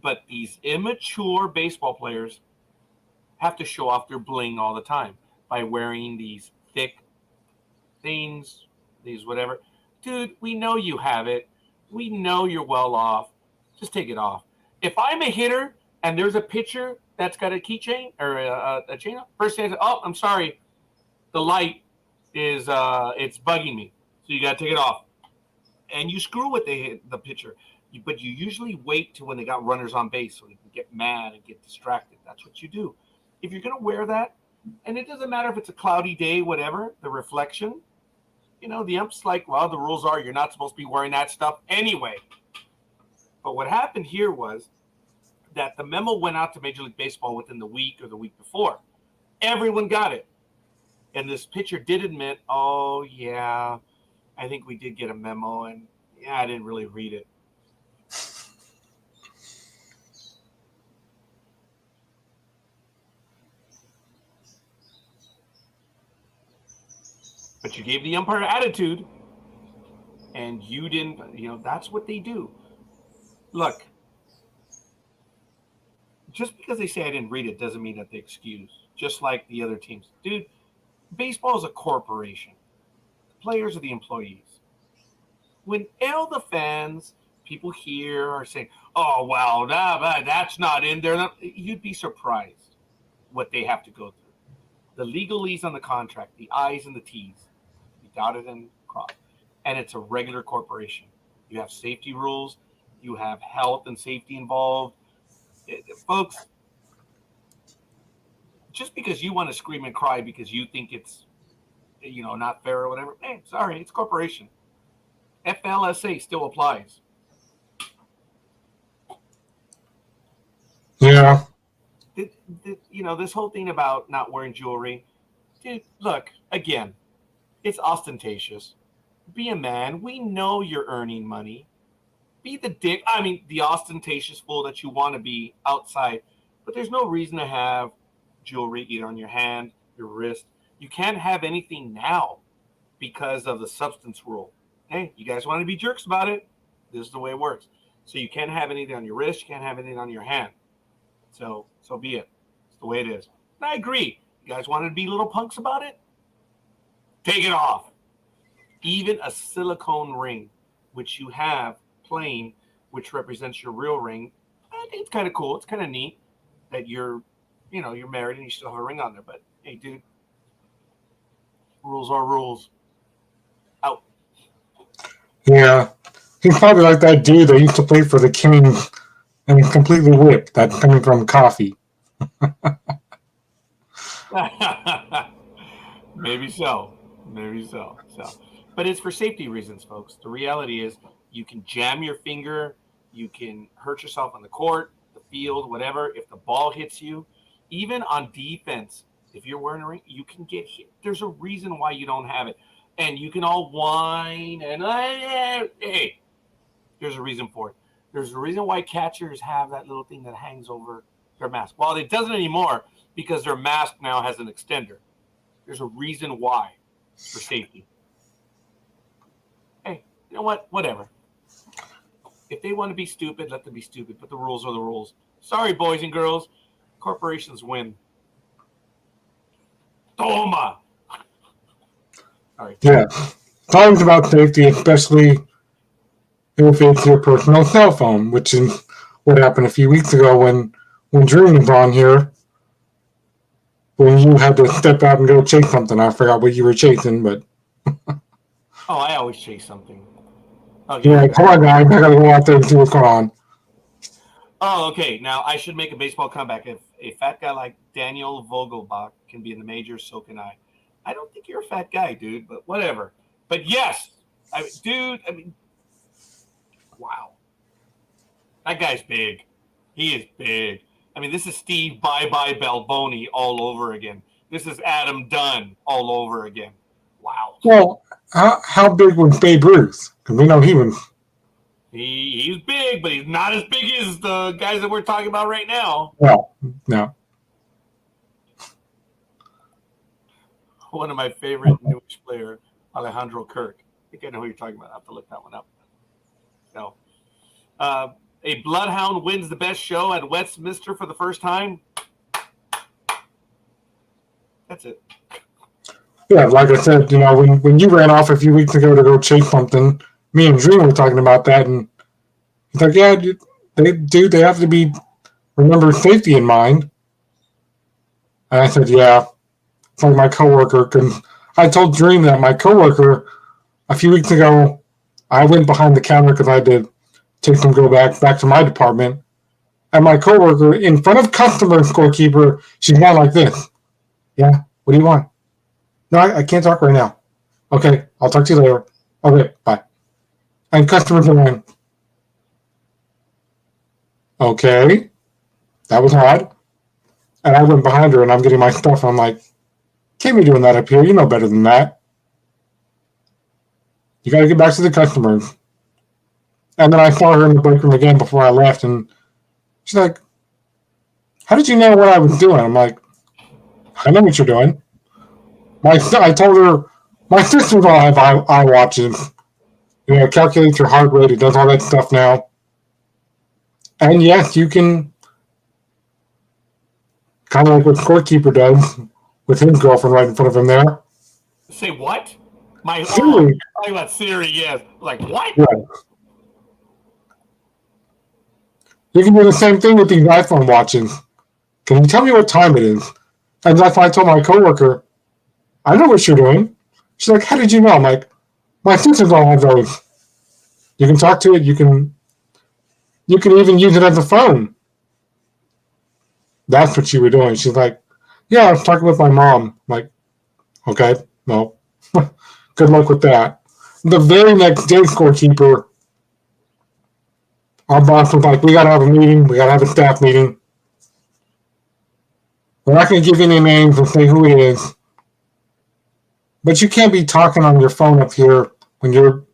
But these immature baseball players have to show off their bling all the time by wearing these thick things, these whatever. Dude, we know you have it. We know you're well off. Just take it off. If I'm a hitter and there's a pitcher that's got a keychain or a chain, first thing I say, oh, I'm sorry, the light is it's bugging me, so you got to take it off. And you screw with the pitcher, but you usually wait till when they got runners on base so you can get mad and get distracted. That's what you do. If you're going to wear that, and it doesn't matter if it's a cloudy day, whatever, the reflection, the ump's like, well, the rules are you're not supposed to be wearing that stuff anyway. But what happened here was that the memo went out to Major League Baseball within the week or the week before. Everyone got it. And this pitcher did admit, oh, yeah, I think we did get a memo, and yeah, I didn't really read it. But you gave the umpire attitude, and you didn't, that's what they do. Look, just because they say I didn't read it doesn't mean that they excuse, just like the other teams. Dude, baseball is a corporation. The players are the employees. When all the fans, people here are saying, oh, well, that's not in there, you'd be surprised what they have to go through. The legalese on the contract, the I's and the T's, be dotted and crossed. And it's a regular corporation. You have safety rules. You have health and safety involved. Folks, just because you want to scream and cry because you think it's, not fair or whatever, hey, sorry, it's a corporation. FLSA still applies. Yeah. This whole thing about not wearing jewelry, dude, look, again, it's ostentatious. Be a man. We know you're earning money. Be the ostentatious fool that you want to be outside. But there's no reason to have jewelry either on your hand, your wrist. You can't have anything now because of the substance rule. Hey, you guys want to be jerks about it? This is the way it works. So you can't have anything on your wrist. You can't have anything on your hand. So be it. It's the way it is. And I agree. You guys want to be little punks about it? Take it off. Even a silicone ring, which you have plain, which represents your real ring, I think it's kind of cool. It's kind of neat that you're married and you still have a ring on there. But hey, dude, rules are rules. Out. Yeah. He's probably like that dude that used to play for the Kings and completely whipped that coming from coffee. Maybe so. But it's for safety reasons, folks. The reality is you can jam your finger, you can hurt yourself on the court, the field, whatever. If the ball hits you, even on defense, if you're wearing a ring, you can get hit. There's a reason why you don't have it. And you can all whine and, hey, there's a reason for it. There's a reason why catchers have that little thing that hangs over their mask. Well, it doesn't anymore because their mask now has an extender. There's a reason why. It's for safety. Hey, you know what? Whatever. If they want to be stupid, let them be stupid. But the rules are the rules. Sorry, boys and girls. Corporations win. Toma. All right. Yeah. Talking about safety, especially if it's your personal cell phone, which is what happened a few weeks ago when Dreem was on here, when you had to step out and go chase something. I forgot what you were chasing, but Oh, I always chase something. Oh, you're like, come on, guys, I gotta go out there and see what's going on. Oh, okay. Now I should make a baseball comeback. If a fat guy like Daniel Vogelbach can be in the majors, so can I. I don't think you're a fat guy, dude, but whatever. But yes, wow. That guy's big. He is big. I mean, this is Steve Bye-Bye Balboni all over again. This is Adam Dunn all over again. Wow. Well, how big was Babe Ruth? Because we know he was. He's big, but he's not as big as the guys that we're talking about right now. Well, no. One of my favorite Newish player, Alejandro Kirk. I think I know who you're talking about. I have to look that one up. So, a bloodhound wins the best show at Westminster for the first time. That's it. Yeah, like I said, when you ran off a few weeks ago to go chase something, me and Dreem were talking about that, and he's like, yeah, they have to remember safety in mind. And I said, yeah, it's like my coworker. Cause I told Dreem that my coworker a few weeks ago, I went behind the counter because I had to take some go back to my department, and my coworker in front of customer Scorekeeper, she's going like this. Yeah, what do you want? No, I can't talk right now. Okay, I'll talk to you later. Okay, bye. And customers are going, okay, that was odd. And I went behind her and I'm getting my stuff. And I'm like, can't be doing that up here. You know better than that. You got to get back to the customers. And then I saw her in the break room again before I left. And she's like, how did you know what I was doing? I'm like, I know what you're doing. I told her, my sister's all have eye watches. It calculates your heart rate. It does all that stuff now. And yes, you can, kind of like what Scorekeeper does with his girlfriend right in front of him there. Say what? Siri. Talking about Siri, yes. Like, what? Yeah. You can do the same thing with these iPhone watches. Can you tell me what time it is? And that's why I told my coworker, I know what you're doing. She's like, how did you know? I'm like, my sisters all have those. You can talk to it. You can even use it as a phone. That's what you were doing. She's like, yeah, I was talking with my mom. I'm like, okay, no. Good luck with that. The very next day, Scorekeeper, our boss was like, we got to have a meeting. We got to have a staff meeting. We're not going to give you any names and say who it is. But you can't be talking on your phone up here when you're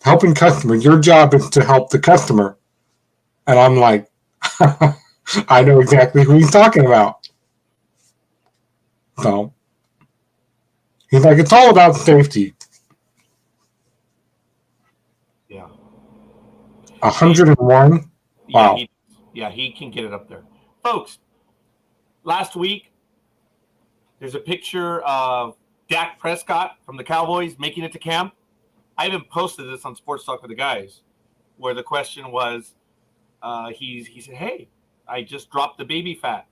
helping customers. Your job is to help the customer. And I'm like, I know exactly who he's talking about. So he's like, it's all about safety. Yeah. 101? Wow. He can get it up there. Folks, last week, there's a picture of Dak Prescott from the Cowboys making it to camp. I even posted this on Sports Talk with the guys, where the question was, he said, hey, I just dropped the baby fat.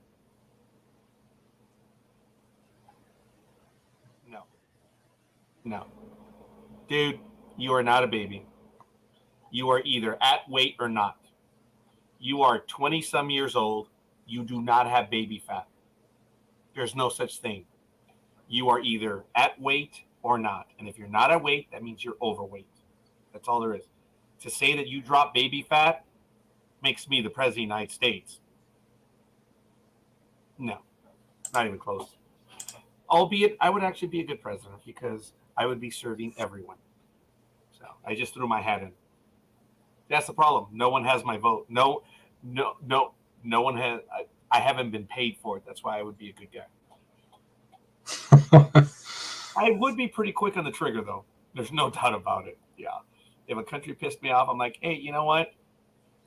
No. Dude, you are not a baby. You are either at weight or not. You are 20-some years old. You do not have baby fat. There's no such thing. You are either at weight or not. And if you're not at weight, that means you're overweight. That's all there is. To say that you drop baby fat makes me the president of the United States. No, not even close. Albeit, I would actually be a good president because I would be serving everyone. So I just threw my hat in. That's the problem. No one has my vote. No one has. I haven't been paid for it. That's why I would be a good guy. I would be pretty quick on the trigger, though. There's no doubt about it. Yeah. If a country pissed me off, I'm like, hey, you know what?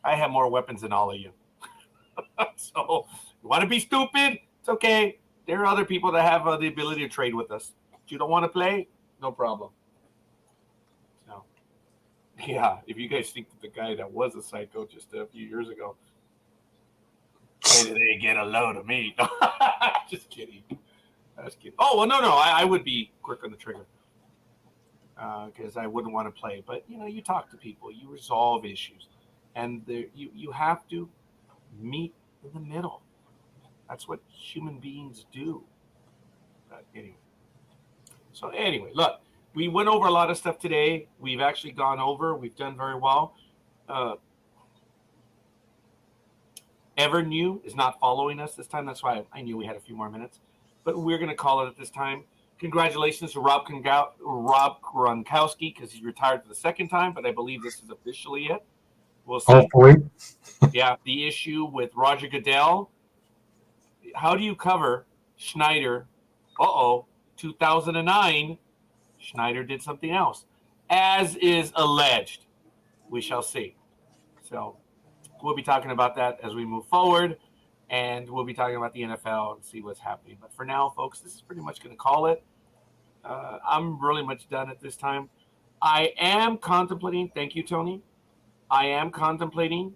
I have more weapons than all of you. So, you want to be stupid? It's okay. There are other people that have the ability to trade with us. If you don't want to play, no problem. So, yeah, if you guys think that the guy that was a psycho just a few years ago They get a load of me. Just kidding. Oh, well, no. I would be quick on the trigger because I wouldn't want to play. But, you talk to people. You resolve issues. And you have to meet in the middle. That's what human beings do. But anyway, look, we went over a lot of stuff today. We've actually gone over. We've done very well. Evernew is not following us this time. That's why I knew we had a few more minutes. But we're going to call it at this time. Congratulations to Rob Gronkowski because he's retired for the second time, but I believe this is officially it. We'll see. Hopefully. Yeah, the issue with Roger Goodell. How do you cover Schneider? 2009, Schneider did something else, as is alleged. We shall see. So we'll be talking about that as we move forward, and we'll be talking about the NFL and see what's happening. But for now, folks, this is pretty much going to call it. I'm really much done at this time. I am contemplating. Thank you, Tony. I am contemplating.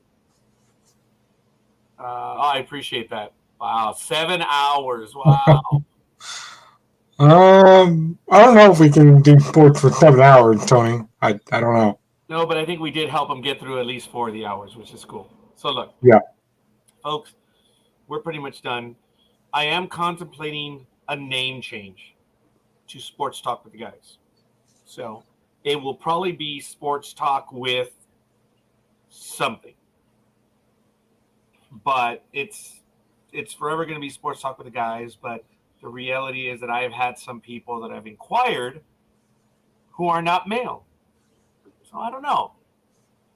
I appreciate that. Wow, 7 hours. Wow. I don't know if we can do sports for 7 hours, Tony. I don't know. No, but I think we did help them get through at least 4 of the hours, which is cool. So look. Yeah. Folks, we're pretty much done. I am contemplating a name change to Sports Talk with the Guys. So it will probably be Sports Talk with something. But it's forever going to be Sports Talk with the Guys. But the reality is that I have had some people that I've inquired who are not male. So I don't know.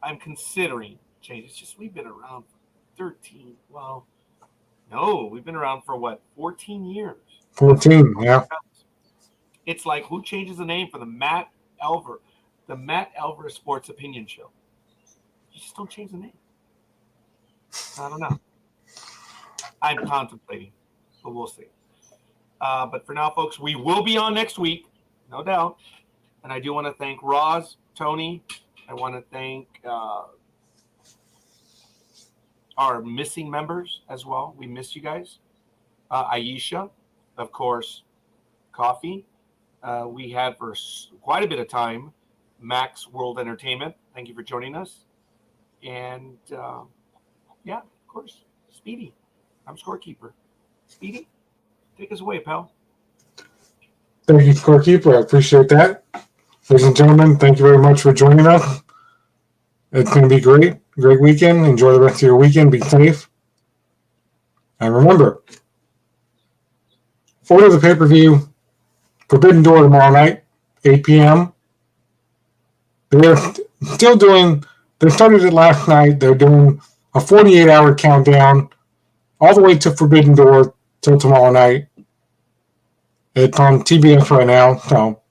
I'm considering change. It's just we've been around for 13. Well, no, we've been around for what, 14 years. 14, yeah. It's like who changes the name for the Matt Elver Sports Opinion Show? You just don't change the name. I don't know. I'm contemplating, but we'll see. But for now, folks, we will be on next week, no doubt. And I do want to thank Roz, Tony. I want to thank our missing members as well. We miss you guys. Aisha, of course, Coffee. We had for quite a bit of time Max World Entertainment. Thank you for joining us. And yeah, of course, Speedy. I'm Scorekeeper. Speedy, take us away, pal. Thank you, Scorekeeper. I appreciate that. Ladies and gentlemen, thank you very much for joining us. It's going to be great. Great weekend. Enjoy the rest of your weekend. Be safe. And remember, order the pay-per-view Forbidden Door tomorrow night, 8 p.m. They're still doing, they started it last night. They're doing a 48-hour countdown all the way to Forbidden Door till tomorrow night. It's on TBS right now, so.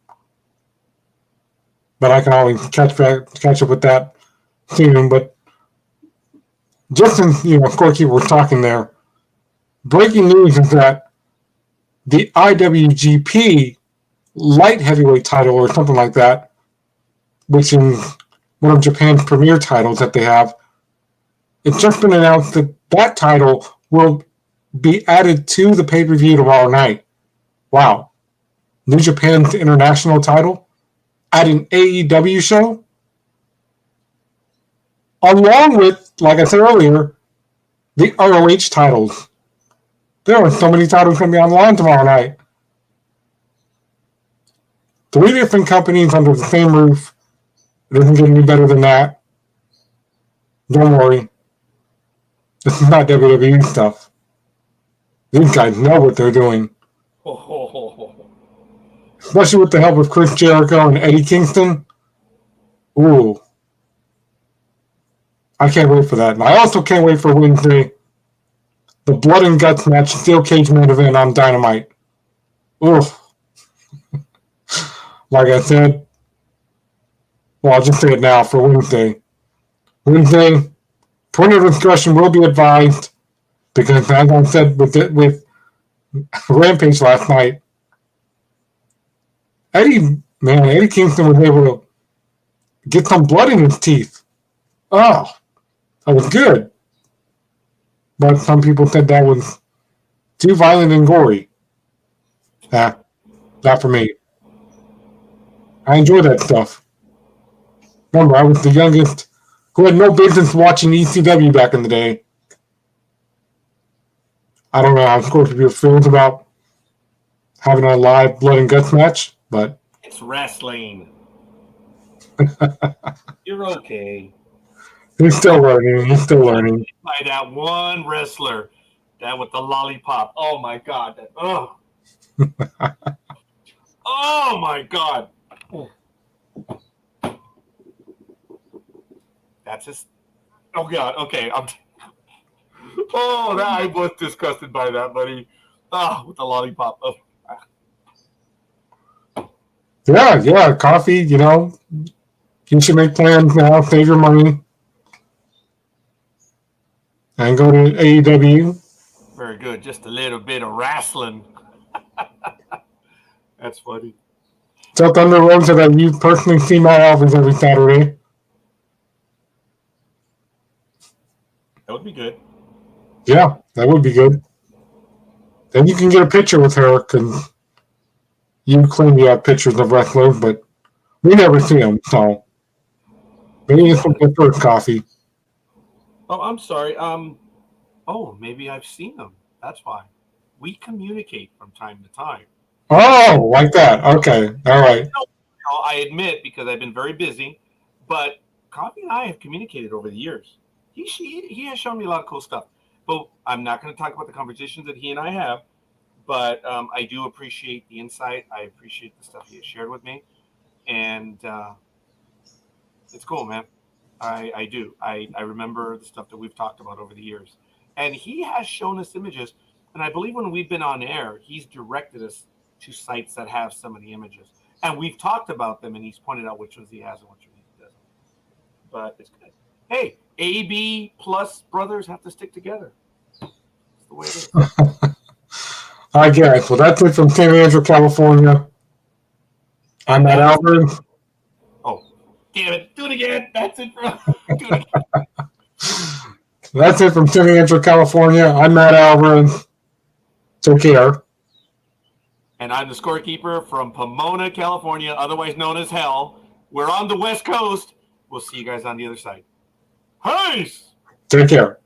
But I can always catch up with that soon. But just in, Scorekeeper was talking there, breaking news is that the IWGP light heavyweight title or something like that, which is one of Japan's premier titles that they have, it's just been announced that that title will be added to the pay-per-view tomorrow night. Wow. New Japan's international title at an AEW show? Along with, like I said earlier, the ROH titles. There are so many titles going to be on the line tomorrow night. 3 different companies under the same roof. It doesn't get any better than that. Don't worry. This is not WWE stuff. These guys know what they're doing. Especially with the help of Chris Jericho and Eddie Kingston. Ooh. I can't wait for that. And I also can't wait for Wednesday. The Blood and Guts match, Steel Cage main event on Dynamite. Ooh. Like I said, well, I'll just say it now for Wednesday. Wednesday, parental discretion will be advised because, as I said with Rampage last night, Eddie Kingston was able to get some blood in his teeth. Oh, that was good. but some people said that was too violent and gory. Not for me. I enjoy that stuff. Remember, I was the youngest who had no business watching ECW back in the day. I don't know how Scorekeeper feels about having a live blood and guts match, but It's wrestling. You're okay. he's still learning. He's still learning. By that one wrestler, that with the lollipop. Oh my god. Oh. Oh my god. That's just. Oh god. Okay. I was disgusted by that, buddy. Oh, with the lollipop. Oh. Yeah, coffee, you should make plans now, save your money, and go to AEW. Very good. Just a little bit of wrestling. That's funny. Tell Thunder Rosa that you personally see my offers every Saturday. That would be good. Yeah, that would be good. Then you can get a picture with her, because you claim you have pictures of wrestlers, but we never see them, so maybe this will be the first coffee. Oh, I'm sorry. Oh, maybe I've seen them. That's why. We communicate from time to time. Oh, like that. Okay, all right. I admit, because I've been very busy, but Coffee and I have communicated over the years. He has shown me a lot of cool stuff. But I'm not going to talk about the conversations that he and I have, but I do appreciate the insight. I appreciate the stuff he has shared with me. And it's cool, man. I do. I remember the stuff that we've talked about over the years. And he has shown us images. And I believe when we've been on air, he's directed us to sites that have some of the images. And we've talked about them, and he's pointed out which ones he has and which ones he doesn't. But it's good. Hey, AB plus brothers have to stick together. That's the way it is. I guess. Well, that's it from San Andrew, California. I'm Matt Albert. Oh, damn it. Do it again. That's it. Do it again. That's it from San Andrew, California. I'm Matt Albert. Take care. And I'm the Scorekeeper from Pomona, California, otherwise known as Hell. We're on the West Coast. We'll see you guys on the other side. Peace! Take care.